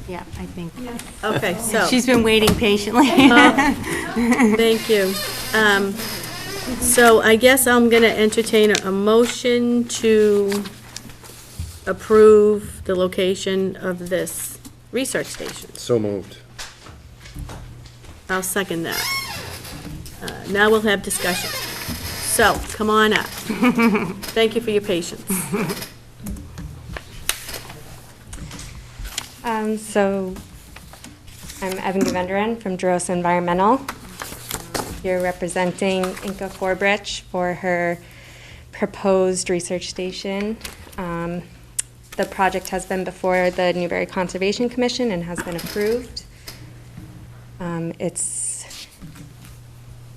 Yeah, I think. Okay, so. She's been waiting patiently. Thank you. So I guess I'm going to entertain a motion to approve the location of this research station. So moved. I'll second that. Now we'll have discussion. So, come on up. Thank you for your patience. So, I'm Evan Gavendran from Durosa Environmental. Here representing Inca Forbridge for her proposed research station. The project has been before the Newberry Conservation Commission and has been approved.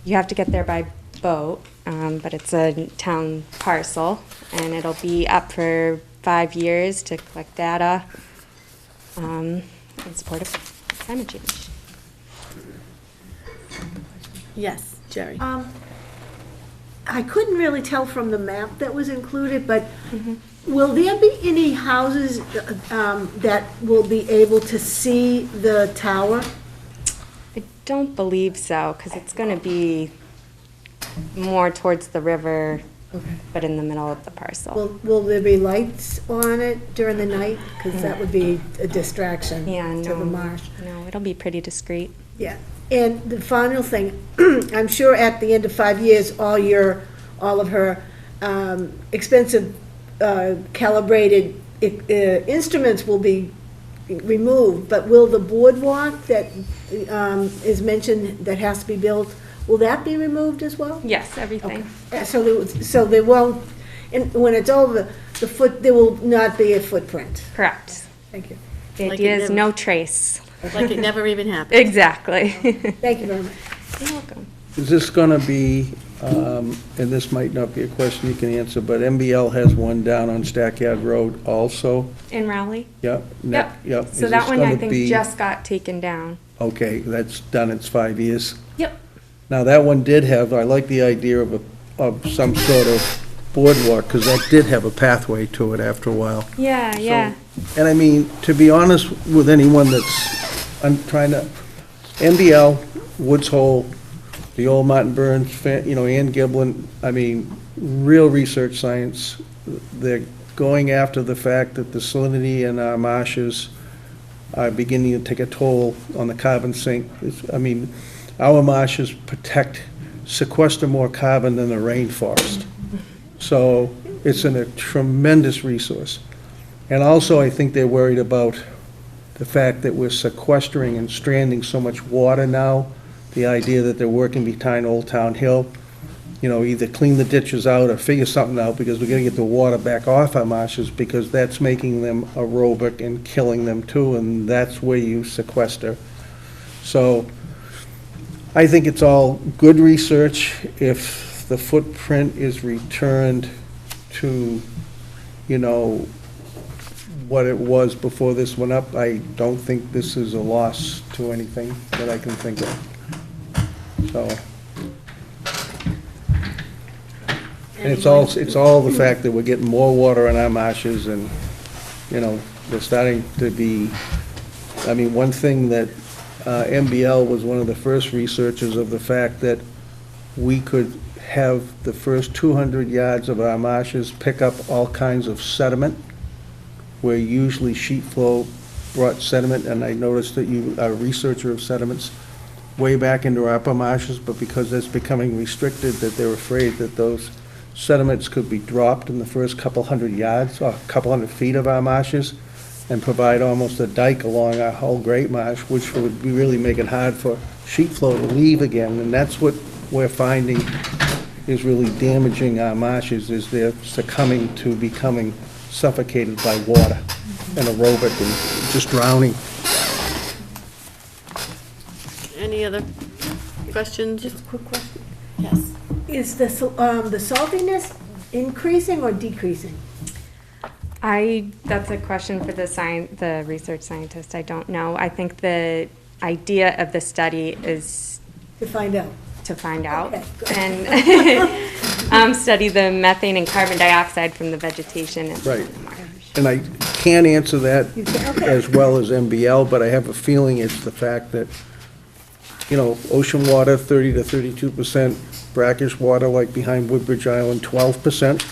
You have to get there by boat, but it's a town parcel, and it'll be up for 5 years to collect data in support of climate change. Yes, Jerry. I couldn't really tell from the map that was included, but will there be any houses that will be able to see the tower? I don't believe so, because it's going to be more towards the river but in the middle of the parcel. Will there be lights on it during the night? Because that would be a distraction to the marsh. No, it'll be pretty discreet. Yeah, and the final thing, I'm sure at the end of 5 years, all of her expensive calibrated instruments will be removed, but will the boardwalk that is mentioned that has to be built, will that be removed as well? Yes, everything. Okay. So there won't, and when it's over, there will not be a footprint? Correct. Thank you. The Like idea it is never- no trace. Like it never even happened. Exactly. Thank you very much. You're welcome. Is this gonna be, and this might not be a question you can answer, but MBL has one down on Stackyard Road also? In Rowley? Yep. Yep. So Is that this one, I gonna think, be- just got taken down. Okay, that's done, it's 5 years. Yep. Now, that one did have, I like the idea of some sort of boardwalk, because that did have a pathway to it after a while. Yeah, yeah. And I mean, to be honest with anyone that's, I'm trying to, MBL, Woods Hole, the old Martin Burns, Ann Giblin, I mean, real research science. They're going after the fact that the salinity in our marshes are beginning to take a toll on the carbon sink. I mean, our marshes sequester more carbon than the rainforest. So it's a tremendous resource. And also, I think they're worried about the fact that we're sequestering and stranding so much water now. The idea that they're working behind Old Town Hill, either clean the ditches out or figure something out, because we're gonna get the water back off our marshes, because that's making them aerobic and killing them too, and that's where you sequester. So I think it's all good research. If the footprint is returned to, what it was before this went up, I don't think this is a loss to anything that I can think of. So, and it's all the fact that we're getting more water in our marshes, and, they're starting to be, I mean, one thing that MBL was one of the first researchers of the fact that we could have the first 200 yards of our marshes pick up all kinds of sediment, where usually sheet flow brought sediment, and I noticed that you are a researcher of sediments, way back into our upper marshes, but because that's becoming restricted, that they're afraid that those sediments could be dropped in the first couple hundred yards, or a couple hundred feet of our marshes, and provide almost a dike along our whole Great Marsh, which would be really make it hard for sheet flow to leave again, and that's what we're finding is really damaging our marshes, is they're succumbing to becoming suffocated by water and aerobic and just drowning. Any other questions? Just a quick question. Yes. Is the saltiness increasing or decreasing? That's a question for the research scientist. I don't know. I think the idea of the study is to find out. Okay, and study the methane and carbon dioxide from the vegetation. Right. And I can't answer that as well as MBL, but I have a feeling it's the fact that, ocean water, 30 to 32%, brackish water like behind Woodbridge Island, 12%.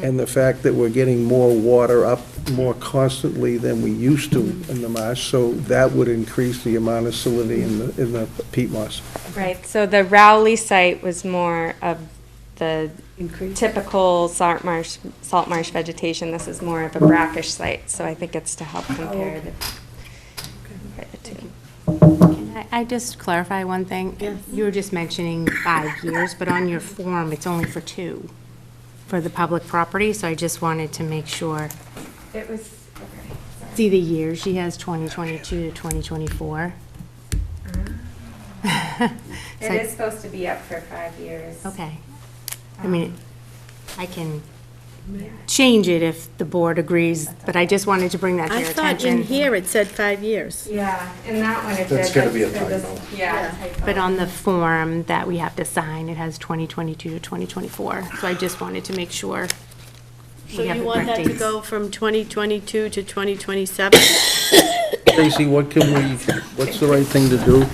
And the fact that we're getting more water up more constantly than we used to in the marsh, so that would increase the amount of salinity in the peat moss. Right, so the Rowley site was more of the typical salt marsh vegetation. This is more of a brackish site, so I think it's to help compare the two. Can I just clarify one thing? Yes. You were just mentioning 5 years, but on your form, it's only for 2 for the public property, so I just wanted to make sure. It was, okay. See the years, she has 2022 to 2024. It is supposed to be up for 5 years. Okay. I mean, I can change it if the board agrees, but I just wanted to bring that to your I thought attention. in here it said 5 years. Yeah, in that one it That's did. gonna be a typo. Yeah. But on the form that we have to sign, it has 2022 to 2024, so I just wanted to make sure. So we have you the want correct that to dates. go from 2022 to 2027? Tracy, what's the right thing to do? You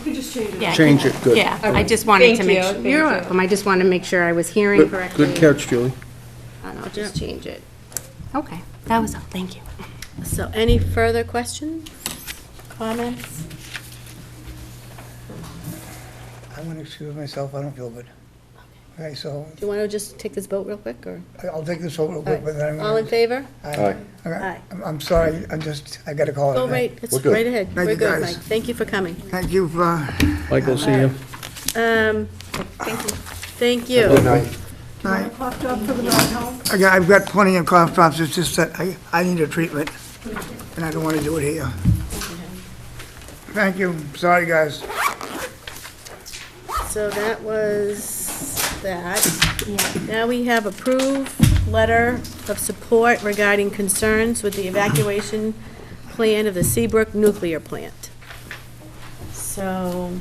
could just change change it, good. Yeah, I just wanted to Thank make you, sure. thank You're you. welcome. I just wanted to make sure I was hearing Good- correctly. Good catch, Julie. And I'll just change it. Okay, that was all. Thank you. So any further questions, comments? I want to excuse myself, I don't feel good. Okay, so Do you want to just take this vote real quick, or? I'll take this over real quick, but then I'm All in favor? Aye. Aye. I'm sorry, I gotta call it. Go a day. right, it's We're good. right ahead. Thank We're you, good, guys. Mike. Thank you for coming. Thank you for. Michael, see you. Thank you. Good night. Night. Cough drop for the ride home? I've got plenty of cough drops, it's just that I need a treatment, and I don't want to do it here. Thank you, sorry, guys. So that was that. Now we have approved letter of support regarding concerns with the evacuation plan of the Seabrook nuclear plant. So,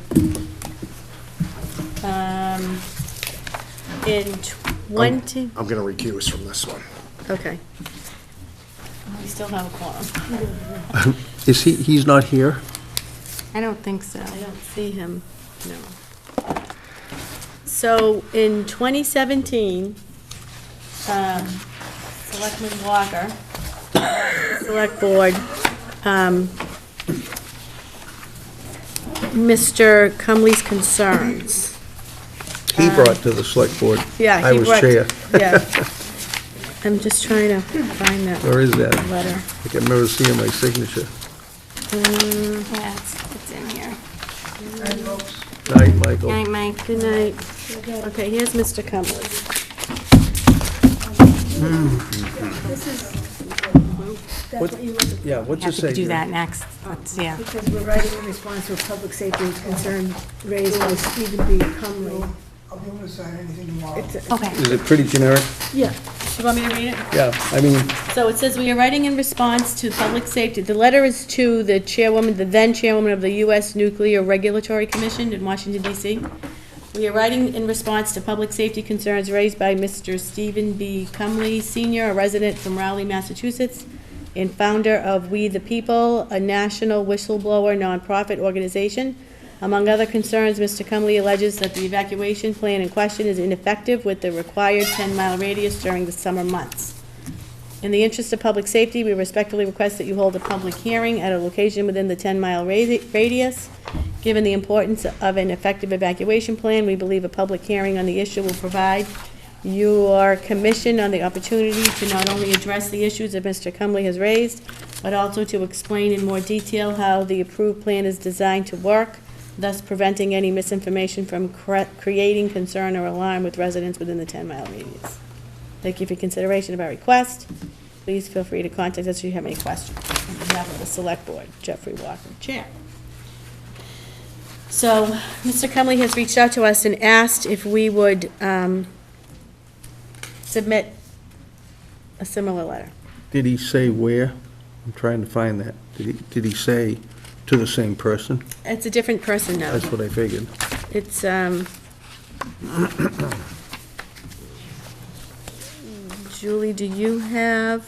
in 20, I'm gonna recuse from this one. okay. We still have a quorum. Is he's not here? I don't think so. I don't see him, no. So in 2017, Selectman Walker, Select Board, Mr. Cumley's concerns. He brought to the select board. Yeah, I he was brought- chair. Yeah. I'm just trying to find that. Where is that? Letter. I can remember seeing my signature. Yeah, it's in here. Night, Michael. Night, Mike. Good night. Okay, here's Mr. Cumley. This is, that's What- what you look at. Yeah, what's it Have say? to do here? that next. Let's, yeah. Because we're writing in response to a public safety concern raised by Stephen B. Cumley. I'll be able to sign anything tomorrow. Okay. Is it pretty generic? Yeah. You want me to read it? Yeah, I mean, So it says, we are writing in response to public safety. The letter is to the chairwoman, the then chairwoman of the U.S. Nuclear Regulatory Commission in Washington, D.C. We are writing in response to public safety concerns raised by Mr. Stephen B. Cumley, Sr., a resident from Rowley, Massachusetts, and founder of We the People, a national whistleblower nonprofit organization. Among other concerns, Mr. Cumley alleges that the evacuation plan in question is ineffective with the required 10-mile radius during the summer months. In the interest of public safety, we respectfully request that you hold a public hearing at a location within the 10-mile radius. Given the importance of an effective evacuation plan, we believe a public hearing on the issue will provide your commission on the opportunity to not only address the issues that Mr. Cumley has raised, but also to explain in more detail how the approved plan is designed to work, thus preventing any misinformation from creating concern or alarm with residents within the 10-mile radius. Thank you for consideration of our request. Please feel free to contact us if you have any questions. On behalf of the Select Board, Jeffrey Walker, Chair. So, Mr. Cumley has reached out to us and asked if we would submit a similar letter. did he say where? I'm trying to find that. Did he say to the same person? It's a different person now. That's what I figured. It's, Julie, do you have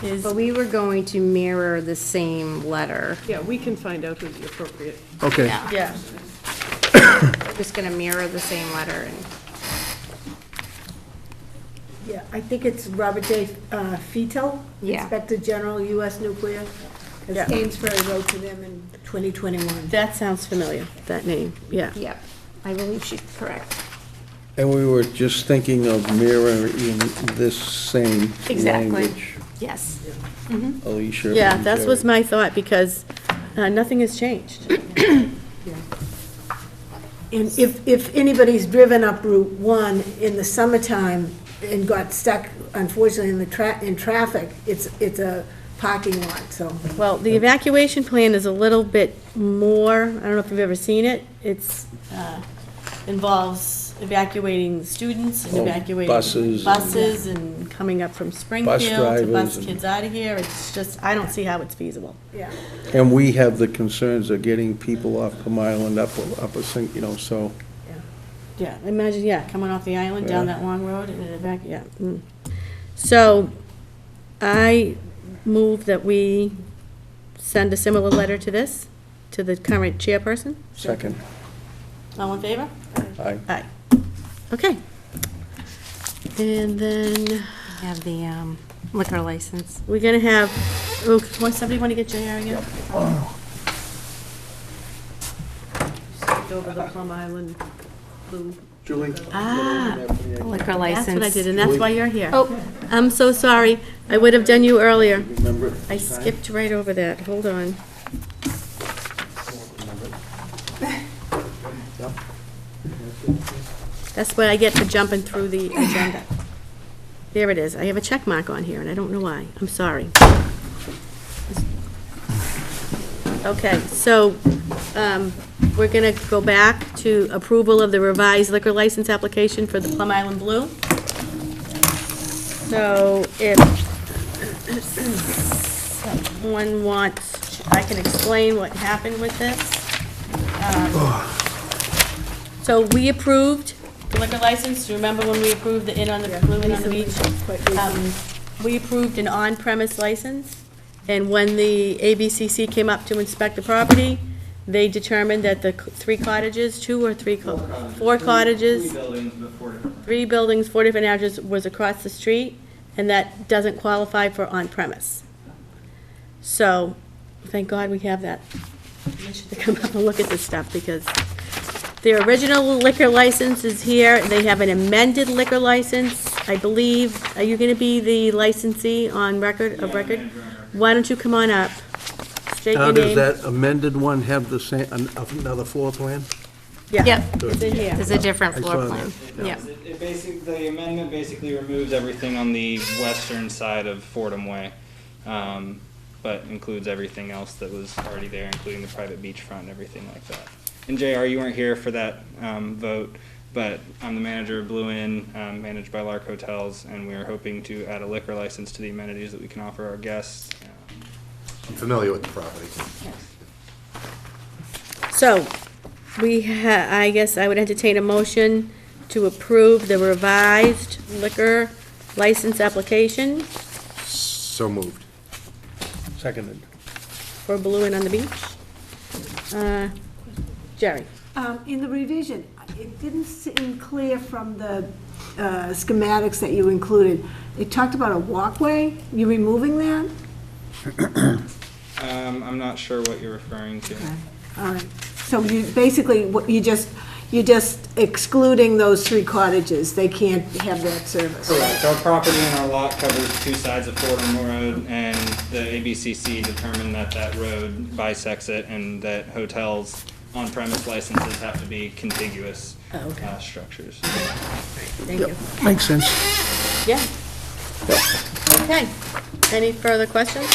his? But we were going to mirror the same letter. Yeah, we can find out who's the appropriate. Okay. Yeah. We're just gonna mirror the same letter and. Yeah, I think it's Robert J. Fetal, Yeah. Inspector General, U.S. Nuclear, Yeah. because Amesbury wrote to them in 2021. That sounds familiar, that name, yeah. Yep, I believe she's correct. And we were just thinking of mirroring this same Exactly. language. Yes. Alicia. Yeah, and that Jerry. was my thought, because nothing has changed. And if anybody's driven up Route 1 in the summertime and got stuck, unfortunately, in traffic, it's a parking lot, so. Well, the evacuation plan is a little bit more, I don't know if you've ever seen it. It's, involves evacuating students and Oh, evacuating buses and coming up from Springfield to drivers bus and- kids out of here. It's just, I don't see how it's feasible. Yeah. And we have the concerns of getting people off Plum Island up a sink, so. Yeah, imagine, yeah, coming off the island down Yeah. that long road and then yeah. So, I move that we send a similar letter to this. to the current chairperson. Second. All in favor? Aye. Aye. Okay. And then We have the liquor license. we're gonna have, oh, somebody want to get JR again? Skipped over the Plum Island Blue. Julie? Ah, Liquor that's license. what I did, and that's why you're here. Oh, I'm so sorry. I would have done you earlier. Remember it? I skipped right over that. Hold on. That's what I get for jumping through the agenda. There it is. I have a check mark on here, and I don't know why. I'm sorry. Okay, so we're going to go back to approval of the revised liquor license application for the Plum Island Blue. So if someone wants, I can explain what happened with this. So we approved the liquor license. Remember when we approved the Inn on the Blue Inn on the Beach? We approved an on-premise license. And when the ABCC came up to inspect the property, they determined that the 3 cottages, 2 or 3, 4 cottages, 3 buildings, 4 different addresses was across the street, and that doesn't qualify for on-premise. So, thank God we have that. I should come up and look at this stuff, because their original liquor license is here. They have an amended liquor license, I believe. Are you going to be the licensee on record, of record? Why don't you come on up? State Now, your does name. that amended one have the same, another floor plan? Yeah, Yep. it's in here. There's a different I floor saw plan. that. Yeah. The amendment basically removes everything on the western side of Fordham Way, but includes everything else that was already there, including the private beachfront and everything like that. And JR, you weren't here for that vote, but I'm the manager of Blue Inn, managed by Lark Hotels, and we are hoping to add a liquor license to the amenities that we can offer our guests. I'm familiar with the property. So, I guess I would entertain a motion to approve the revised liquor license application So moved. Seconded. for Blue Inn on the Beach. Jerry? In the revision, it didn't seem clear from the schematics that you included. It talked about a walkway. You removing that? I'm not sure what you're referring to. All right. So you basically, you're just excluding those 3 cottages. They can't have that service. Correct. Our property and our lot covers 2 sides of Fordham Road, and the ABCC determined that that road bisects it, and that hotels on-premise licenses have to be contiguous structures. Thank you. Makes sense. Yeah. Okay. Any further questions?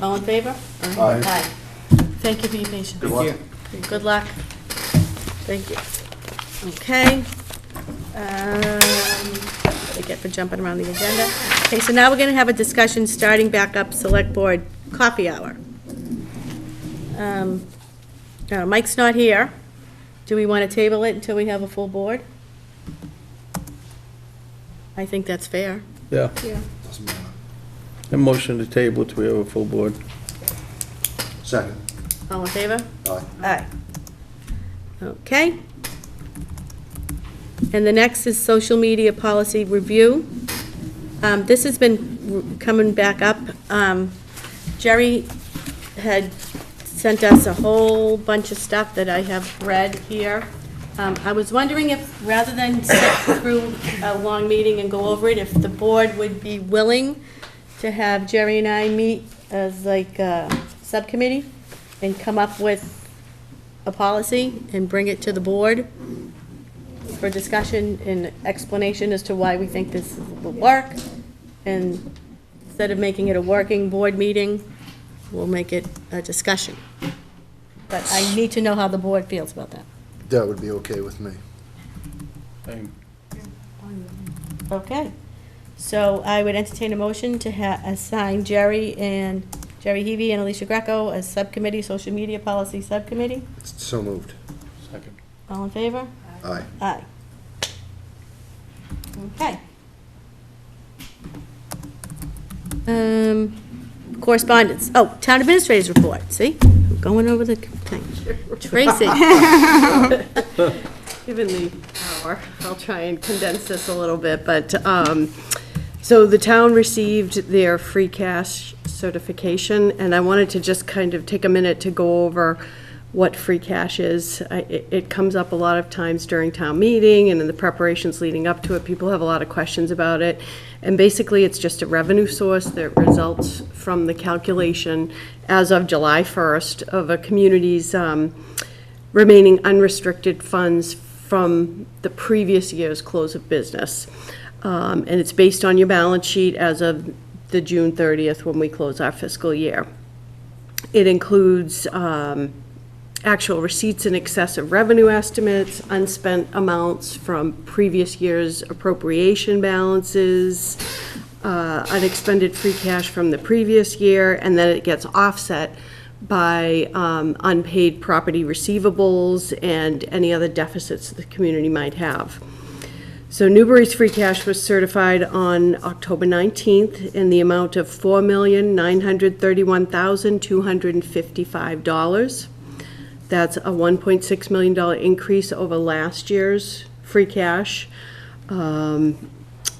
All in favor? Aye. Thank you for your patience. Good luck. Good luck. Thank you. Okay. What I get for jumping around the agenda. Okay, so now we're going to have a discussion starting back up Select Board Coffee Hour. Mike's not here. Do we want to table it until we have a full board? I think that's fair. Yeah. Yeah. A motion to table till we have a full board. Second. All in favor? Aye. Aye. Okay. And the next is social media policy review. This has been coming back up. Jerry had sent us a whole bunch of stuff that I have read here. I was wondering if, rather than sit through a long meeting and go over it, if the board would be willing to have Jerry and I meet as like a subcommittee and come up with a policy and bring it to the board for discussion and explanation as to why we think this will work. And instead of making it a working board meeting, we'll make it a discussion. But I need to know how the board feels about that. That would be okay with me. Okay. So I would entertain a motion to assign Jerry Heavey and Alicia Greco as subcommittee, social media policy subcommittee. So moved. Second. All in favor? Aye. Aye. Okay. Correspondence. Oh, town administrator's report, see? I'm going over the thing. Tracy. Given the hour, I'll try and condense this a little bit, but, so the town received their free cash certification, and I wanted to just kind of take a minute to go over what free cash is. It comes up a lot of times during town meeting and in the preparations leading up to it. People have a lot of questions about it. And basically, it's just a revenue source that results from the calculation as of July 1st of a community's remaining unrestricted funds from the previous year's close of business. And it's based on your balance sheet as of the June 30th when we close our fiscal year. It includes actual receipts in excess of revenue estimates, unspent amounts from previous year's appropriation balances, unexpended free cash from the previous year, and then it gets offset by unpaid property receivables and any other deficits the community might have. So Newberry's free cash was certified on October 19th in the amount of $4,931,255. That's a $1.6 million increase over last year's free cash.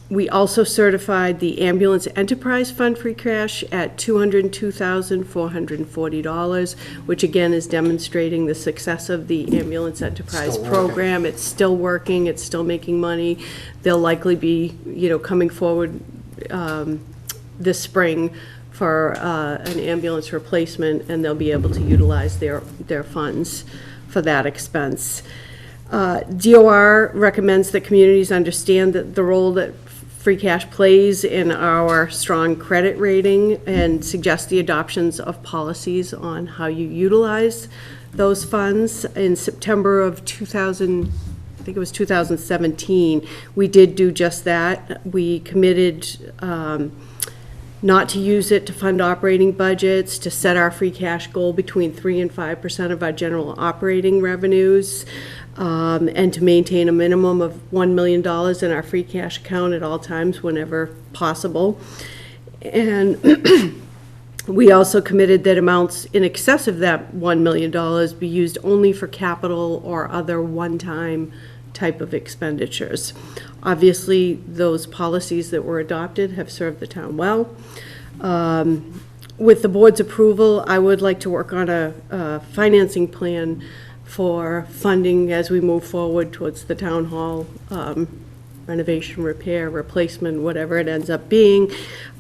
We also certified the Ambulance Enterprise Fund free cash at $202,440, which again is demonstrating the success of the Ambulance Enterprise program. It's still working, it's still making money. They'll likely be, coming forward this spring for an ambulance replacement, and they'll be able to utilize their funds for that expense. DOR recommends that communities understand that the role that free cash plays in our strong credit rating and suggests the adoptions of policies on how you utilize those funds. In September of 2017, we did do just that. We committed not to use it to fund operating budgets, to set our free cash goal between 3% and 5% of our general operating revenues, and to maintain a minimum of $1 million in our free cash account at all times whenever possible. And we also committed that amounts in excess of that $1 million be used only for capital or other one-time type of expenditures. Obviously, those policies that were adopted have served the town well. With the board's approval, I would like to work on a financing plan for funding as we move forward towards the town hall renovation, repair, replacement, whatever it ends up being,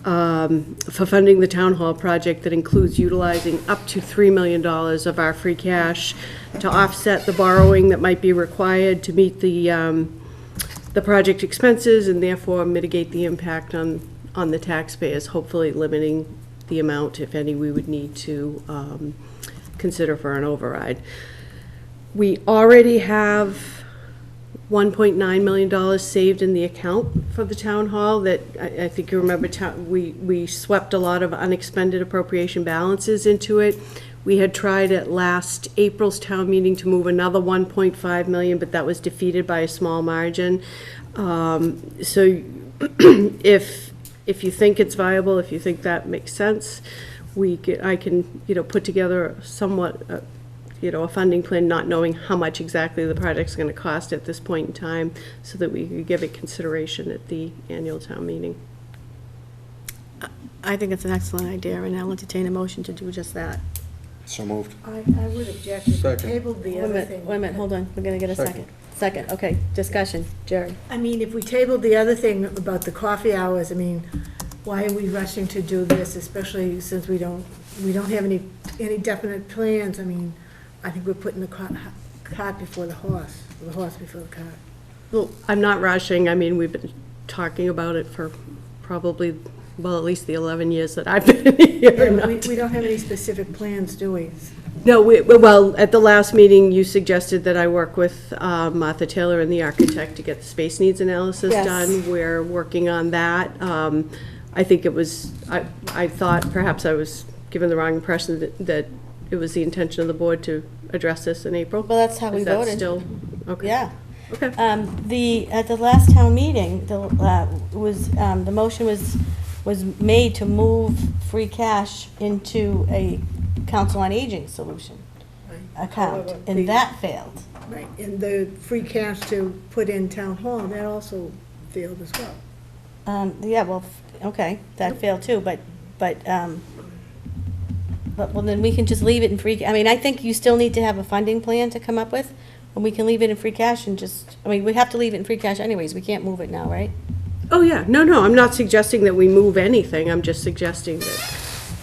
for funding the town hall project that includes utilizing up to $3 million of our free cash to offset the borrowing that might be required to meet the project expenses and therefore mitigate the impact on the taxpayers, hopefully limiting the amount, if any, we would need to consider for an override. We already have $1.9 million saved in the account for the town hall that I think you remember we swept a lot of unexpended appropriation balances into it. We had tried at last April's town meeting to move another $1.5 million, but that was defeated by a small margin. So if you think it's viable, if you think that makes sense, I can put together somewhat a funding plan, not knowing how much exactly the project's going to cost at this point in time, so that we could give it consideration at the annual town meeting. I think it's an excellent idea, and I'll entertain a motion to do just that. So moved. I would object if we tabled the other thing. Wait a minute, hold on, we're gonna get a second. Second, okay, discussion, Jerry. I mean, if we tabled the other thing about the coffee hours, I mean, why are we rushing to do this, especially since we don't have any definite plans? I mean, I think we're putting the cart before the horse, or the horse before the cart. Well, I'm not rushing. I mean, we've been talking about it for probably, well, at least the 11 years that I've been here. Yeah, we don't have any specific plans, do we? No, well, at the last meeting, you suggested that I work with Martha Taylor and the architect to get the space needs analysis done. We're working on that. I think it was, I thought perhaps I was given the wrong impression that it was the intention of the board to address this in April. Well, that's how we voted. Still, okay. Yeah. Okay. At the last town meeting, the motion was made to move free cash into a Council on Aging solution account, and that failed. Right, and the free cash to put in town hall, that also failed as well. Yeah, well, okay, that failed too, but, well, then we can just leave it in free, I mean, I think you still need to have a funding plan to come up with, and we can leave it in free cash and just, I mean, we have to leave it in free cash anyways, we can't move it now, right? Oh, yeah, no, I'm not suggesting that we move anything, I'm just suggesting that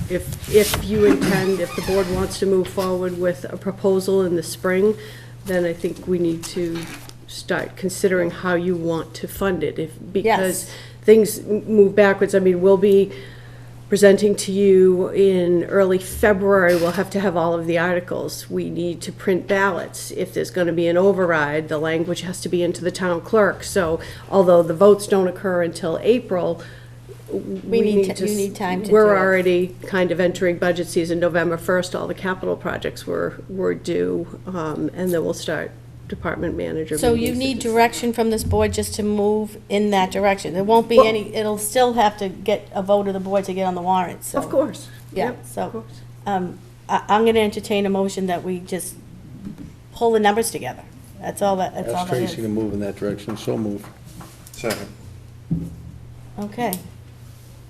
if you intend, if the board wants to move forward with a proposal in the spring, then I think we need to start considering how you want to fund it, because things move backwards. I mean, we'll be presenting to you in early February, we'll have to have all of the articles. We need to print ballots. If there's going to be an override, the language has to be into the town clerk. So although the votes don't occur until April, you need time to do it. We're already kind of entering budget season. November 1st, all the capital projects were due, and then we'll start department manager. So you need direction from this board just to move in that direction. There won't be any, it'll still have to get a vote of the board to get on the warrant, so. Of course. Yeah, Yep, so, of course. I'm gonna entertain a motion that we just pull the numbers together. That's all that is. Ask Tracy to move in that direction, so move. Second. Okay.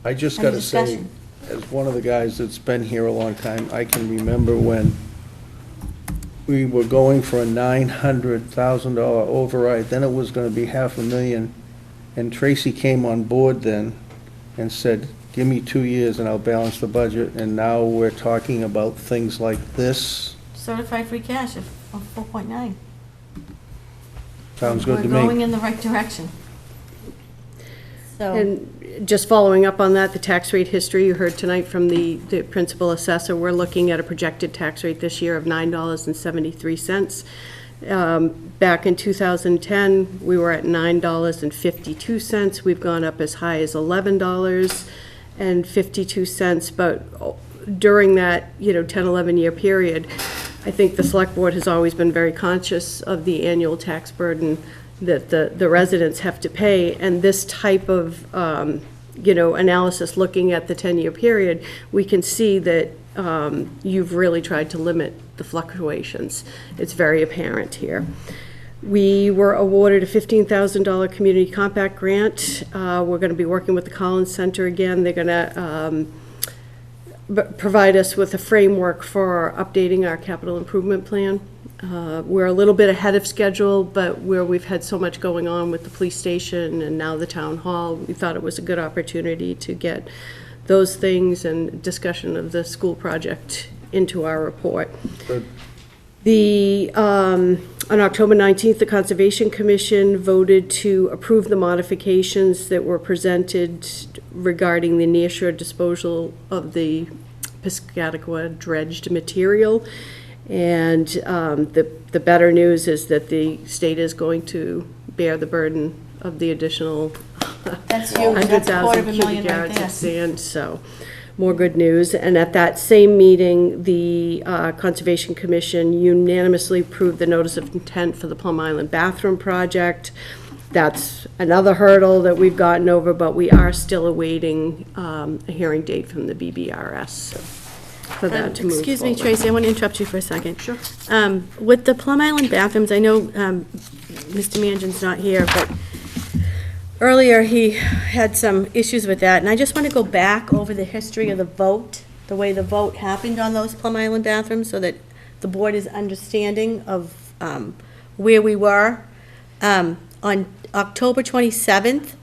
I just Any gotta say, discussion? as one of the guys that's been here a long time, I can remember when we were going for a $900,000 override, then it was gonna be $500,000, and Tracy came on board then and said, give me 2 years and I'll balance the budget, and now we're talking about things like this. Certified free cash of 4.9. Sounds good to me. We're going in the right direction. So. And just following up on that, the tax rate history you heard tonight from the principal assessor, we're looking at a projected tax rate this year of $9.73. Back in 2010, we were at $9.52. We've gone up as high as $11.52, but during that, 10, 11-year period, I think the select board has always been very conscious of the annual tax burden that the residents have to pay, and this type of, analysis looking at the 10-year period, we can see that you've really tried to limit the fluctuations. It's very apparent here. We were awarded a $15,000 community compact grant. We're going to be working with the Collins Center again. They're going to provide us with a framework for updating our capital improvement plan. We're a little bit ahead of schedule, but where we've had so much going on with the police station and now the town hall, we thought it was a good opportunity to get those things and discussion of the school project into our report. Good. On October 19th, the Conservation Commission voted to approve the modifications that were presented regarding the nearshore disposal of the Piscataqua dredged material. And the better news is that the state is going to bear the burden of the additional That's huge. That's a quarter of a 100,000 million cubic right yards there. of sand, so more good news. And at that same meeting, the Conservation Commission unanimously approved the notice of intent for the Plum Island bathroom project. That's another hurdle that we've gotten over, but we are still awaiting a hearing date from the BBRS. So for that to move Excuse me, forward. Tracy, I want to interrupt you for a second. Sure. With the Plum Island bathrooms, I know Mr. Mangin's not here, but earlier he had some issues with that, and I just want to go back over the history of the vote, the way the vote happened on those Plum Island bathrooms, so that the board is understanding of where we were. On October 27th,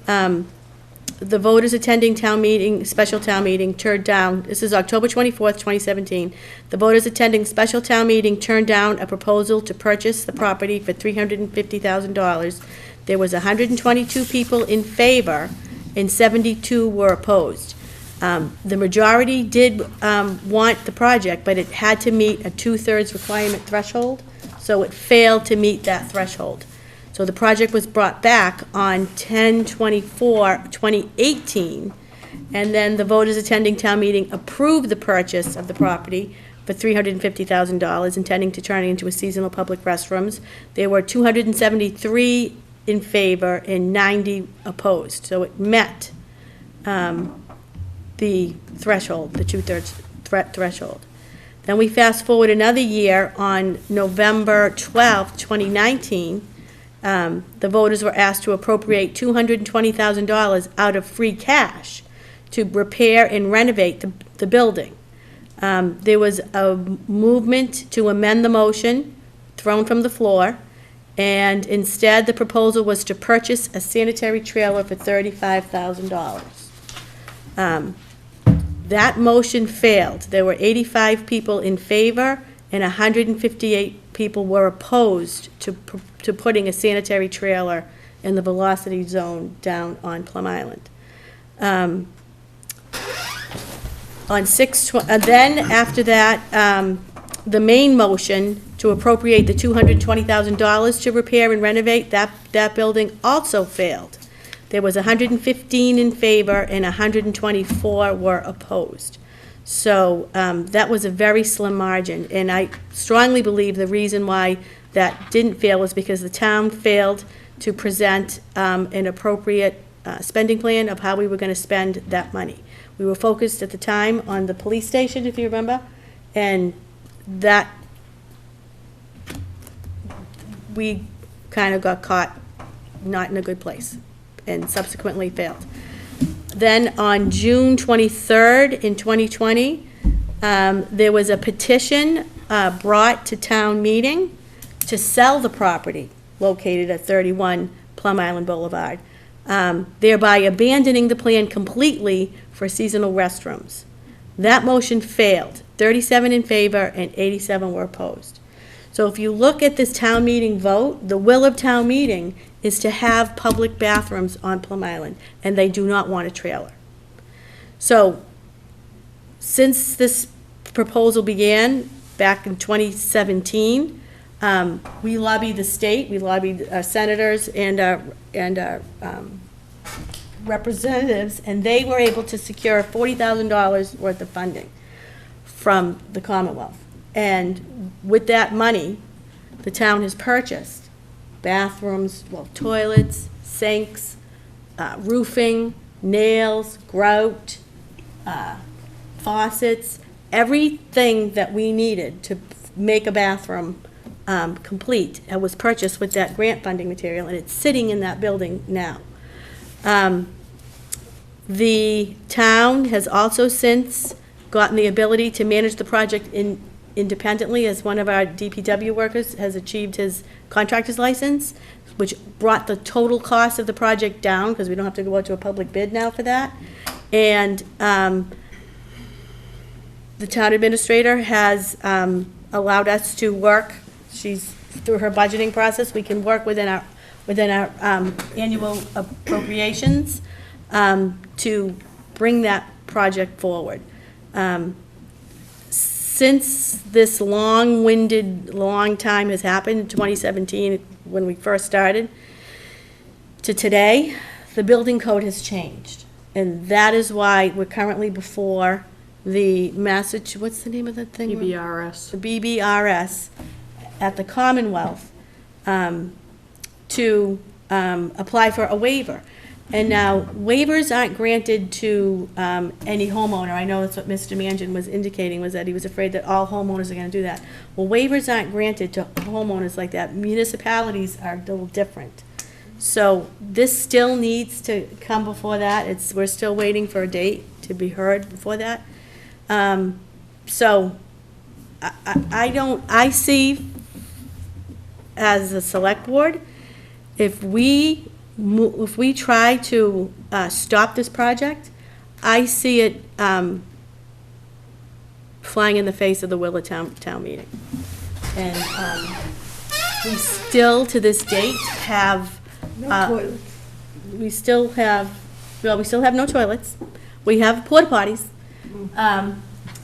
the voters attending town meeting, special town meeting, turned down, this is October 24th, 2017. The voters attending special town meeting turned down a proposal to purchase the property for $350,000. There was 122 people in favor and 72 were opposed. The majority did want the project, but it had to meet a 2/3 requirement threshold, so it failed to meet that threshold. So the project was brought back on 10/24/2018, and then the voters attending town meeting approved the purchase of the property for $350,000, intending to turn it into a seasonal public restrooms. There were 273 in favor and 90 opposed, so it met the threshold, the 2/3 threshold. Then we fast forward another year, on November 12th, 2019, the voters were asked to appropriate $220,000 out of free cash to repair and renovate the building. There was a movement to amend the motion thrown from the floor, and instead the proposal was to purchase a sanitary trailer for $35,000. That motion failed. There were 85 people in favor, and 158 people were opposed to putting a sanitary trailer in the velocity zone down on Plum Island. Then, after that, the main motion to appropriate the $220,000 to repair and renovate that building also failed. There was 115 in favor and 124 were opposed. So that was a very slim margin, and I strongly believe the reason why that didn't fail was because the town failed to present an appropriate spending plan of how we were going to spend that money. We were focused at the time on the police station, if you remember, and that we kind of got caught not in a good place and subsequently failed. Then on June 23rd in 2020, there was a petition brought to town meeting to sell the property located at 31 Plum Island Boulevard, thereby abandoning the plan completely for seasonal restrooms. That motion failed, 37 in favor and 87 were opposed. So if you look at this town meeting vote, the will of town meeting is to have public bathrooms on Plum Island, and they do not want a trailer. So since this proposal began back in 2017, we lobbied the state, we lobbied our senators and our representatives, and they were able to secure $40,000 worth of funding from the Commonwealth. And with that money, the town has purchased bathrooms, toilets, sinks, roofing, nails, grout, faucets, everything that we needed to make a bathroom complete was purchased with that grant funding material, and it's sitting in that building now. The town has also since gotten the ability to manage the project independently, as one of our DPW workers has achieved his contractor's license, which brought the total cost of the project down because we don't have to go out to a public bid now for that. And the town administrator has allowed us to work. She's through her budgeting process. We can work within our annual appropriations to bring that project forward. Since this long-winded, long time has happened, in 2017, when we first started, to today, the building code has changed. And that is why we're currently before the what's the name of that thing? BBRS. The BBRS at the Commonwealth to apply for a waiver. And now, waivers aren't granted to any homeowner. I know that's what Mr. Mangan was indicating, was that he was afraid that all homeowners are going to do that. Well, waivers aren't granted to homeowners like that. Municipalities are a little different. So this still needs to come before that. We're still waiting for a date to be heard before that. So I see, as a select board, if we try to stop this project, I see it flying in the face of the will of town meeting. And we still, to this date, have we still have no toilets. We have porta potties,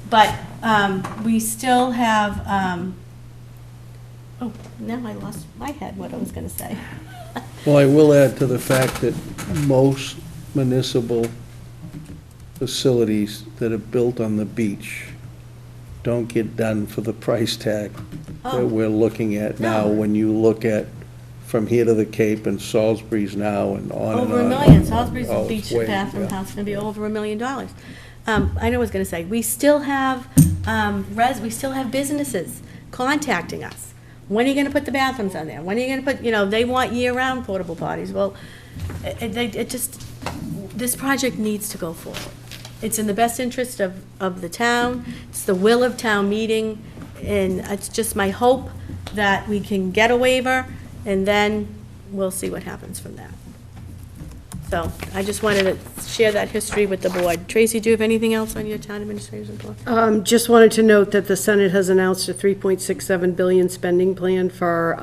but we still have. Oh, now I lost my head. What I was going to say. Well, I will add to the fact that most municipal facilities that are built on the beach don't get done for the price tag that we're looking at now. When you look at from here to the Cape and Salisbury's now and on over and on. $1 million. Salisbury's beach way, bathroom yeah. house is going to be over $1 million. I know what I was going to say. We still have we still have businesses contacting us. When are you gonna put the bathrooms on there? When are you gonna put, they want year-round portable potties. Well, this project needs to go forward. It's in the best interest of the town, it's the will of town meeting, and it's just my hope that we can get a waiver, and then we'll see what happens from that. So, I just wanted to share that history with the board. Tracy, do you have anything else on your town administrator's report? Just wanted to note that the Senate has announced a $3.67 billion spending plan for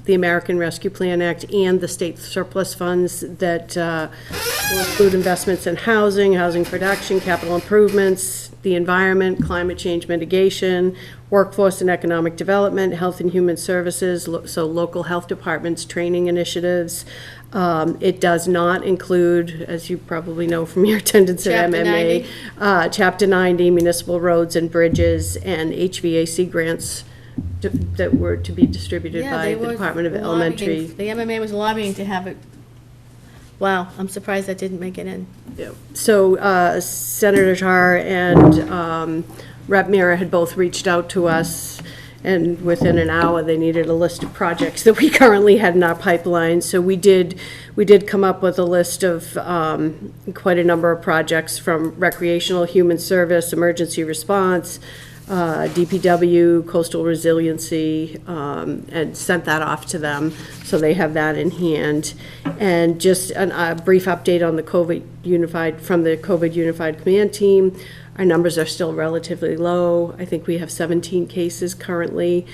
the American Rescue Plan Act and the state surplus funds that will include investments in housing production, capital improvements, the environment, climate change mitigation, workforce and economic development, health and human services, so local health departments, training initiatives. It does not include, as you probably know from your attendance at MMA, Chapter 90, municipal roads and bridges, and HVAC grants that were to be distributed by the Department of Elementary. The MMA was lobbying to have it. Wow, I'm surprised that didn't make it in. So Senator Tarr and Rep. Mira had both reached out to us, and within an hour, they needed a list of projects that we currently had in our pipeline. So we did come up with a list of quite a number of projects, from recreational, human service, emergency response, DPW, coastal resiliency, and sent that off to them, so they have that in hand. And just a brief update on the COVID Unified Command Team. Our numbers are still relatively low. I think we have 17 cases currently.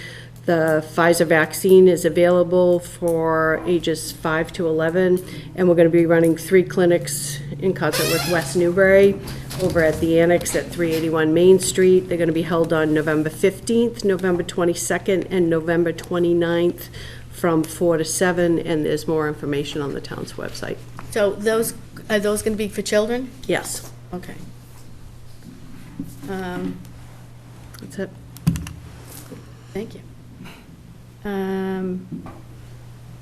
The Pfizer vaccine is available for ages 5 to 11, and we're going to be running 3 clinics in concert with West Newberry over at the Annex at 381 Main Street. They're going to be held on November 15th, November 22nd, and November 29th from 4 to 7, and there's more information on the town's website. So are those going to be for children? Yes. Okay. That's it. Thank you.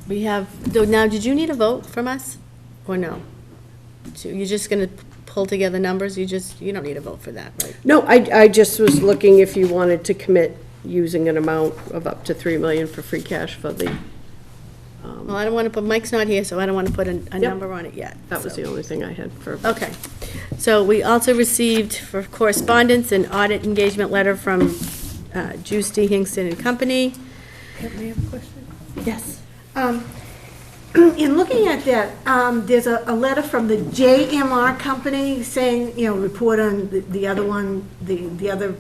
We have, now, did you need a vote from us, or no? So you're just gonna pull together numbers, you don't need a vote for that, right? No, I just was looking if you wanted to commit using an amount of up to $3 million for free cash for the. Well, I don't want to put, Mike's not here, so I don't want to put a number on it yet. That was the only thing I had for. Okay. So we also received for correspondence an audit engagement letter from Juice D. Hingston and Company. May I have a question? Yes. In looking at that, there's a letter from the JMR company saying, report on the other one, the other.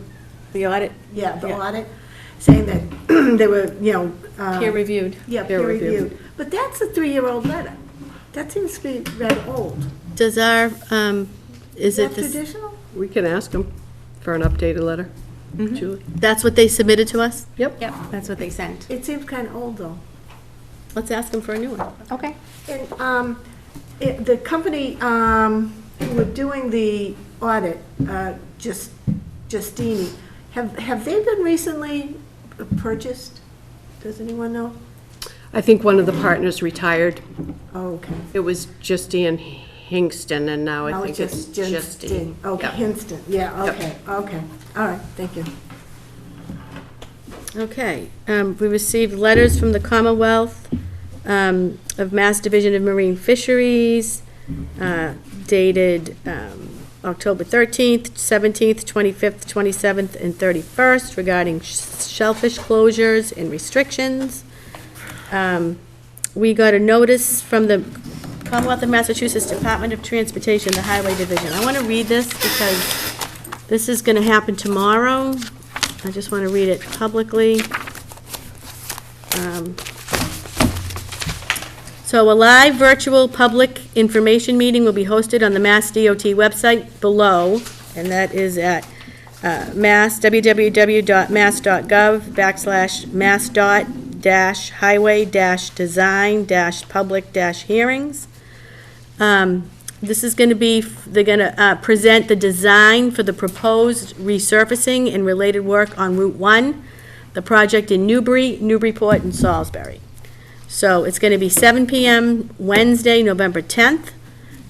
The audit? Yeah, the audit, saying that they were, Peer reviewed. Yeah, peer reviewed. But that's a 3-year-old letter. That seems to be rather old. Does our, is it that this? traditional? We can ask them for an updated letter. Julie? That's what they submitted to us? Yep. Yep, that's what they sent. It seems kind of old, though. Let's ask them for a new one. Okay. And the company who were doing the audit, Justini, have they been recently purchased? Does anyone know? I think one of the partners retired. Oh, okay. It was Justine Hingston, and now I think it's Justine. Justine. Okay, Yep. Hingston, yeah, okay, okay. All right, thank you. Okay, we received letters from the Commonwealth of Mass Division of Marine Fisheries, dated October 13th, 17th, 25th, 27th, and 31st, regarding shellfish closures and restrictions. We got a notice from the Commonwealth of Massachusetts Department of Transportation, the Highway Division. I want to read this because this is going to happen tomorrow. I just want to read it publicly. So a live virtual public information meeting will be hosted on the Mass DOT website below, and that is at www.mass.gov/mass.highway-design-public-hearings. This is going to be, they're going to present the design for the proposed resurfacing and related work on Route 1, the project in Newbury, Newburyport, and Salisbury. So it's going to be 7 p.m. Wednesday, November 10th,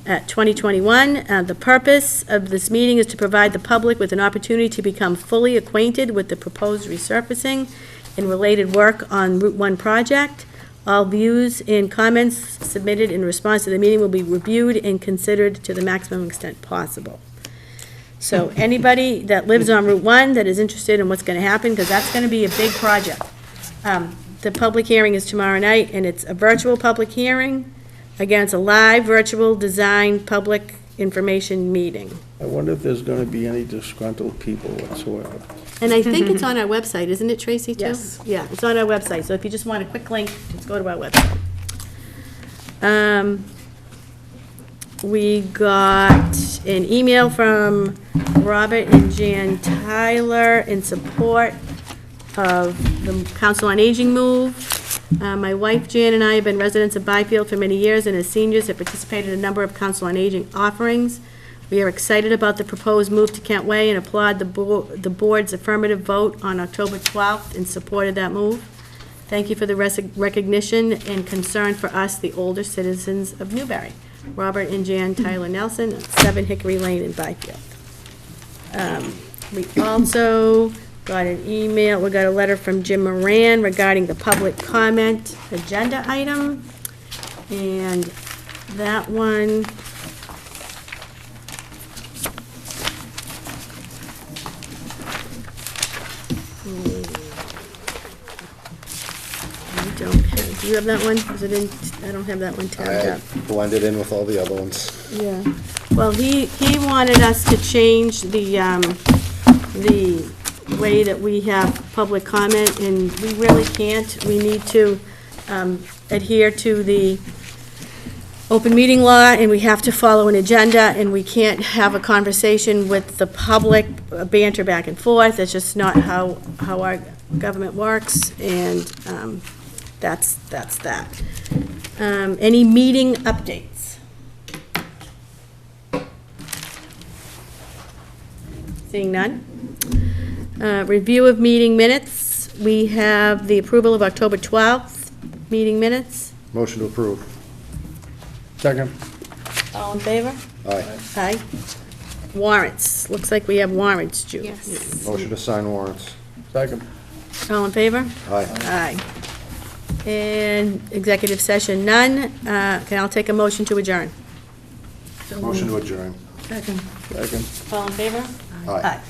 at 2021. The purpose of this meeting is to provide the public with an opportunity to become fully acquainted with the proposed resurfacing and related work on Route 1 project. All views and comments submitted in response to the meeting will be reviewed and considered to the maximum extent possible. So anybody that lives on Route 1 that is interested in what's going to happen, because that's going to be a big project. The public hearing is tomorrow night, and it's a virtual public hearing. Again, it's a live, virtual, design, public information meeting. I wonder if there's gonna be any disgruntled people whatsoever. And I think it's on our website, isn't it, Tracy, too? Yes. Yeah, it's on our website, so if you just want a quick link, just go to our website. We got an email from Robert and Jan Tyler in support of the Council on Aging move. My wife Jan and I have been residents of Byfield for many years, and as seniors have participated in a number of Council on Aging offerings. We are excited about the proposed move to Kent Way and applaud the board's affirmative vote on October 12th in support of that move. Thank you for the recognition and concern for us, the older citizens of Newberry. Robert and Jan Tyler Nelson, 7 Hickory Lane in Byfield. We also got an email, we got a letter from Jim Moran regarding the public comment agenda item. And that one, I don't have, do you have that one? Is it in, I don't have that one tabbed up. I blended in with all the other ones. Yeah, well, he wanted us to change the way that we have public comment, and we really can't. We need to adhere to the open meeting law, and we have to follow an agenda, and we can't have a conversation with the public, banter back and forth. That's just not how our government works, and that's that. Any meeting updates? Seeing none. Review of meeting minutes. We have the approval of October 12th meeting minutes. Motion to approve. Second. All in favor? Aye. Aye. Warrants. Looks like we have warrants, Jude. Yes. Motion to sign warrants. Second. All in favor? Aye. Aye. And executive session, none. Okay, I'll take a motion to adjourn. Motion to adjourn. Second. Second. All in favor? Aye.